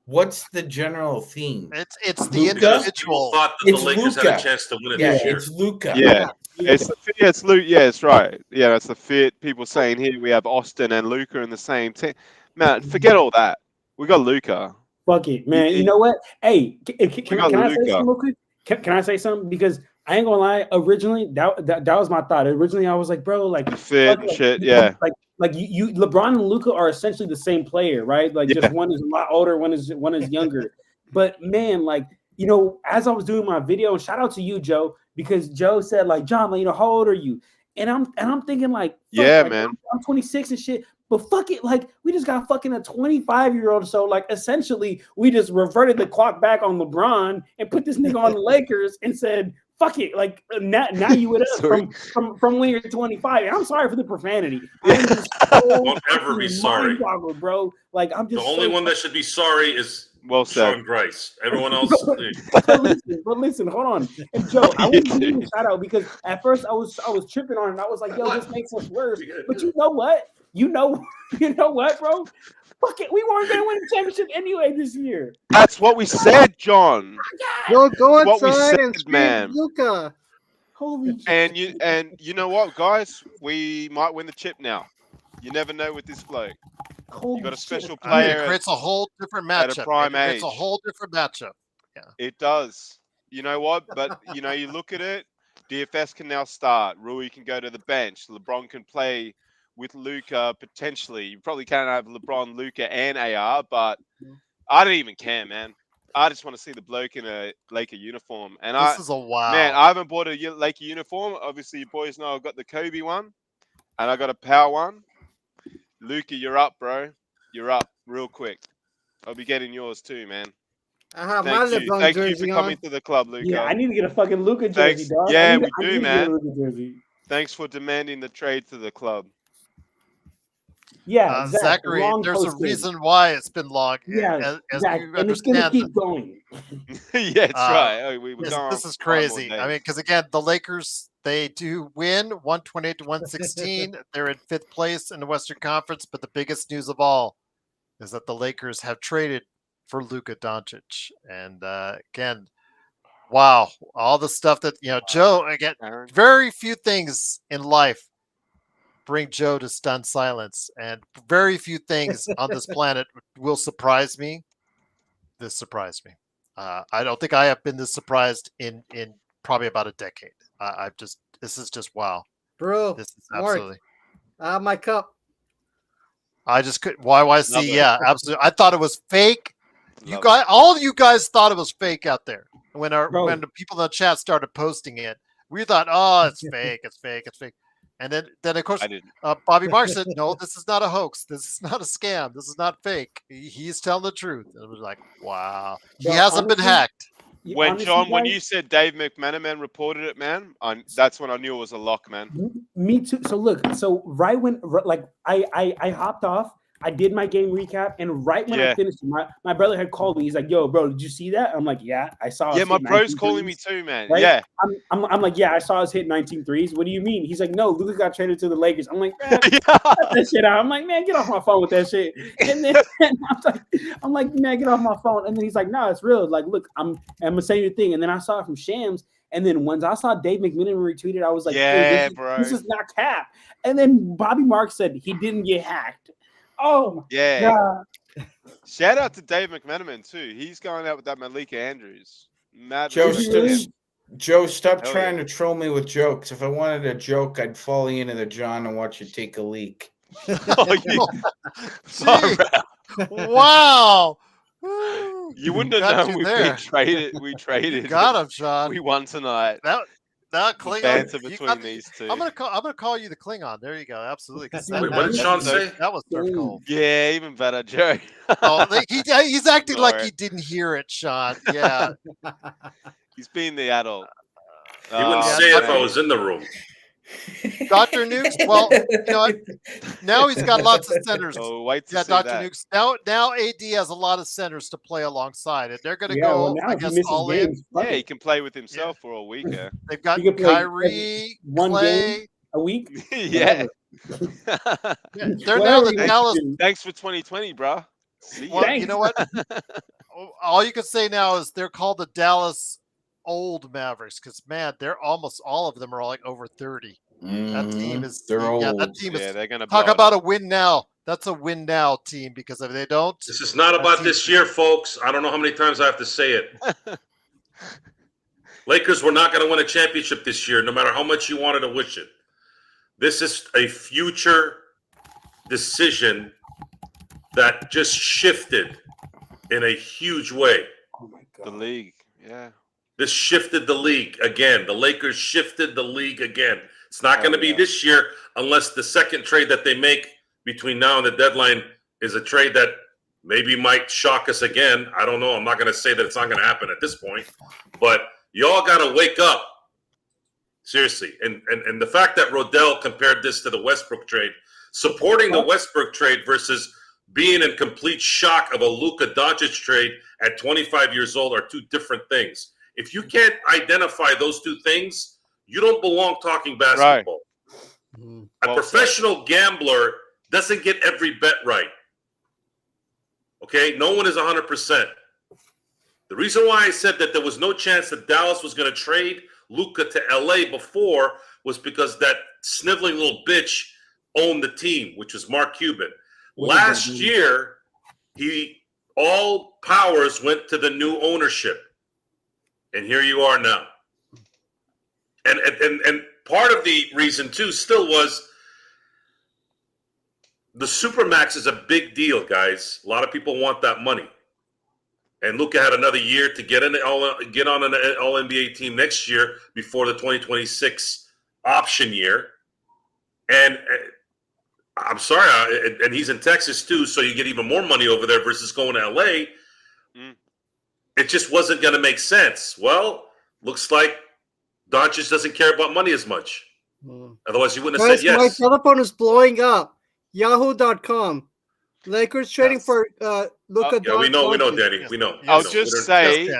What's the general theme? It's the Luka? People individual. thought that It's the Lakers had Luka. a chance to win it Yeah, this year. it's Luka. Yeah. It's the fit. It's Luke. Yeah, it's right. Yeah, that's the fit. People saying here we have Austin and Luca in the same team. Man, forget all that. We got Luca. Fuck it, man. You know what? Hey, can I say Luka. something real quick? Can I say something? Because I ain't gonna lie. Originally, that was my thought. Originally, I was like, bro, like The fit and shit. Yeah. like you LeBron and Luka are essentially the same player, right? Like just Yeah. one is a lot older, one is younger. But man, like, you know, as I was doing my video, and shout out to you, Joe, because Joe said, like, John, like, you know, how old are you? And I'm thinking, like, fuck, Yeah, like, man. I'm 26 and shit. But fuck it, like, we just got fucking a 25-year-old. So, like, essentially, we just reverted the clock back on LeBron and put this nigga on the Lakers and said, fuck it, like, now you with us Sorry. from when you're 25. And I'm sorry for the profanity. I'm just so Don't ever be sorry. mind-boggled, bro. Like, I'm The just only one that should be sorry is Well said. Sean Grice. Everyone else. but listen, hold on. And Joe, I want to give you a shout out because at first I was tripping on it. I was like, yo, this makes us worse. But you know what? You know what, bro? Fuck it. We weren't gonna win the championship anyway this year. That's what we said, John. Go What we outside said, and scream man. Luka. Holy And you know what, guys? We might win the chip now. You never know with this bloke. holy You got a special shit. I mean, player. it creates a whole different at a matchup. prime It creates a age. whole different matchup. It does. You know what? But you know, you look at it. DFS can now start. Rui can go to the bench. LeBron can play with Luca potentially. You probably can't have LeBron, Luca, and AR, but I don't even care, man. I just want to see the bloke in a Laker uniform. And This is a wow. man, I haven't bought a Laker uniform. Obviously, you boys know I've got the Kobe one, and I got a Power one. Luca, you're up, bro. You're up real quick. I'll be getting yours too, man. I have my Thank you. LeBron Thank you for jersey coming on. to the club, Luca. Yeah, I need to get a fucking Luka jersey, Thanks. dog. Yeah, I we need do, to get man. a Luka jersey. Thanks for demanding the trade to the club. Yeah, Zach, Zachary, long there's a posting. reason why it's been long. Yeah, as Zach, you and it's gonna understand, keep going. Yeah, that's right. Oh, we're this, going this on is for 5 more crazy. I days. mean, because again, the Lakers, they do win 128 to 116. They're in 5th place in the Western Conference, but the biggest news of all is that the Lakers have traded for Luka Doncic. And again, wow, all the stuff that, Joe, again, Aaron? very few things in life bring Joe to stunned silence, and very few things on this planet will surprise me. This surprised me. I don't think I have been this surprised in probably about a decade. This is just wow. Bro, This is Mark, absolutely. I have my cup. I just couldn't. YYC, Love it. yeah, absolutely. I thought it was fake. You Love guys, all you guys thought it was fake out there. When Bro. when the people in the chat started posting it, we thought, oh, it's fake, it's fake, it's fake. And then of course, I didn't. Bobby Mark said, no, this is not a hoax. This is not a scam. This is not fake. He's telling the truth. And it was like, wow. He Bro, hasn't been honestly, hacked. When honestly, John, when guys, you said Dave McManaman reported it, man, that's when I knew it was a lock, man. Me too. So look, so right when like I hopped off, I did my game recap, and right when Yeah. I finished, my brother had called me. He's like, "Yo, bro, did you see that?" I'm like, "Yeah, I saw." us Yeah, my hit bro's 19 calling me threes." too, man. Right? Yeah. I'm like, "Yeah, I saw us hit 19 threes. What do you mean?" He's like, "No, Luka got traded to the Lakers." I'm like, "Man, Yeah. cut that shit out." I'm like, "Man, get off my phone with that shit." And then I'm like, "Man, get off my phone." And then he's like, "No, it's real. Like, look, I'm gonna say your thing." And then I saw it from Shams. And then once I saw Dave McMillan retweeted, I was like, Yeah, hey, bro. this is not cap. And then Bobby Mark said he didn't get hacked. Oh my Yeah. God. Shout out to Dave McManaman too. He's going out with that Malika Andrews. Mad Joe, respect to him. stop Hell trying yeah. to troll me with jokes. If I wanted a joke, I'd follow you into the John and watch you take a leak. Oh, you, Gee, wow. you wouldn't have Got known you we've there. been traded. We traded. Got him, Sean. We won tonight. That The Klingon. banter you between got- these two. I'm gonna call you the Klingon. There you go. Absolutely. 'cause Wait, what did Sean say? That was surf cold. Yeah, even better, Joe. Oh, he's acting like Sorry. he didn't hear it, Sean. Yeah. He's being the adult. He wouldn't yeah, say it if that's- I was in the room. Dr. Nukes. Well, you know what? Now he's got lots of centers. Oh, wait to Yeah, see Dr. that. Nukes. Now AD has a lot of centers to play alongside, and they're going to Yeah, go. well, now I if he guess misses all in. games, fuck Yeah, it. he can play with himself for a week. Yeah. They've got He could play Kyrie, one Clay. game a week. Yeah. Yeah, they're now Whatever the he wants Dallas. to do. Thanks for 2020, bro. See Well, ya. you know what? All you can say now is they're called the Dallas Old Mavericks because man, they're almost all of them are like over 30. That team is They're yeah, that old. team Yeah, is they're gonna talk blow it about up. a win now. That's a win now team because if they don't, This is not that about team's this year, folks. I don't know how many times I have to say it. Lakers were not going to win a championship this year, no matter how much you wanted to wish it. This is a future decision that just shifted in a huge way. Oh my The god. league, yeah. This shifted the league again. The Lakers shifted the league again. It's not Oh, going to be yeah. this year unless the second trade that they make between now and the deadline is a trade that maybe might shock us again. I don't know. I'm not going to say that it's not going to happen at this point, but y'all got to wake up. Seriously. And the fact that Rodell compared this to the Westbrook trade, supporting the Westbrook trade versus being in complete shock of a Luka Doncic trade at 25 years old are two different things. If you can't identify those two things, you don't belong talking basketball. Mhm. A Well professional gambler doesn't get every bet right. Okay? No one is 100%. The reason why I said that there was no chance that Dallas was going to trade Luka to LA before was because that sniveling little bitch owned the team, which was Mark Cuban. What did that Last do? year, all powers went to the new ownership. And here you are now. And part of the reason too still was the Supermax is a big deal, guys. A lot of people want that money. And Luka had another year to get on an All NBA team next year before the 2026 option year. And I'm sorry, and he's in Texas too, so you get even more money over there versus going to LA. Mm. It just wasn't going to make sense. Well, looks like Doncic doesn't care about money as much. Mhm. Otherwise, he wouldn't have Guys, said my yes. telephone is blowing up. Yahoo.com. Lakers trading Yes. for Luka Yeah, we know, Doncic. Danny. Yes. We know. Yes. I'll We know. just We're- say Okay.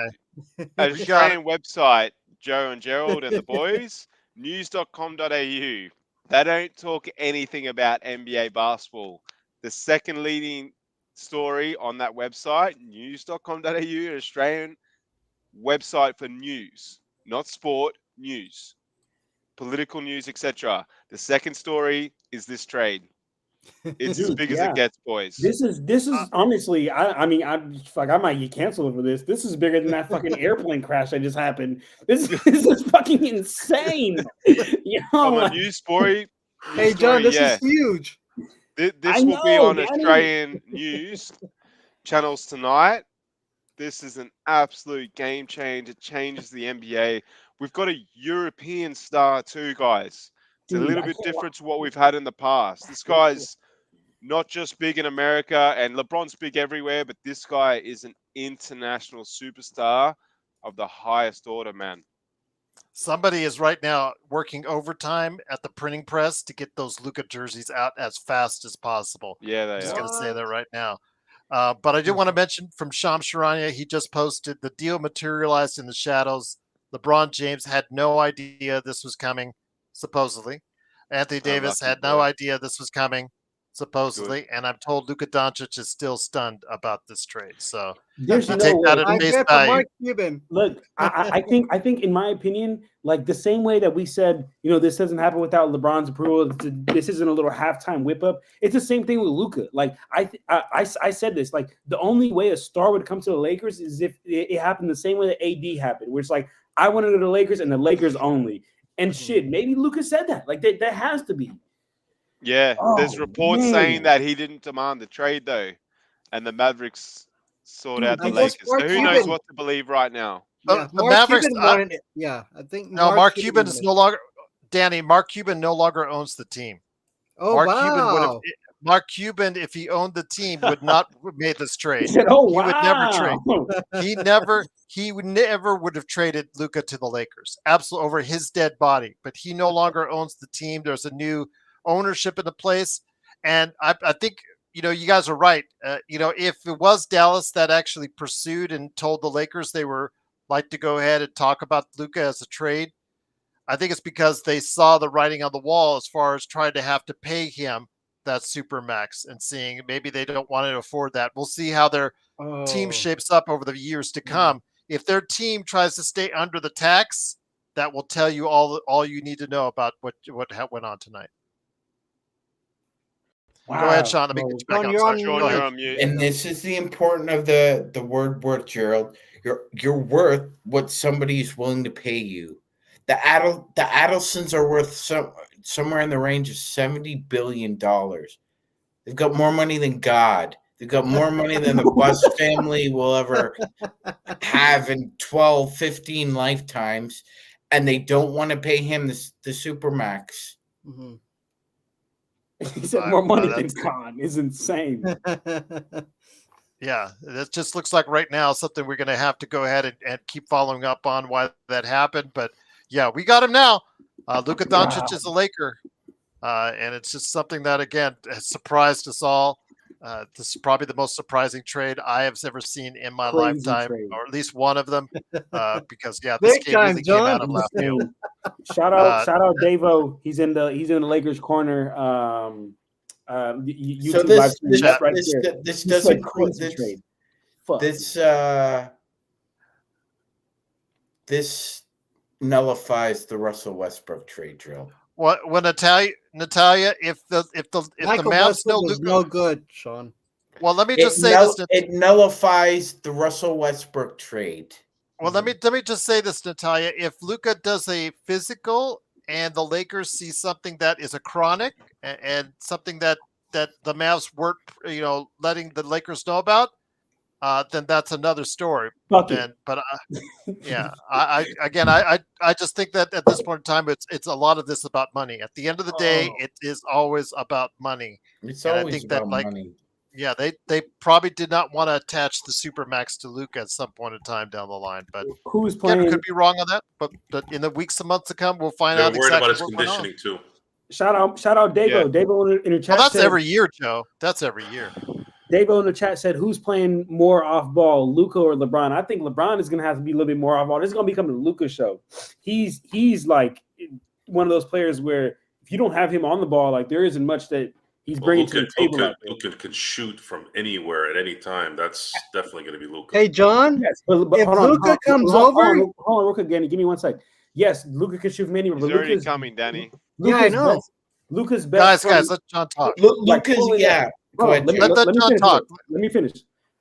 an We got it. Australian website, Joe and Gerald and the boys, news.com.au. They don't talk anything about NBA basketball. The second leading story on that website, news.com.au, an Australian website for news, not sport, news, political news, etc. The second story is this trade. It's as Dude, big as it yeah. gets, boys. This is honestly, I mean, I'm just like I might get canceled for this. This is bigger than that fucking airplane crash that just happened. This is fucking insane. You know, From a like, news story, Hey, John, this yeah. is huge. I This will be know, on Danny. Australian news channels tonight. This is an absolute game changer. It changes the NBA. We've got a European star too, guys. It's a Dude, little I bit can't different to what we've had in the past. This guy's not just big in America, and LeBron's big everywhere, but this guy is an international superstar of the highest order, man. Somebody is right now working overtime at the printing press to get those Luka jerseys out as fast as possible. Yeah, I'm they just are. going to say that right now. But I do want to mention from Shams Charania, he just posted the deal materialized in the shadows. LeBron James had no idea this was coming, supposedly. Anthony Davis Lucky had no boy. idea this was coming, supposedly. And I'm told Luka Doncic is still stunned about this trade. So there's you no take that way. at I face get from value. Mark Cuban. Look, I think in my opinion, like the same way that we said, you know, this doesn't happen without LeBron's approval. This isn't a little halftime whip up. It's the same thing with Luka. Like I said this. Like the only way a star would come to the Lakers is if it happened the same way that AD happened, where it's like I want to go to the Lakers and the Lakers only. And shit, maybe Luka said that. Like that has to be. Yeah, there's Oh, reports man. saying that he didn't demand the trade though, and the Mavericks sort Dude, out the I guess Lakers. Mark So who knows Cuban. what to believe right now? Yeah, The Mark Mavericks, Cuban wanted it. Yeah, I think no, Mark Cuban is wanted it. no longer Danny. Mark Cuban no longer owns the team. Oh, Mark Cuban would have. wow. Mark Cuban, if he owned the team, would not have made this He trade. said, "Oh He wow." would never trade. He would never would have traded Luka to the Lakers. Absolutely over his dead body. But he no longer owns the team. There's a new ownership in the place, and I think you know you guys are right. You know, if it was Dallas that actually pursued and told the Lakers they were like to go ahead and talk about Luka as a trade, I think it's because they saw the writing on the wall as far as trying to have to pay him that super max and seeing maybe they don't want to afford that. We'll see how their team Oh. shapes up over the years to come. If their team tries to stay under the tax, that will tell you all you need to know about what went on tonight. Wow. Go ahead, Sean. Let me bro. get you back Sean, on. you're Sorry. on Go Sean, ahead. you're on mute. And this is the important of the word worth, Gerald. You're worth what somebody's willing to pay you. The Adelsons are worth somewhere in the range of $70 billion. They've got more money than God. They've got more money than the Bus family will ever have in 12, 15 lifetimes. And they don't want to pay him the Supermax. Mhm. He said more money than Khan is insane. Yeah, that just looks like right now something we're going to have to go ahead and keep following up on why that happened. But yeah, we got him now. Luka Doncic is a Laker. And it's just something that, again, has surprised us all. This is probably the most surprising trade I have ever seen in my Crazy lifetime, trade. or at least one of them. Because yeah, this Big game time, really came John. out of left field. Shout out Davo. He's in the Lakers corner. YouTube So live stream. That's right there. this He doesn't said crazy trade. Fuck. This nullifies the Russell Westbrook trade drill. What when Natalia, if the Michael Mavs Westbrook know was Luka, no good, Sean. well, let me just say this. It nullifies the Russell Westbrook trade. Well, let me just say this, Natalia. If Luka does a physical and the Lakers see something that is a chronic and something that the Mavs weren't, letting the Lakers know about, then that's another story. Fuck Then, it. but yeah, I just think that at this point in time, it's a lot of this about money. At the end of the day, it is always about money. It's And I always think that, about like, money. yeah, they probably did not want to attach the Supermax to Luka at some point in time down the line. But Who's again, playing? could be wrong on that. But in the weeks and months to come, we'll find They're out worried exactly about his what went on. conditioning too. Shout out Davo. Yeah. Davo in the chat. Well, that's said, every year, Joe. That's every year. Davo in the chat said, "Who's playing more off ball, Luka or LeBron?" I think LeBron is going to have to be a little bit more off ball. This is going to become the Luka show. He's like one of those players where if you don't have him on the ball, like there isn't much that he's bringing to the table. Luka can shoot from anywhere at any time. That's definitely going to be Luka. Hey, John. Yes, but If Luka comes over, hold on, real quick, Danny. Give me 1 sec. Yes, Luka can shoot from anywhere. He's But already Luka's coming, Danny. Yeah, I know. Luka's best. Guys, let John talk. Lucas, pulling yeah. Go ahead, Let Gerald. John finish. talk. Let me finish.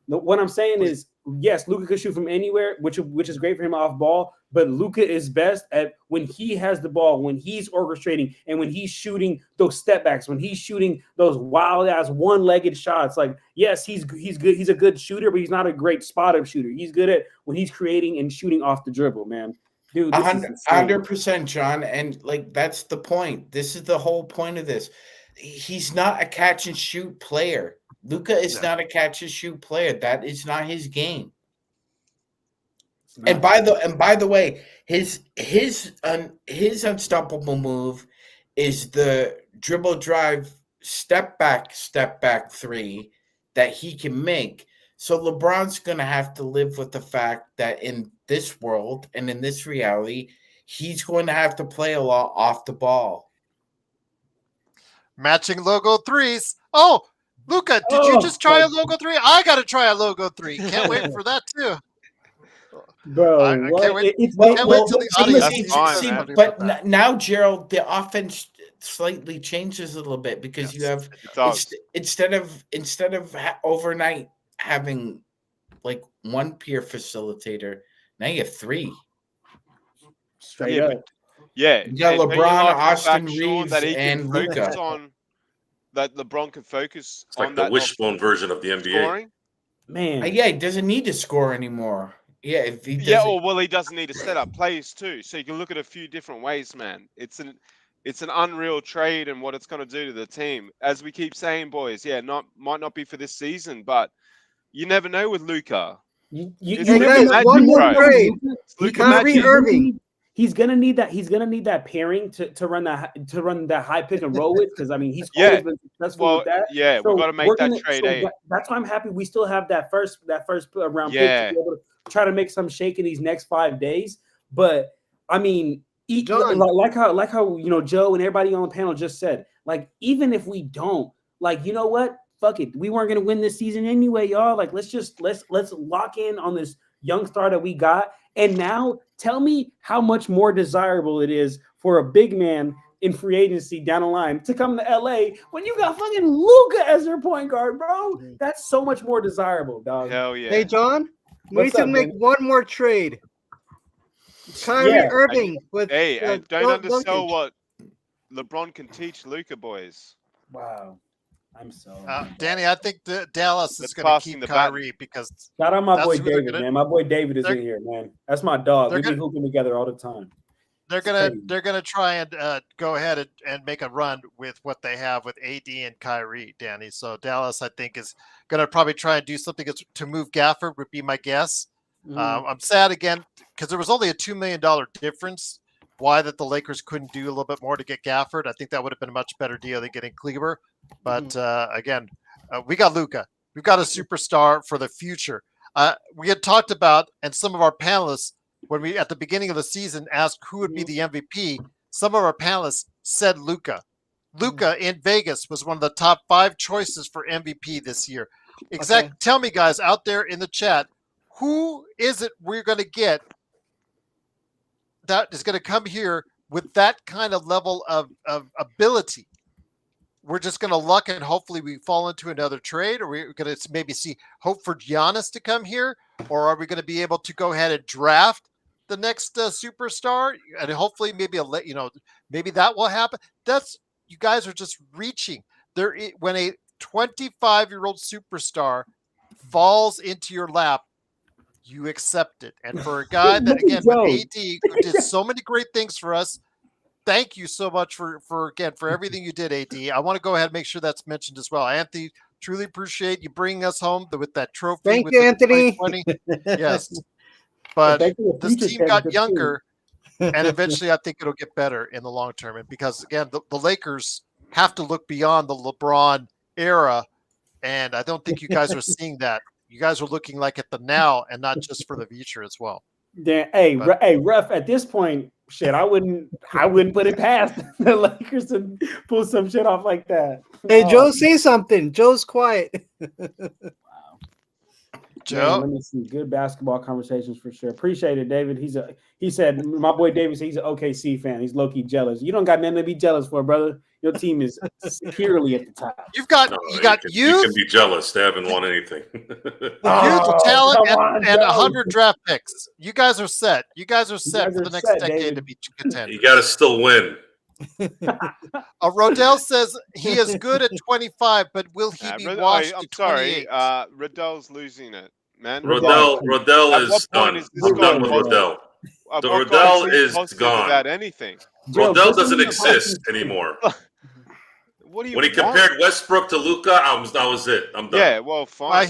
What I'm saying is, yes, Luka can shoot from anywhere, which is great for him off ball. But Luka is best at when he has the ball, when he's orchestrating, and when he's shooting those step backs, when he's shooting those wild ass one-legged shots. Like, yes, he's good. He's a good shooter, but he's not a great spot-up shooter. He's good at when he's creating and shooting off the dribble, man. Dude, 100%, John, and like that's the point. This is the whole point of this. He's not a catch and shoot player. Luka is not a catch and shoot player. That is not his game. And by the way, his unstoppable move is the dribble drive step back three that he can make. So LeBron's going to have to live with the fact that in this world and in this reality, he's going to have to play a lot off the ball. Matching logo threes. Oh, Luka, did you just try a logo three? I got to try a logo three. Can't wait for that too. Bro, I can't wait. It's Can't wait till the audience fine, man. But now, Gerald, the offense slightly changes a little bit because you have instead of overnight having like one peer facilitator, now you have three. Straight up. Yeah, You got and don't you LeBron, like the Austin fact, Sean, Reeves, that he can and focus Luka. on that LeBron can focus It's on like the that wishbone version of the NBA. scoring. Man. Yeah, he doesn't need to score anymore. Yeah, if he doesn't, He doesn't need to set up plays too. So you can look at a few different ways, man. It's an unreal trade and what it's going to do to the team. As we keep saying, boys, might not be for this season, but you never know with Luka. You It's Hey, never guys, know. one more right? trade. Luka Kyrie Magic. Irving. He's gonna need that. He's gonna need that pairing to run that high pick and roll with, because I mean he's always been successful with that. Yeah, we've got to make that trade. That's why I'm happy we still have that first round pick Yeah. to be able to try to make some shake in these next 5 days. But I mean, John. like how Joe and everybody on the panel just said, like even if we don't, like, you know what? Fuck it. We weren't gonna win this season anyway, y'all. Like, let's lock in on this young star that we got. And now tell me how much more desirable it is for a big man in free agency down the line to come to LA when you got fucking Luka as your point guard, bro. That's so much more desirable, dog. Hell yeah. Hey, John, we What's need to up, make man? one more trade. Kyrie Yeah. Irving with Hey, and don't undersell Doncic. what LeBron can teach Luca, boys. Wow. I'm so Danny, I think Dallas is Let's going to pass him keep the baton. Kyrie because shout out my That's boy who they're David, gonna- man. My boy David is they're- in here, man. That's my dog. they're We be gonna- hooping together all the time. they're crazy. gonna try and go ahead and make a run with what they have with AD and Kyrie, Danny. So Dallas, I think, is gonna probably try and do something to move Gafford. Would be my guess. I'm sad again because there was only a $2 million difference. Why that the Lakers couldn't do a little bit more to get Gafford? I think that would have been a much better deal than getting Kleber. But again, we got Luka. We've got a superstar for the future. We had talked about, and some of our panelists, when we at the beginning of the season asked who would be the MVP, some of our panelists said Luka. Luka in Vegas was one of the top 5 choices for MVP this year. Okay. Tell me, guys, out there in the chat, who is it we're going to get that is going to come here with that kind of level of ability? We're just going to luck and hopefully we fall into another trade, or we're going to maybe see hope for Giannis to come here, or are we going to be able to go ahead and draft the next superstar and hopefully maybe maybe that will happen. You guys are just reaching there. When a 25-year-old superstar falls into your lap, you accept it. And for a guy that, again, with AD, who did so many great things for us, thank you so much for everything you did, AD. I want to go ahead and make sure that's mentioned as well. Anthony, truly appreciate you bringing us home with that trophy. Thank with you, the Anthony. 2020. Yes. But thank you for this future team Kevin got too. younger, and eventually I think it'll get better in the long term. And because, again, the Lakers have to look beyond the LeBron era, and I don't think you guys are seeing that. You guys are looking like at the now and not just for the future as well. Hey, Ruff, at this point, shit, I wouldn't put it past the Lakers to pull some shit off like that. Hey, Joe, say something. Joe's quiet. Joe, let me see. Good basketball conversations for sure. Appreciate it, David. He said, my boy David, he's an OKC fan. He's low-key jealous. You don't got nothing to be jealous for, brother. Your team is securely at the top. you got You can be jealous. They haven't won anything. youth, talent, and 100 draft picks. You guys are set. You guys are set for the next decade David. to be contenders. You got to still win. Rodell says he is good at 25, but will he be washed I'm at sorry. 28? Riddell's losing it, man. Rodell At is what point done. is this We're done with guy Rodell. At The what point Riddell he is positive gone. about anything. Joe, Rodell just doesn't leave the exist Vikings- anymore. What do you When he want? compared Westbrook to Luca, that was it. I'm done. Yeah, well, fine.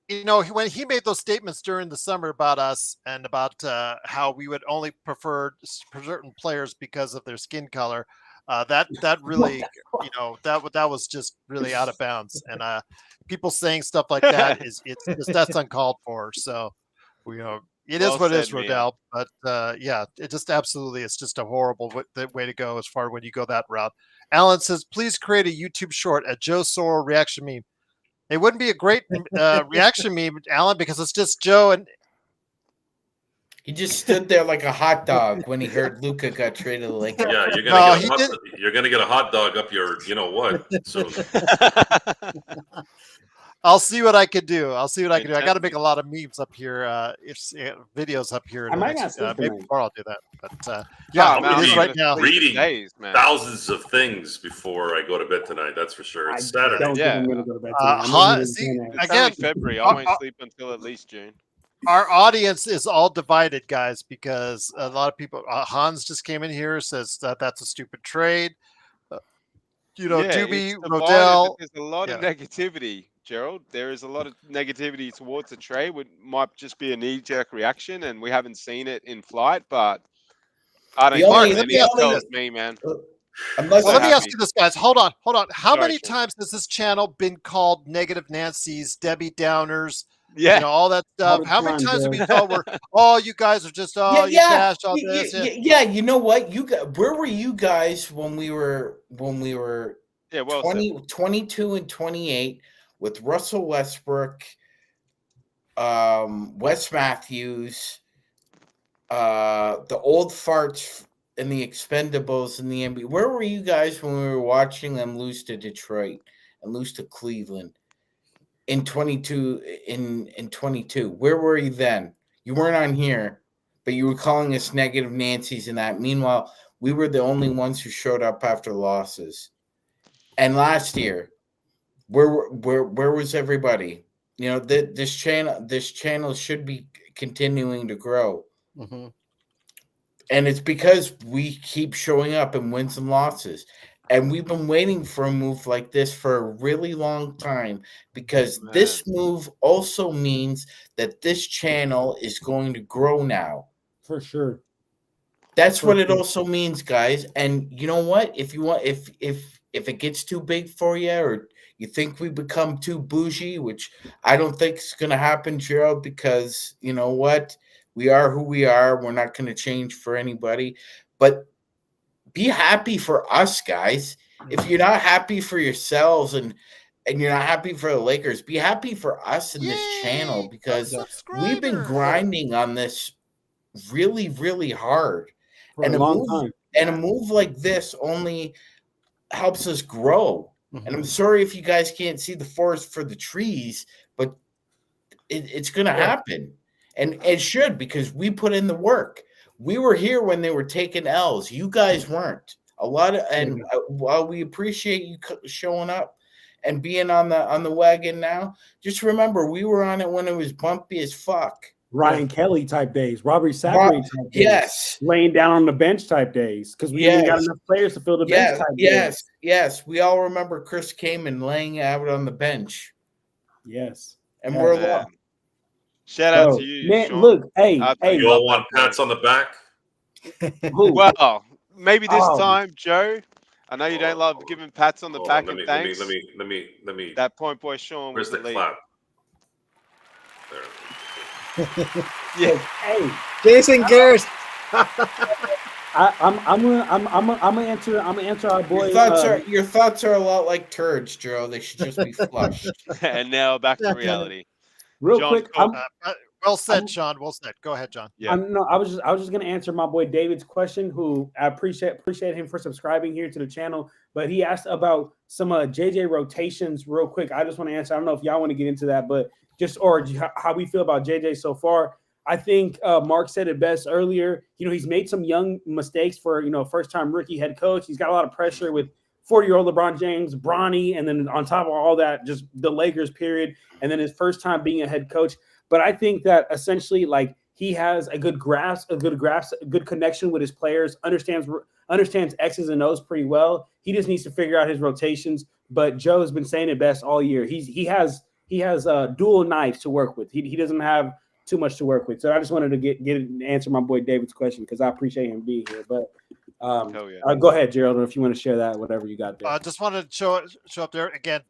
When he made those statements during the summer about us and about how we would only prefer certain players because of their skin color, that really, that was just really out of bounds. And people saying stuff like that that's uncalled for. So, it is Well what it is, said, man. Rodell. But yeah, it just absolutely, it's just a horrible way to go as far when you go that route. Alan says, please create a YouTube short, a Joe Sorrell reaction meme. It wouldn't be a great reaction meme, Alan, because it's just Joe and He just stood there like a hot dog when he heard Luca got traded to the Lakers. Yeah, you're gonna get a hot dog up your, what? So I'll see what I can do. I got to make a lot of memes up here, videos up here. I might not sleep maybe tonight. tomorrow I'll do that. But Yeah, man, it is I'm right now. reading days, man. thousands of things before I go to bed tonight. That's for sure. It's Saturday. Don't Yeah. think I'm gonna go to bed tonight. I'm gonna be See, doing that. It's again, only February. I won't sleep until at least June. our audience is all divided, guys, because a lot of people. Hans just came in here, says that that's a stupid trade. Doobie, it's divided, Rodell. but there's a lot of negativity, Gerald. There is a lot of negativity towards the trade. It might just be a knee-jerk reaction, and we haven't seen it in flight. But I don't care. let me ask you tells me, man. Unless Well, let me happy. ask you this, guys. Hold on. How Sorry, many Sean. times has this channel been called Negative Nancy's, Debbie Downers, Yeah. all that stuff? All the How many time, times have Joe. we thought you guys are just, you trash all this? Yeah, you know what? Where were you guys when we were Yeah, well said. 22 and 28 with Russell Westbrook, Wes Matthews, the old farts and the Expendables in the NBA. Where were you guys when we were watching them lose to Detroit and lose to Cleveland in 22? Where were you then? You weren't on here, but you were calling us negative Nancy's and that. Meanwhile, we were the only ones who showed up after losses. And last year, where was everybody? You know, this channel should be continuing to grow. Mm-hmm. And it's because we keep showing up in wins and losses. And we've been waiting for a move like this for a really long time, because this move also means that this channel is going to grow now. For sure. That's what it also means, guys. And you know what? If you want, if it gets too big for you, or you think we become too bougie, which I don't think is going to happen, Gerald, because you know what? We are who we are. We're not going to change for anybody. But be happy for us, guys. If you're not happy for yourselves and you're not happy for the Lakers, be happy for us in this channel, because we've been grinding on this really, really hard. For a long time. And a move like this only helps us grow. Mm-hmm. And I'm sorry if you guys can't see the forest for the trees, but it's going to happen. And it should, because we put in the work. We were here when they were taking L's. You guys weren't. While we appreciate you showing up and being on the wagon now, just remember we were on it when it was bumpy as fuck. Ryan Kelly type days, Robbie Sacre type days, yes, laying down on the bench type days, because we ain't got enough players to fill the bench type days. Yes. We all remember Chris Kaman laying out on the bench. Yes, and we're alone. Shout out to you, man. Sean. Look, hey, You all want pats on the back? Well, maybe this time, Joe. I know you don't love giving pats on the back. Let Thanks. me. That point boy Sean. Where's the clap? There. Yeah. Hey, Jason Garrett. I'm gonna answer our boy. Your thoughts are a lot like turds, Joe. They should just be flushed. And now back to reality. Real John quick, well said, Sean. Well said. Go ahead, John. Yeah. I was just gonna answer my boy David's question, who I appreciate him for subscribing here to the channel. But he asked about some JJ rotations real quick. I just want to answer. I don't know if y'all want to get into that, but or how we feel about JJ so far. I think Mark said it best earlier. You know, he's made some young mistakes for, first-time rookie head coach. He's got a lot of pressure with 40-year-old LeBron James, Bronny, and then on top of all that, just the Lakers period, and then his first time being a head coach. But I think that essentially, like, he has a good connection with his players, understands X's and O's pretty well. He just needs to figure out his rotations. But Joe's been saying it best all year. He has dual knives to work with. He doesn't have too much to work with. So I just wanted to get answer my boy David's question, because I appreciate him being here. But go ahead, Gerald, if you want to share that, whatever you got there. I just wanted to show up there again.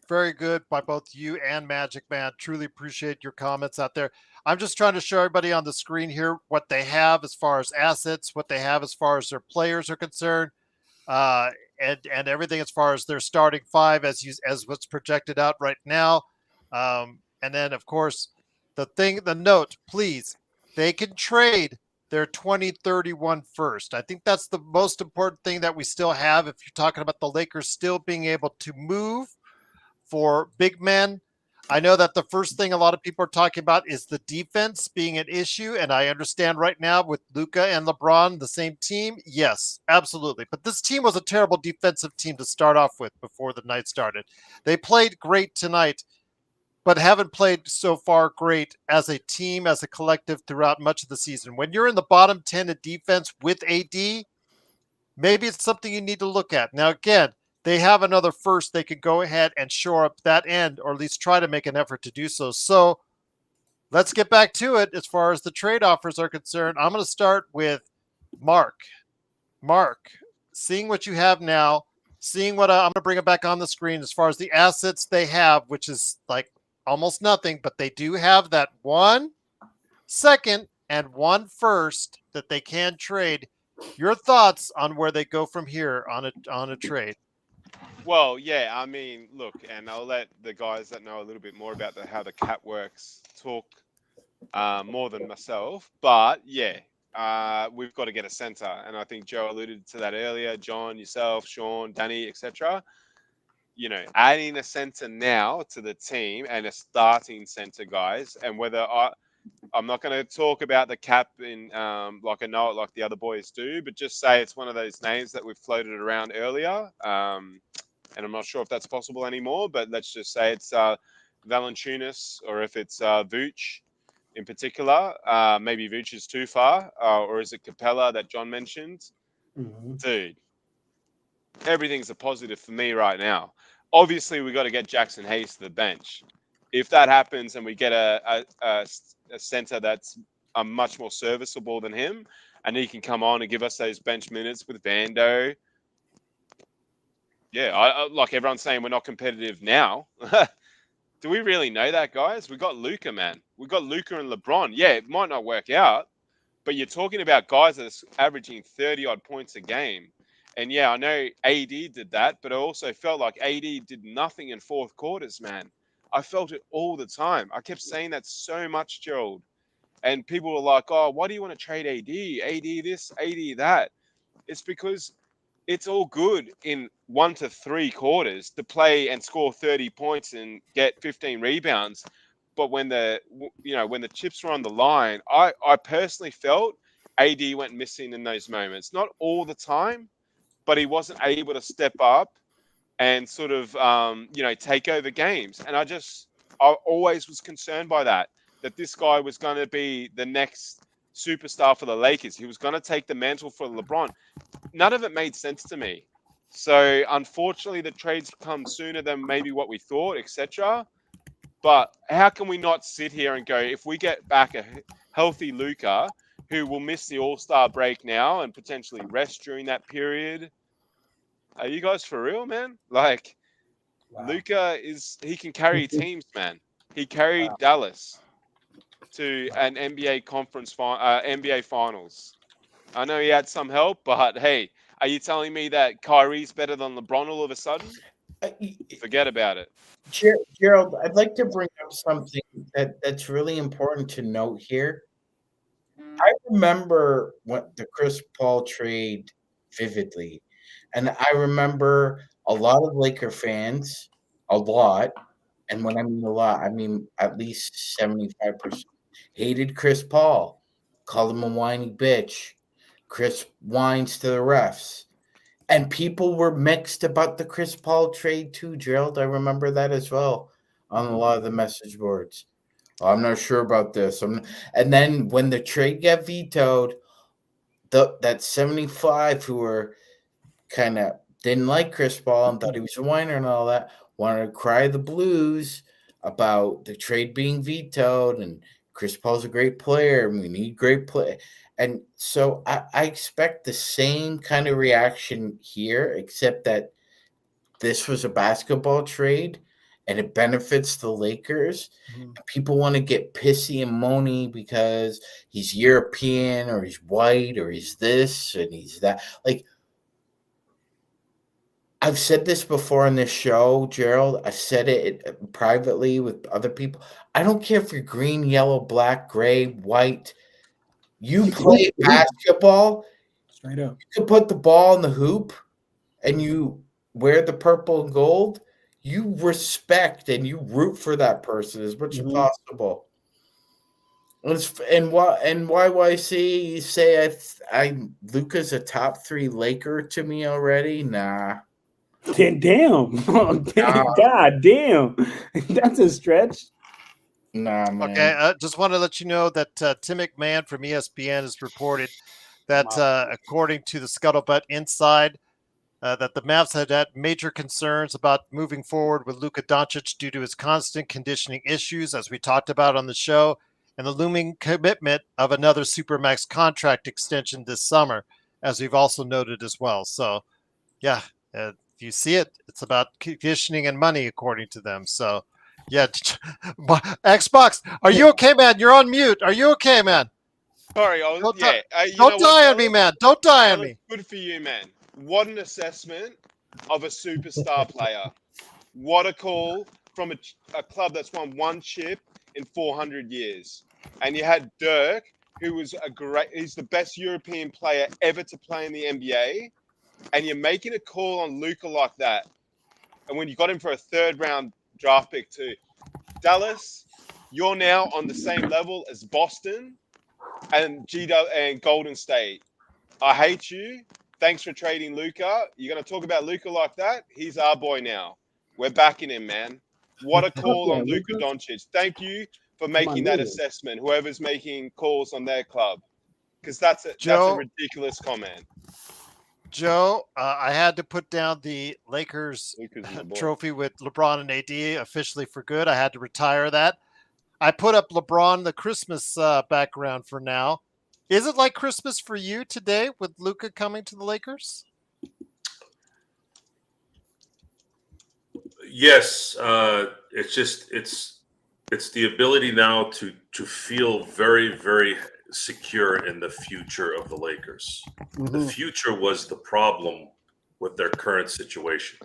Very good by both you and Magic Man. Truly appreciate your comments out there. I'm just trying to show everybody on the screen here what they have as far as assets, what they have as far as their players are concerned, and everything as far as their starting five as what's projected out right now. And then, of course, the note, please, they can trade their 2031 first. I think that's the most important thing that we still have. If you're talking about the Lakers still being able to move for big men, I know that the first thing a lot of people are talking about is the defense being an issue. And I understand right now with Luka and LeBron, the same team. Yes, absolutely. But this team was a terrible defensive team to start off with before the night started. They played great tonight, but haven't played so far great as a team, as a collective throughout much of the season. When you're in the bottom 10 of defense with AD, maybe it's something you need to look at. Now, again, they have another first. They could go ahead and shore up that end, or at least try to make an effort to do so. So let's get back to it as far as the trade offers are concerned. I'm going to start with Mark. Mark, seeing what you have now, seeing what I'm going to bring it back on the screen as far as the assets they have, which is like almost nothing, but they do have that 1 second and 1 first that they can trade. Your thoughts on where they go from here on a trade? Well, yeah, I mean, look, and I'll let the guys that know a little bit more about how the cap works talk more than myself. But yeah, we've got to get a center, and I think Joe alluded to that earlier. John, yourself, Sean, Danny, etc. You know, adding a center now to the team and a starting center, guys, and whether I'm not going to talk about the cap in like I know it like the other boys do, but just say it's one of those names that we've floated around earlier. And I'm not sure if that's possible anymore, but let's just say it's Valanciunas or if it's Vooch in particular. Maybe Vooch is too far, or is it Capella that John mentioned? Mm-hmm. Dude, everything's a positive for me right now. Obviously, we got to get Jackson Hayes to the bench. If that happens and we get a center that's much more serviceable than him, and he can come on and give us those bench minutes with Vando. Yeah, I like everyone's saying we're not competitive now. Do we really know that, guys? We got Luka, man. We got Luka and LeBron. Yeah, it might not work out, but you're talking about guys that's averaging 30-odd points a game. And yeah, I know AD did that, but I also felt like AD did nothing in fourth quarters, man. I felt it all the time. I kept saying that so much, Gerald. And people were like, oh, why do you want to trade AD? AD this, AD that. It's because it's all good in 1 to 3 quarters to play and score 30 points and get 15 rebounds. But when the chips were on the line, I personally felt AD went missing in those moments. Not all the time, but he wasn't able to step up and sort of, take over games. And I always was concerned by that this guy was going to be the next superstar for the Lakers. He was going to take the mantle for LeBron. None of it made sense to me. So unfortunately, the trades come sooner than maybe what we thought, etc. But how can we not sit here and go, if we get back a healthy Luka, who will miss the All-Star break now and potentially rest during that period? Are you guys for real, man? Like, Wow. Luka he can carry teams, man. He carried Dallas to an NBA NBA Finals. I know he had some help, but hey, are you telling me that Kyrie's better than LeBron all of a sudden? Forget about it. Gerald, I'd like to bring up something that's really important to note here. I remember what the Chris Paul trade vividly. And I remember a lot of Laker fans, a lot, and when I mean a lot, I mean at least 75%, hated Chris Paul, called him a whiny bitch. Chris whines to the refs. And people were mixed about the Chris Paul trade too, Gerald. I remember that as well on a lot of the message boards. I'm not sure about this. And then when the trade got vetoed, that 75 who were kind of didn't like Chris Paul and thought he was a whiner and all that wanted to cry the blues about the trade being vetoed and Chris Paul's a great player and we need great play. And so I expect the same kind of reaction here, except that this was a basketball trade and it benefits the Lakers. Mm-hmm. People want to get pissy and moany because he's European or he's white or he's this and he's that. Like, I've said this before on this show, Gerald. I said it privately with other people. I don't care if you're green, yellow, black, gray, white. You play basketball. Straight up. You can put the ball in the hoop and you wear the purple and gold. You respect and you root for that person as much as possible. And YYC, you say Luka's a top 3 Laker to me already? Nah. Damn. God damn. That's a stretch. Nah, man. Okay, I just want to let you know that Tim McMahon from ESPN has reported that according to the Scuttlebutt Inside, that the Mavs had major concerns about moving forward with Luka Doncic due to his constant conditioning issues, as we talked about on the show, and the looming commitment of another Supermax contract extension this summer, as we've also noted as well. So, yeah, if you see it, it's about conditioning and money, according to them. So, yeah, Xbox, are you okay, man? You're on mute. Are you okay, man? Sorry, don't die on me, man. Don't die on me. Good for you, man. What an assessment of a superstar player. What a call from a club that's won one chip in 400 years. And you had Dirk, who was he's the best European player ever to play in the NBA. And you're making a call on Luka like that. And when you got him for a 3rd round draft pick too. Dallas, you're now on the same level as Boston and Golden State. I hate you. Thanks for trading Luka. You're going to talk about Luka like that? He's our boy now. We're backing him, man. What a call on Luka Doncic. Thank you for making that assessment, whoever's making calls on their club. Because that's a ridiculous comment. Joe, I had to put down the Lakers trophy with LeBron and AD officially for good. I had to retire that. I put up LeBron the Christmas background for now. Is it like Christmas for you today with Luka coming to the Lakers? Yes, it's the ability now to feel very, very secure in the future of the Lakers. Mm-hmm. The future was the problem with their current situation.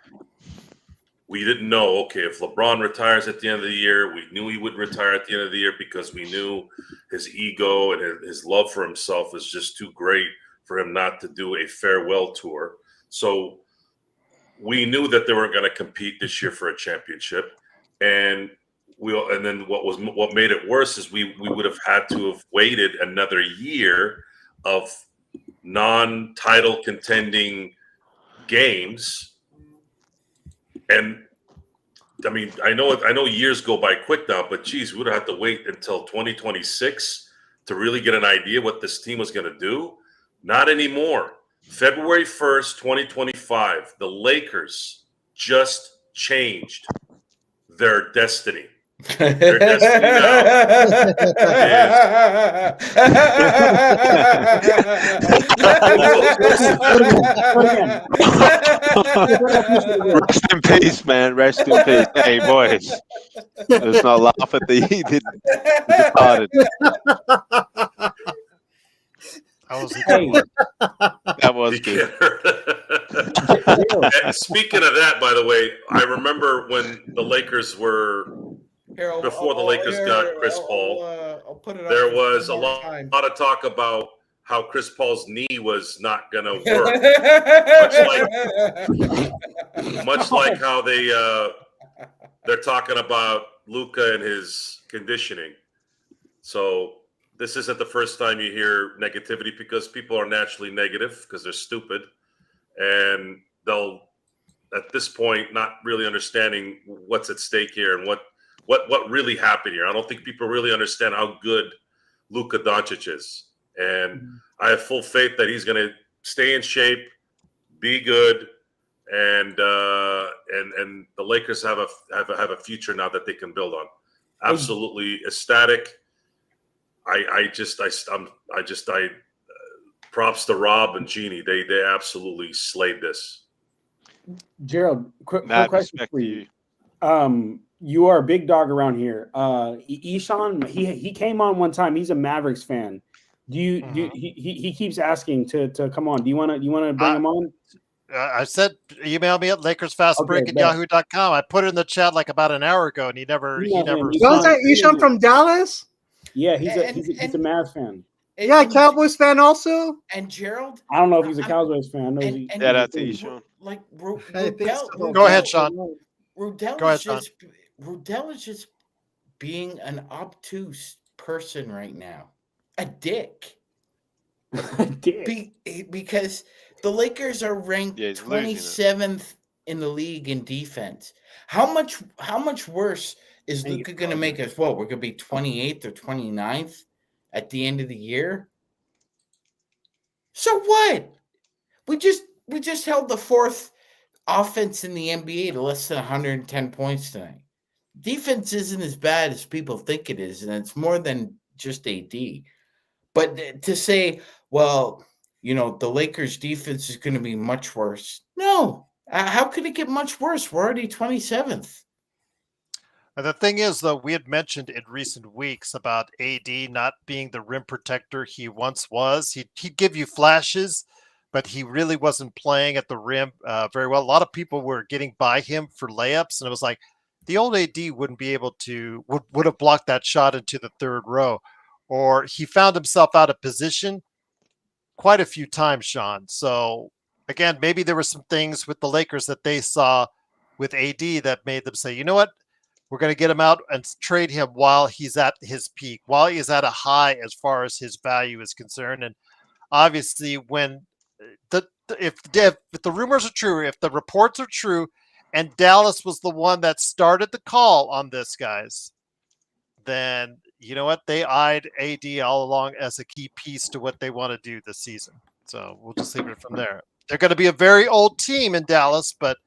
We didn't know, okay, if LeBron retires at the end of the year, we knew he wouldn't retire at the end of the year because we knew his ego and his love for himself was just too great for him not to do a farewell tour. So we knew that they weren't going to compete this year for a championship. And then what made it worse is we would have had to have waited another year of non-title contending games. And I mean, I know years go by quick now, but geez, we would have to wait until 2026 to really get an idea what this team was going to do. Not anymore. February 1st, 2025, the Lakers just changed their destiny. Their destiny Rest in peace, man. Rest in peace. Hey, boys. Let's not laugh at the departed. That was good. And speaking of that, by the way, I remember when the Lakers were before the Lakers got Chris Paul. There was a lot of talk about how Chris Paul's knee was not going to work, much like how they're talking about Luka and his conditioning. So this isn't the first time you hear negativity because people are naturally negative because they're stupid, and they'll at this point not really understanding what's at stake here and what really happened here. I don't think people really understand how good Luka Doncic is, and I have full faith that he's going to stay in shape, be good, and the Lakers have a future now that they can build on. Absolutely ecstatic. Props to Rob and Jeannie. They absolutely slayed this. Gerald, quick question for you. You are a big dog around here. Ishan, he came on one time. He's a Mavericks fan. He keeps asking to come on. Do you want to bring him on? I said email me at LakersFastBreak@yahoo.com. I put it in the chat like about an hour ago, and he never. Was that Ishan from Dallas? Yeah, he's a Mavs fan. Yeah, Cowboys fan also. And Gerald, I don't know if he's a Cowboys fan. I know that's Ishan. Like Go ahead, Sean. Rudell is just being an obtuse person right now. A dick. Because the Lakers are ranked 27th in the league in defense. How much worse is Luka going to make us? What, we're going to be 28th or 29th at the end of the year? So what? We just held the fourth offense in the NBA to less than 110 points tonight. Defense isn't as bad as people think it is, and it's more than just AD. But to say, well, the Lakers' defense is going to be much worse. No. How could it get much worse? We're already 27th. The thing is, though, we had mentioned in recent weeks about AD not being the rim protector he once was. He'd give you flashes, but he really wasn't playing at the rim very well. A lot of people were getting by him for layups, and it was like the old AD wouldn't be able to would have blocked that shot into the third row, or he found himself out of position quite a few times, Sean. So again, maybe there were some things with the Lakers that they saw with AD that made them say, you know what, we're going to get him out and trade him while he's at his peak, while he's at a high as far as his value is concerned. And obviously, when if the rumors are true, if the reports are true, and Dallas was the one that started the call on this, guys, then you know what? They eyed AD all along as a key piece to what they want to do this season. So we'll just leave it from there. They're going to be a very old team in Dallas, but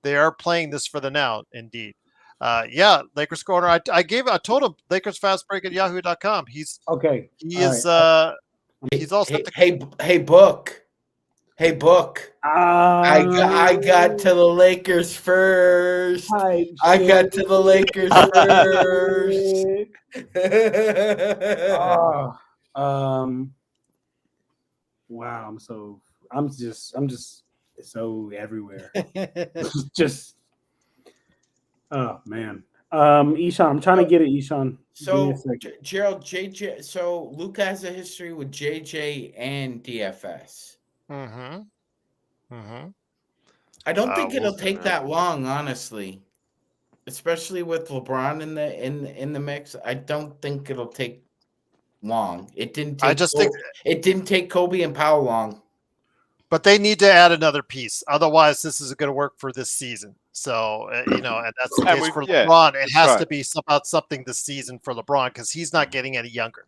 they are playing this for the now, indeed. Yeah, Lakers corner. I told him Lakers fast break at yahoo.com. He's okay. He is he's also Hey, Book. Hey, Book. I got to the Lakers first. I got to the Lakers first. Wow, I'm just so everywhere. Just oh man. Ishan, I'm trying to get it, Ishan. So Gerald, JJ, so Luke has a history with JJ and DFS. Mm-hmm. Mm-hmm. I don't think it'll take that long, honestly. Especially with LeBron in the mix. I don't think it'll take long. It didn't take it didn't take Kobe and Powell long. But they need to add another piece. Otherwise, this isn't going to work for this season. So, and that's the case for LeBron. It has to be about something this season for LeBron because he's not getting any younger.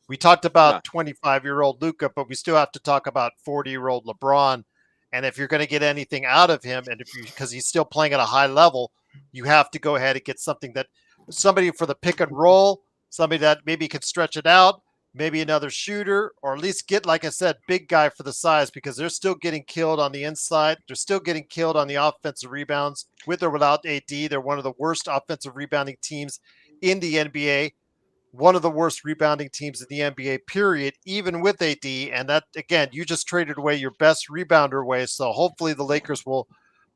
We talked about 25-year-old Luka, but we still have to talk about 40-year-old LeBron. And if you're going to get anything out of him, and because he's still playing at a high level, you have to go ahead and get somebody for the pick and roll, somebody that maybe can stretch it out, maybe another shooter, or at least get, like I said, big guy for the size because they're still getting killed on the inside. They're still getting killed on the offensive rebounds with or without AD. They're one of the worst offensive rebounding teams in the NBA. One of the worst rebounding teams in the NBA, period, even with AD. And that, again, you just traded away your best rebounder away. So hopefully the Lakers will,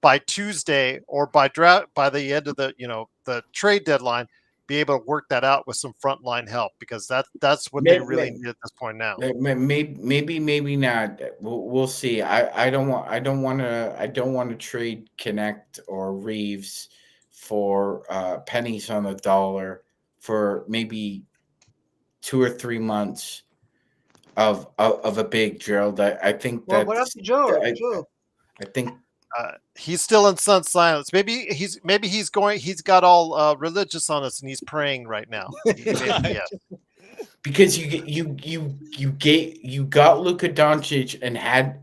by Tuesday or by the end of the trade deadline, be able to work that out with some frontline help because that's what they really need at this point now. Maybe not. We'll see. I don't want to trade Connect or Reeves for pennies on the dollar for maybe 2 or 3 months of a big Gerald. I think that. What up to Joe? I think he's still in sun silence. Maybe he's got all religious on us and he's praying right now. Because you got Luka Doncic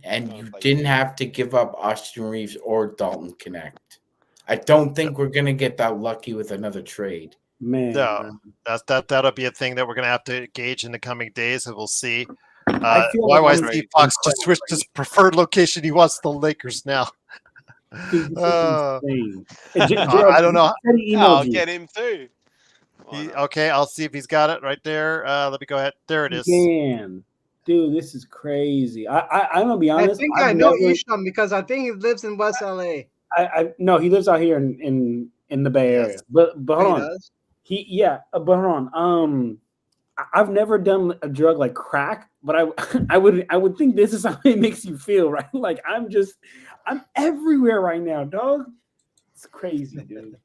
and you didn't have to give up Austin Reeves or Dalton Connect. I don't think we're gonna get that lucky with another trade. Man, no, that'll be a thing that we're gonna have to gauge in the coming days, and we'll see. Why Steve Fox just switched his preferred location? He wants the Lakers now. I don't know. I'll get him too. Okay, I'll see if he's got it right there. Let me go ahead. There it is. Man, dude, this is crazy. I'm gonna be honest. I think I know Isham because I think he lives in West LA. No, he lives out here in the Bay Area. But hold on. But hold on. I've never done a drug like crack, but I would think this is how it makes you feel, right? Like I'm everywhere right now, dog. It's crazy, dude.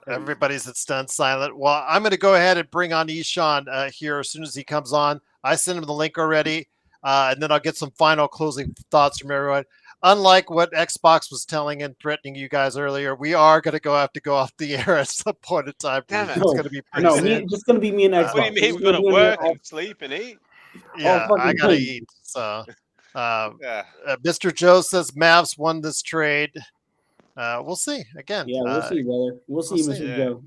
Everybody's at stunned silent. Well, I'm going to go ahead and bring on Ishan here as soon as he comes on. I sent him the link already, and then I'll get some final closing thoughts from everyone. Unlike what Xbox was telling and threatening you guys earlier, we are going to have to go off the air at some point in time. Damn it. It's going to be pretty soon. It's just going to be me and Xbox. What do you mean? We're going to work and sleep and eat? Yeah, I got to eat. So, Mr. Joe says Mavs won this trade. We'll see. Again. Yeah, we'll see, brother. We'll see, Mr. Joe.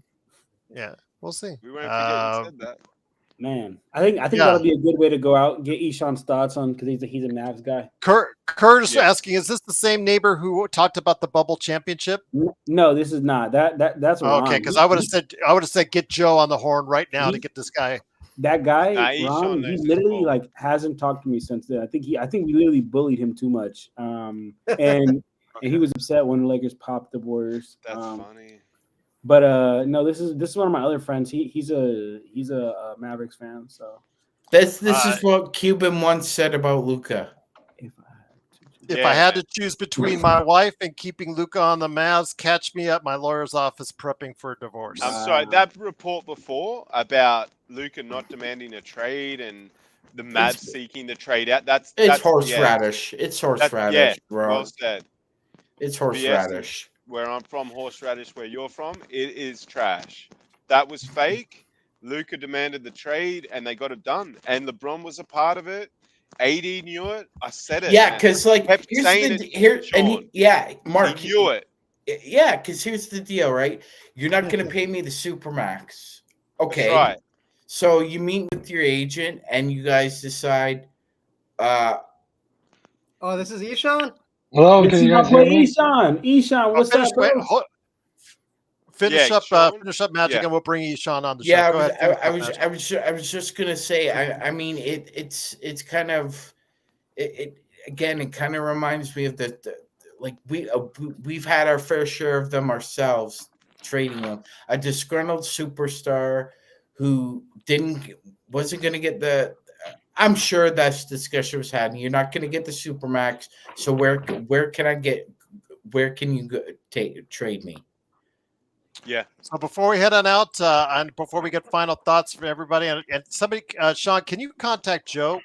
Yeah, we'll see. We won't forget you said that. Man, I think that'll be a good way to go out. Get Ishan's thoughts on because he's a Mavs guy. Curtis asking, is this the same neighbor who talked about the bubble championship? No, this is not. That's okay. Because I would have said get Joe on the horn right now to get this guy That guy, Nah, Eshaun Ron, knows he his literally ball. like hasn't talked to me since then. I think we literally bullied him too much. And he was upset when the Lakers popped the Warriors. That's funny. But no, this is one of my other friends. He's a Mavericks fan. So This is what Cuban once said about Luca. If I had to choose between my wife and keeping Luca on the Mavs, catch me at my lawyer's office prepping for a divorce. I'm sorry, that report before about Luca not demanding a trade and the Mavs seeking the trade out, that's horseradish. It's horseradish, bro. Well said. It's horseradish. Where I'm from, horseradish, where you're from, it is trash. That was fake. Luca demanded the trade and they got it done. And LeBron was a part of it. AD knew it. I said it. Yeah, because like Mark. he knew it. Yeah, because here's the deal, right? You're not going to pay me the supermax, okay? That's right. So you meet with your agent and you guys decide. Oh, this is Eshaun. Hello, can you guys hear me? Eshaun, what's up, bro? Finish up Magic, and we'll bring Eshaun on the show. I was just gonna say. I mean, it's kind of it again. It kind of reminds me of the like we've had our fair share of them ourselves, trading them. A disgruntled superstar who wasn't gonna get the. I'm sure that discussion was had. And you're not gonna get the supermax. So where can I get? Where can you go trade me? Yeah. So before we head on out, and before we get final thoughts from everybody, and somebody, Sean, can you contact Joe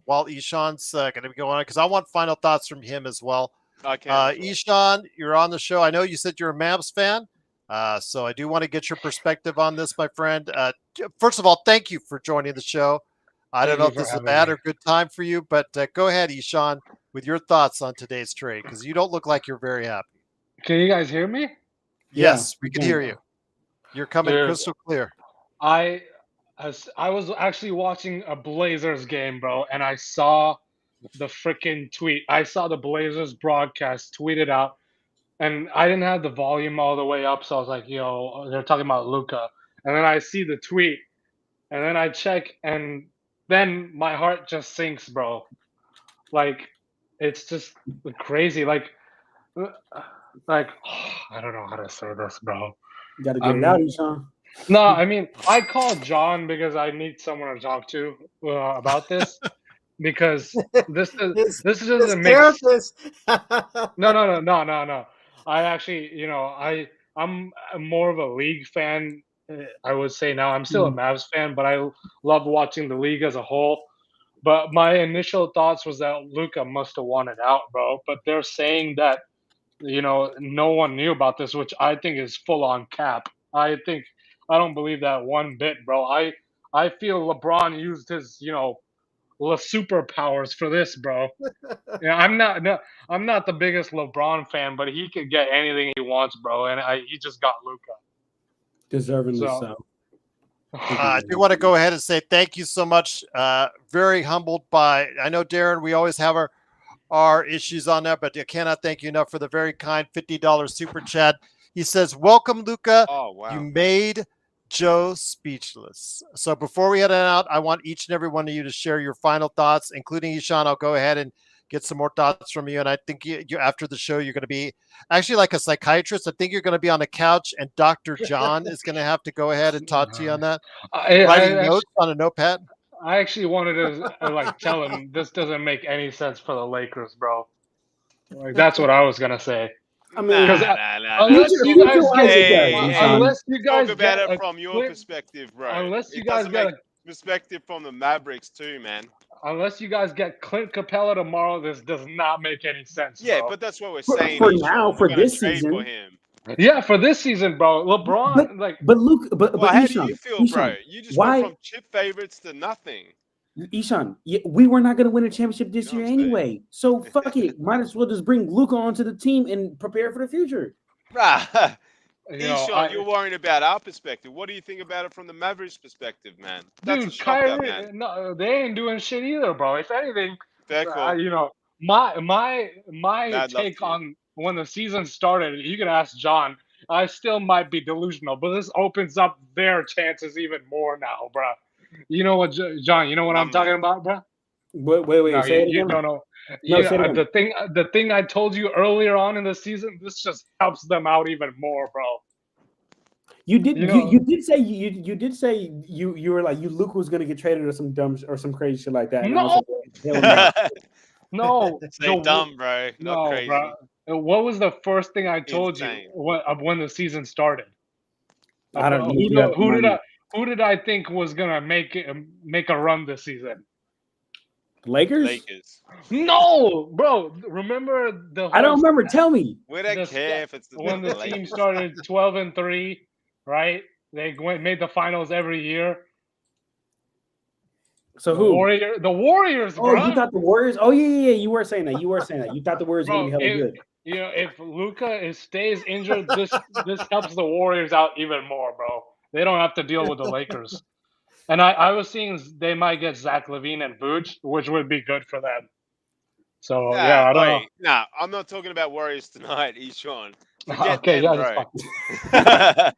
while Eshaun's going to be going on? Because I want final thoughts from him as well. Okay. Eshaun, you're on the show. I know you said you're a Mavs fan, so I do want to get your perspective on this, my friend. First of all, thank you for joining the show. I don't know if this is a bad or good time for you, but go ahead, Eshaun, with your thoughts on today's trade, because you don't look like you're very happy. Can you guys hear me? Yes, we can hear you. You're coming crystal clear. I was actually watching a Blazers game, bro, and I saw the freaking tweet. I saw the Blazers broadcast tweeted out, and I didn't have the volume all the way up, so I was like, yo, they're talking about Luca. And then I see the tweet, and then I check, and then my heart just sinks, bro. Like, it's just crazy. Like, I don't know how to say this, bro. You gotta get it out, Eshaun. No, I mean, I called John because I need someone to talk to about this, because this doesn't make sense. No. I actually, I'm more of a league fan. I would say now I'm still a Mavs fan, but I love watching the league as a whole. But my initial thoughts was that Luka must have wanted out, bro. But they're saying that no one knew about this, which I think is full on cap. I don't believe that one bit, bro. I feel LeBron used his, superpowers for this, bro. I'm not the biggest LeBron fan, but he could get anything he wants, bro. And he just got Luka. Deservingly so. I do want to go ahead and say thank you so much. Very humbled by, I know, Darren, we always have our issues on that, but I cannot thank you enough for the very kind $50 super chat. He says, welcome, Luka. Oh, wow. You made Joe speechless. So before we head out, I want each and every one of you to share your final thoughts, including Eshaun. I'll go ahead and get some more thoughts from you. And I think you after the show, you're going to be actually like a psychiatrist. I think you're going to be on the couch, and Dr. John is going to have to go ahead and talk to you on that. Writing notes on a notepad. I actually wanted to tell him this doesn't make any sense for the Lakers, bro. Like, that's what I was gonna say. I mean, unless you guys talk about it from your perspective, bro. Unless you guys get a perspective from the Mavericks too, man. Unless you guys get Clint Capella tomorrow, this does not make any sense. Yeah, bro. But that's what we're saying. For this season. For him. Yeah, for this season, bro. LeBron, how do you feel, bro? You just went from chip favorites to nothing. Eshaun, we were not going to win a championship this year anyway. So fuck it. Might as well just bring Luka onto the team and prepare for the future. Right. Eshaun, you're worrying about our perspective. What do you think about it from the Mavericks' perspective, man? That's dude, Kyrie, no, they ain't doing shit either, bro. If anything, my take on when the season started, you can ask John. I still might be delusional, but this opens up their chances even more now, bro. You know what, John? You know what My I'm talking man. about, bro? Wait. No, Say it you again. don't know. No, You say it again. the thing I told you earlier on in the season, this just helps them out even more, bro. You did You know, you did say you did say you were like Luke was gonna get traded or some dumb or some crazy shit like that. And I was no, like, hell no. no, Say dumb, bro. Not no, crazy. bro. What was the first thing I told you Insane. when the season started? I don't know. You have to remind me. Who did I think was gonna make a run this season? Lakers? Lakers. No, bro. Remember the whole I don't remember. Tell me. We don't care if it's when the team Lakers. started 12-3, right? They made the finals every year. So who? The Warriors, Oh, bro. you thought the Warriors? Oh yeah. You were saying that. You thought the Warriors were gonna Bro, be hella good. you know, if Luka stays injured, this helps the Warriors out even more, bro. They don't have to deal with the Lakers. And I was seeing they might get Zach LaVine and Vooch, which would be good for them. So yeah, I don't know. Nah, I'm not talking about Warriors tonight, Eshawn. Forget Okay, them, yeah,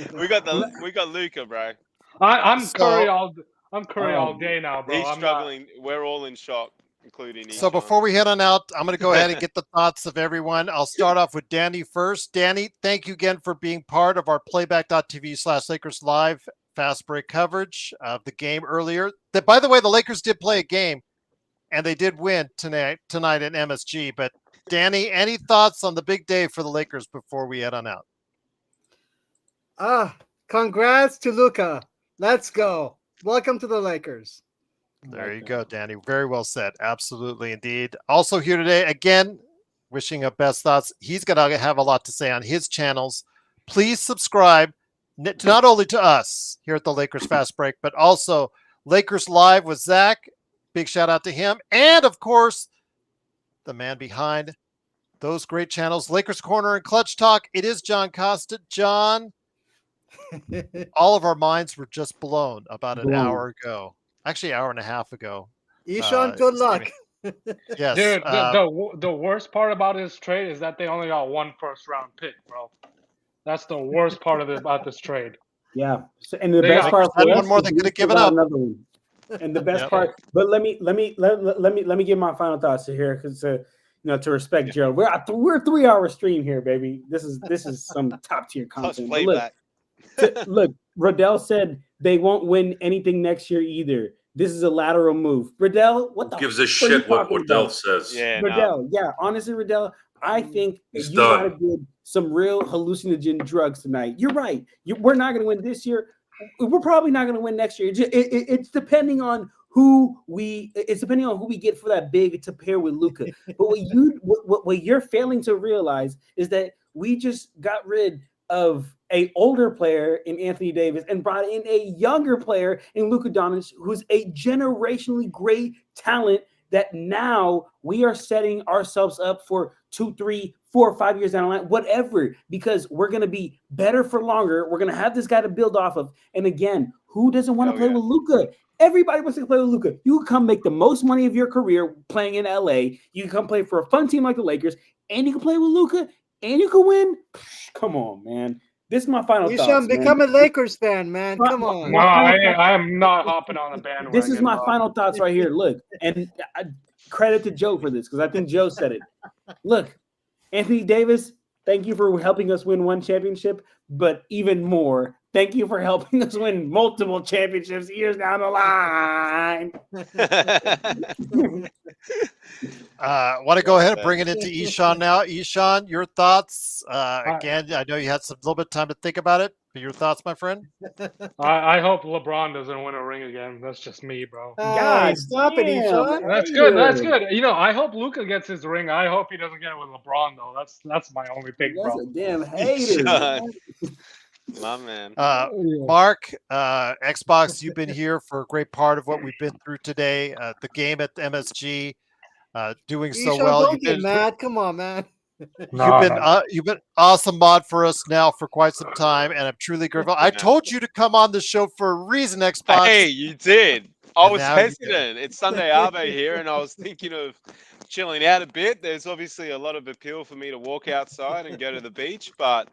bro. we got Luca, bro. I'm Curry So- all day now, bro. He's I'm struggling. We're all in shock, including So Eshawn. before we head on out, I'm going to go ahead and get the thoughts of everyone. I'll start off with Danny first. Danny, thank you again for being part of our playback.tv/Lakers live fast break coverage of the game earlier. That, by the way, the Lakers did play a game and they did win tonight at MSG. But Danny, any thoughts on the big day for the Lakers before we head on out? Congrats to Luca. Let's go. Welcome to the Lakers. There you go, Danny. Very well said. Absolutely, indeed. Also here today, again, wishing a best thoughts. He's going to have a lot to say on his channels. Please subscribe not only to us here at the Lakers Fast Break, but also Lakers Live with Zach. Big shout out to him. And, of course, the man behind those great channels, Lakers Corner and Clutch Talk. It is John Costa. John, all of our minds were just blown about an hour ago. Actually, an hour and a half ago. Ishan, good luck. Yes. Dude, the worst part about this trade is that they only got one first-round pick, bro. That's the worst part about this trade. Yeah. So, and the best part had for one us more is they we could have still given got up. another one. And the best part, but let me give my final thoughts here because to respect Gerald. We're a 3-hour stream here, baby. This is some top tier content. Look, Riddell said they won't win anything next year either. This is a lateral move. Riddell, what the gives a shit what Riddell says? Yeah, Riddell, honestly, Riddell, I think He's you done. might have did some real hallucinogen drugs tonight. You're right. We're not going to win this year. We're probably not going to win next year. It's depending on who we get for that big to pair with Luka. But what you're failing to realize is that we just got rid of an older player in Anthony Davis and brought in a younger player in Luka Doncic, who's a generationally great talent that now we are setting ourselves up for 2, 3, 4, 5 years down the line, whatever, because we're going to be better for longer. We're going to have this guy to build off of. And again, who doesn't want to play with Luka? Everybody wants to play with Luka. You can come make the most money of your career playing in LA. You can come play for a fun team like the Lakers, and you can play with Luka, and you can win. Come on, man. This is my final thoughts. Ishan, become a Lakers fan, man. Come on. No, I am not hopping on the bandwagon. This is my final thoughts right here. Look, and credit to Joe for this because I think Joe said it. Look, Anthony Davis, thank you for helping us win one championship, but even more, thank you for helping us win multiple championships years down the line. Want to go ahead and bring it into Eshawn now. Eshawn, your thoughts? Again, I know you had a little bit of time to think about it, but your thoughts, my friend? I hope LeBron doesn't win a ring again. That's just me, bro. God, stop it, Eshawn. That's good. That's good. I hope Luka gets his ring. I hope he doesn't get it with LeBron, though. That's my only pick, bro. That's a damn hater. My man. Mark, Xbox, you've been here for a great part of what we've been through today. The game at the MSG, doing so Eshawn, well. don't get mad. Come on, man. You've been awesome mod for us now for quite some time, and I'm truly grateful. I told you to come on the show for a reason, Xbox. Hey, you did. I was now you hesitant. It's Sunday Arvo here, and I was thinking of chilling out a bit. There's obviously a lot of appeal for me to walk outside and go to the beach, but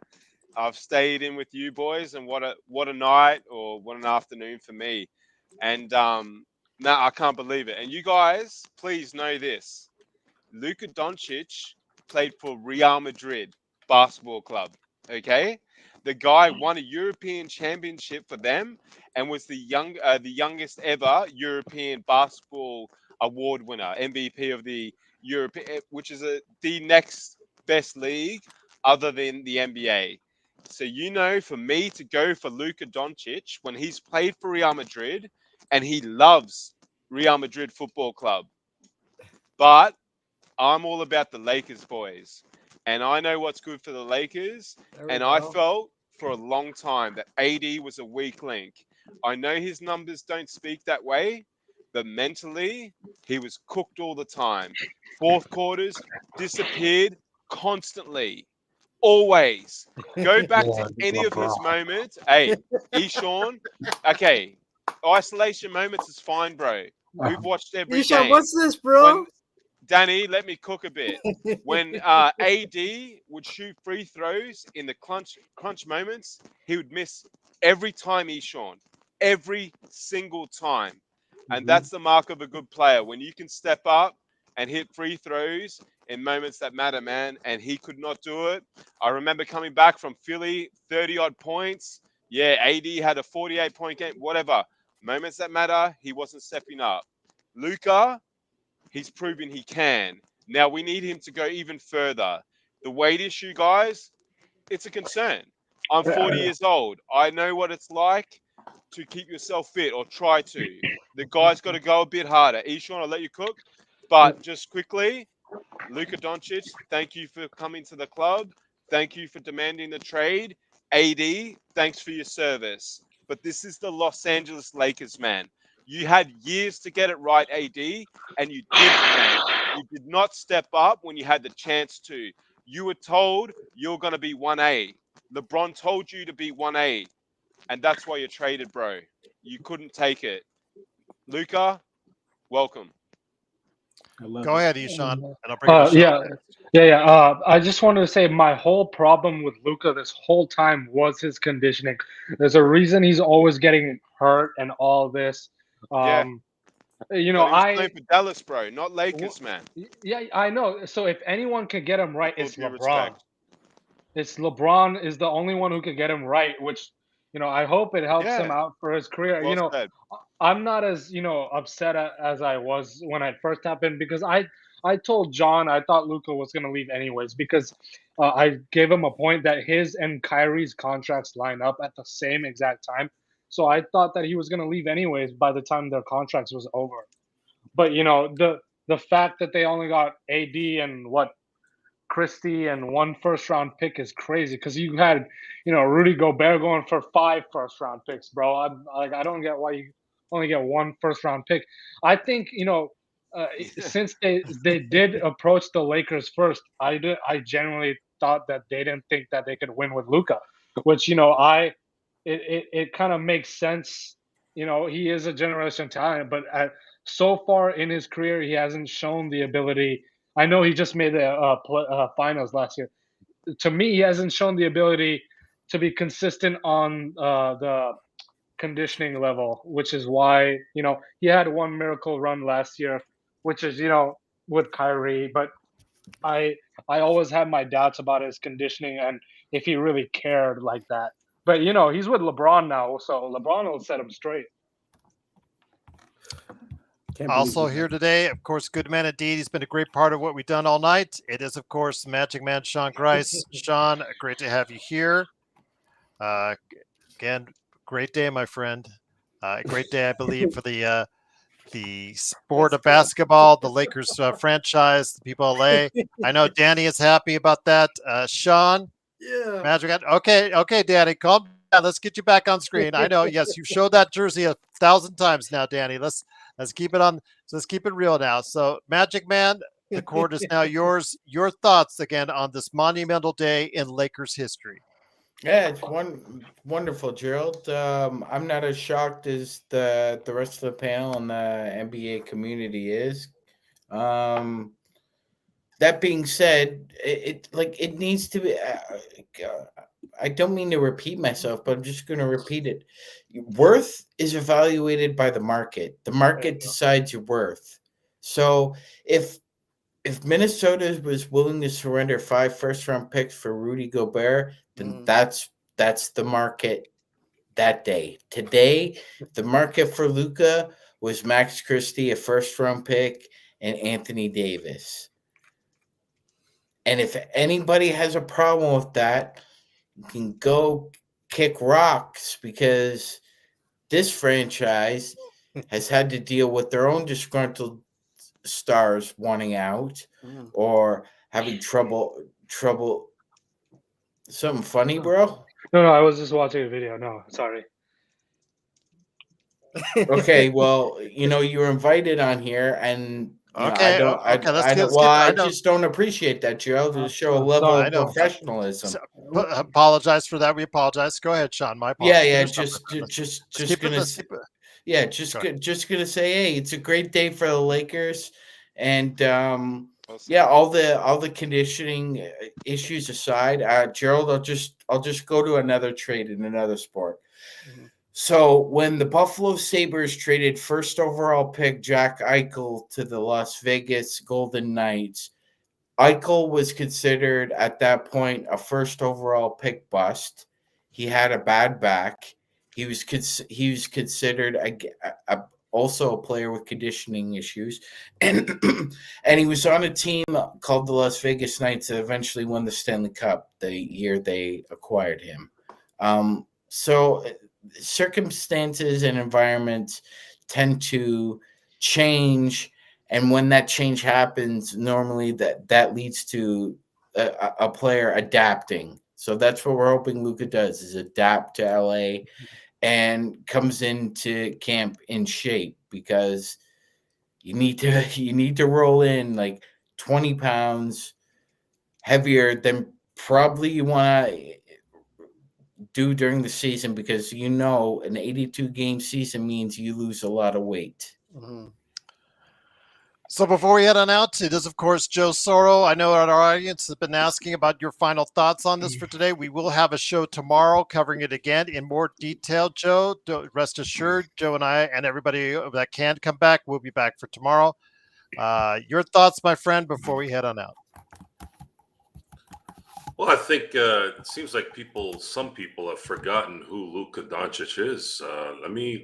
I've stayed in with you boys, and what a night or what an afternoon for me. And no, I can't believe it. And you guys, please know this: Luka Doncic played for Real Madrid Basketball Club. Okay, the guy won a European championship for them and was the youngest ever European basketball award winner, MVP of the European, which is the next best league other than the NBA. So for me to go for Luka Doncic when he's played for Real Madrid and he loves Real Madrid Football Club, but I'm all about the Lakers, boys. And I know what's good for the Lakers. And I felt for a long time that AD was a weak link. I know his numbers don't speak that way, but mentally, he was cooked all the time. Fourth quarters disappeared constantly. Always. Go back to any of his moments. Hey, Eshawn. Okay. Isolation moments is fine, bro. We've watched every Isha, game. what's this, bro? When Danny, let me cook a bit. When AD would shoot free throws in the crunch moments, he would miss every time, Eshawn. Every single time. And that's the mark of a good player. When you can step up and hit free throws in moments that matter, man. And he could not do it. I remember coming back from Philly, 30-odd points. Yeah, AD had a 48-point game, whatever. Moments that matter, he wasn't stepping up. Luka, he's proven he can. Now we need him to go even further. The weight issue, guys, it's a concern. I'm 40 years old. I know what it's like to keep yourself fit or try to. The guy's got to go a bit harder. Eshawn, I'll let you cook. But just quickly, Luka Doncic, thank you for coming to the club. Thank you for demanding the trade. AD, thanks for your service. But this is the Los Angeles Lakers, man. You had years to get it right, AD, and you didn't, man. You did not step up when you had the chance to. You were told you're going to be 1A. LeBron told you to be 1A, and that's why you're traded, bro. You couldn't take it. Luka, welcome. Go ahead, Eshawn, and I'll bring it to Sean. Yeah. I just wanted to say my whole problem with Luca this whole time was his conditioning. There's a reason he's always getting hurt and all this. Yeah. But He was playing for Dallas, bro, not Lakers, man. Yeah, I know. So if anyone can get him right, With all it's due LeBron. respect. It's LeBron is the only one who can get him right, which I hope it helps him Yeah. out for his career. Well said. I'm not as upset as I was when it first happened because I told John I thought Luca was going to leave anyways because I gave him a point that his and Kyrie's contracts line up at the same exact time, so I thought that he was going to leave anyways by the time their contracts was over. But the fact that they only got AD and Christie and one first round pick is crazy because you had, Rudy Gobert going for 5 first round picks, bro. I don't get why you only get one first round pick. I think, since they did approach the Lakers first, I genuinely thought that they didn't think that they could win with Luca, which, it kind of makes sense. He is a generation talent, but so far in his career, he hasn't shown the ability. I know he just made the finals last year. To me, he hasn't shown the ability to be consistent on the conditioning level, which is why he had one miracle run last year, which is with Kyrie. But I always had my doubts about his conditioning and if he really cared like that. But he's with LeBron now, so LeBron will set him straight. Also here today, of course, good man indeed. He's been a great part of what we've done all night. It is, of course, Magic Man Sean Grice. Sean, great to have you here. Again, great day, my friend. A great day, I believe, for the sport of basketball, the Lakers franchise, the people of LA. I know Danny is happy about that. Sean, Yeah. Magic. Okay, Danny, calm down. Let's get you back on screen. I know, yes, you've showed that jersey 1,000 times now, Danny. Let's keep it on. So let's keep it real now. So, Magic Man, the court is now yours. Your thoughts again on this monumental day in Lakers history. Yeah, it's wonderful, Gerald. I'm not as shocked as the rest of the panel and the NBA community is. that being said, it needs to be. I don't mean to repeat myself, but I'm just going to repeat it. Worth is evaluated by the market. The market decides your worth. So if Minnesota was willing to surrender 5 first-round picks for Rudy Gobert, then that's the market that day. Today, the market for Luka was Max Christie, a first-round pick, and Anthony Davis. And if anybody has a problem with that, you can go kick rocks, because this franchise has had to deal with their own disgruntled stars wanting out or having trouble. Something funny, bro? No, I was just watching a video. No, sorry. Okay, well, you were invited on here, and I Okay, don't, okay, let's I get, don't, let's well, get. I I know. just don't appreciate that, Joe, to show a I'm level sorry. I of know. professionalism. Apologize for that. We apologize. Go ahead, Sean. My apologies. Yeah, Finish up, my friend. just Keep it. gonna, Let's keep it. yeah, Go ahead. just gonna say, hey, it's a great day for the Lakers, and Awesome. yeah, all the conditioning issues aside, Gerald, I'll just go to another trade in another sport. So when the Buffalo Sabres traded first overall pick Jack Eichel to the Las Vegas Golden Knights, Eichel was considered at that point a first overall pick bust. He had a bad back. He was considered also a player with conditioning issues, and and he was on a team called the Las Vegas Knights that eventually won the Stanley Cup the year they acquired him. So circumstances and environments tend to change, and when that change happens, normally that leads to a player adapting. So that's what we're hoping Luka does, is adapt to LA and comes into camp in shape, because you need to roll in like 20 pounds heavier than probably you want to do during the season, because an 82 game season means you lose a lot of weight. So before we head on out, it is, of course, Joe Soro. I know our audience has been asking about your final thoughts on this for today. We will have a show tomorrow covering it again in more detail, Joe. Rest assured, Joe and I and everybody that can come back, we'll be back for tomorrow. Your thoughts, my friend, before we head on out. Well, I think it seems like some people have forgotten who Luka Doncic is. Let me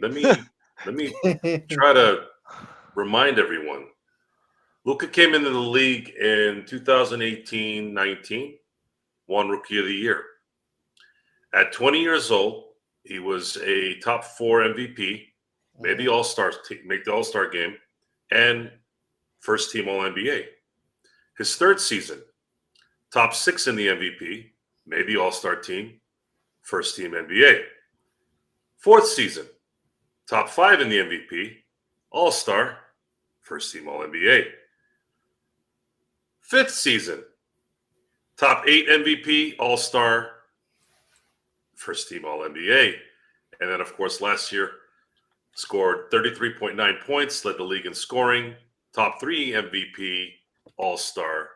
try to remind everyone. Luka came into the league in 2018-19, won Rookie of the Year. At 20 years old, he was a top 4 MVP, made the make the All-Star game, and first team All-NBA. His third season, top 6 in the MVP, made the All-Star team, first team NBA. Fourth season, top 5 in the MVP, All-Star, first team All-NBA. Fifth season, top 8 MVP, All-Star, first team All-NBA. And then, of course, last year, scored 33.9 points, led the league in scoring, top 3 MVP, All-Star,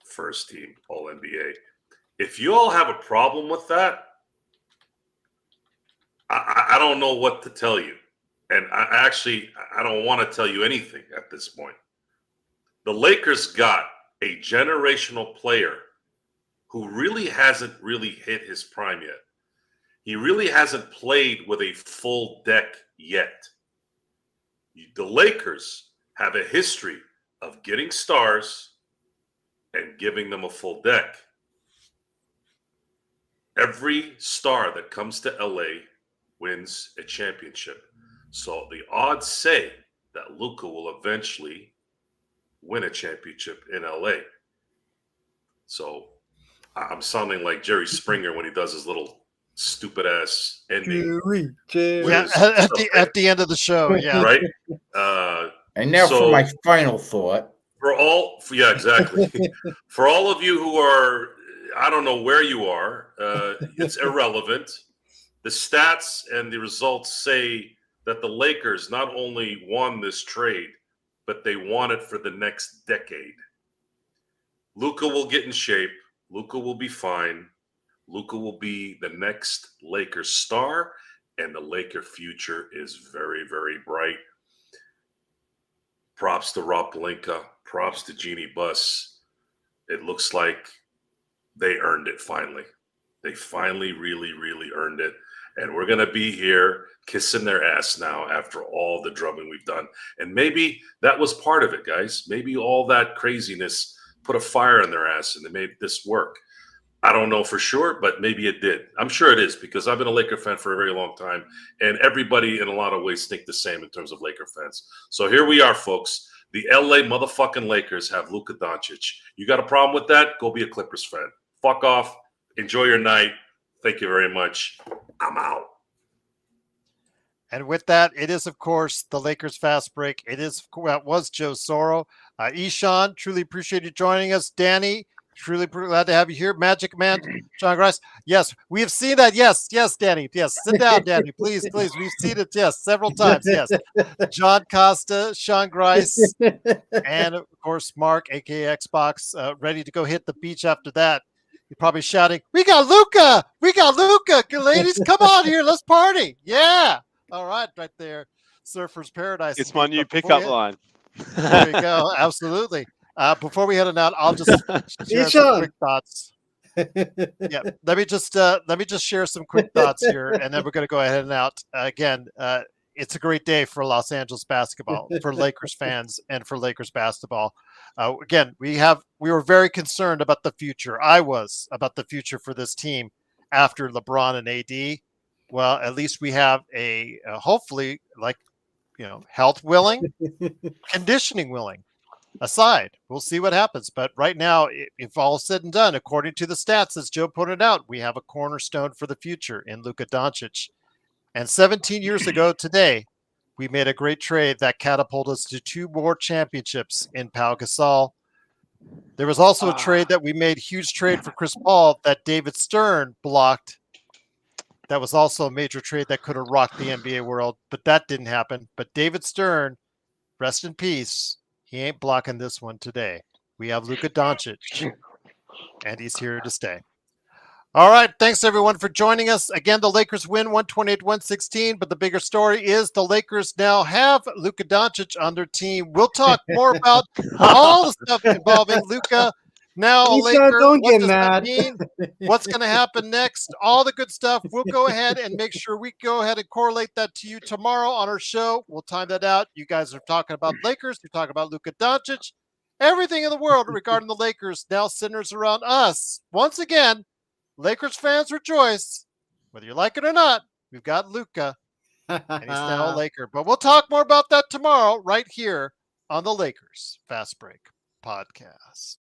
first team All-NBA. If you all have a problem with that, I don't know what to tell you. And I don't want to tell you anything at this point. The Lakers got a generational player who really hasn't hit his prime yet. He really hasn't played with a full deck yet. The Lakers have a history of getting stars and giving them a full deck. Every star that comes to LA wins a championship. So the odds say that Luka will eventually win a championship in LA. So I'm sounding like Jerry Springer when he does his little stupid ass ending. Yeah, at the end of the show. Yeah. Right? And now for my final thought. Exactly. For all of you who are, I don't know where you are, it's irrelevant. The stats and the results say that the Lakers not only won this trade, but they won it for the next decade. Luka will get in shape. Luka will be fine. Luka will be the next Lakers star, and the Laker future is very, very bright. Props to Rob Pelinka. Props to Jeannie Buss. It looks like they earned it finally. They finally really, really earned it. And we're going to be here kissing their ass now after all the drumming we've done. And maybe that was part of it, guys. Maybe all that craziness put a fire in their ass and they made this work. I don't know for sure, but maybe it did. I'm sure it is because I've been a Laker fan for a very long time, and everybody in a lot of ways think the same in terms of Laker fans. So here we are, folks. The LA motherfucking Lakers have Luka Doncic. You got a problem with that? Go be a Clippers fan. Fuck off. Enjoy your night. Thank you very much. I'm out. And with that, it is, of course, the Lakers Fast Break. That was Joe Soro. Ishan, truly appreciate you joining us. Danny, truly glad to have you here. Magic Man, Sean Grice. Yes, we have seen that. Yes, Danny. Yes, sit down, Danny. Please. We've seen it, yes, several times. Yes. John Costa, Sean Grice, and, of course, Mark, a.k.a. Xbox, ready to go hit the beach after that. You're probably shouting, we got Luka! Ladies, come on here. Let's party. Yeah. All right, there. Surfer's Paradise. It's my new pickup line. There you go. Absolutely. Before we head on out, I'll just share some quick thoughts. Yeah, let me just share some quick thoughts here, and then we're going to go ahead and out. Again, it's a great day for Los Angeles basketball, for Lakers fans, and for Lakers basketball. Again, we were very concerned about the future. I was about the future for this team after LeBron and AD. Well, at least we have a hopefully, health willing, conditioning willing. Aside, we'll see what happens. But right now, if all is said and done, according to the stats, as Joe pointed out, we have a cornerstone for the future in Luka Doncic. And 17 years ago today, we made a great trade that catapulted us to 2 more championships in Pau Gasol. There was also a trade that we made, huge trade for Chris Paul that David Stern blocked. That was also a major trade that could have rocked the NBA world, but that didn't happen. But David Stern, rest in peace, he ain't blocking this one today. We have Luka Doncic, and he's here to stay. All right, thanks everyone for joining us. Again, the Lakers win 128-116, but the bigger story is the Lakers now have Luka Doncic on their team. We'll talk more about all the stuff involving Luka. Now, Laker, don't what get does mad. that mean? What's going to happen next? All the good stuff. We'll go ahead and make sure we go ahead and correlate that to you tomorrow on our show. We'll time that out. You guys are talking about Lakers. You're talking about Luka Doncic. Everything in the world regarding the Lakers now centers around us. Once again, Lakers fans rejoice. Whether you like it or not, we've got Luka, and he's now a Laker. But we'll talk more about that tomorrow right here on the Lakers Fast Break Podcast.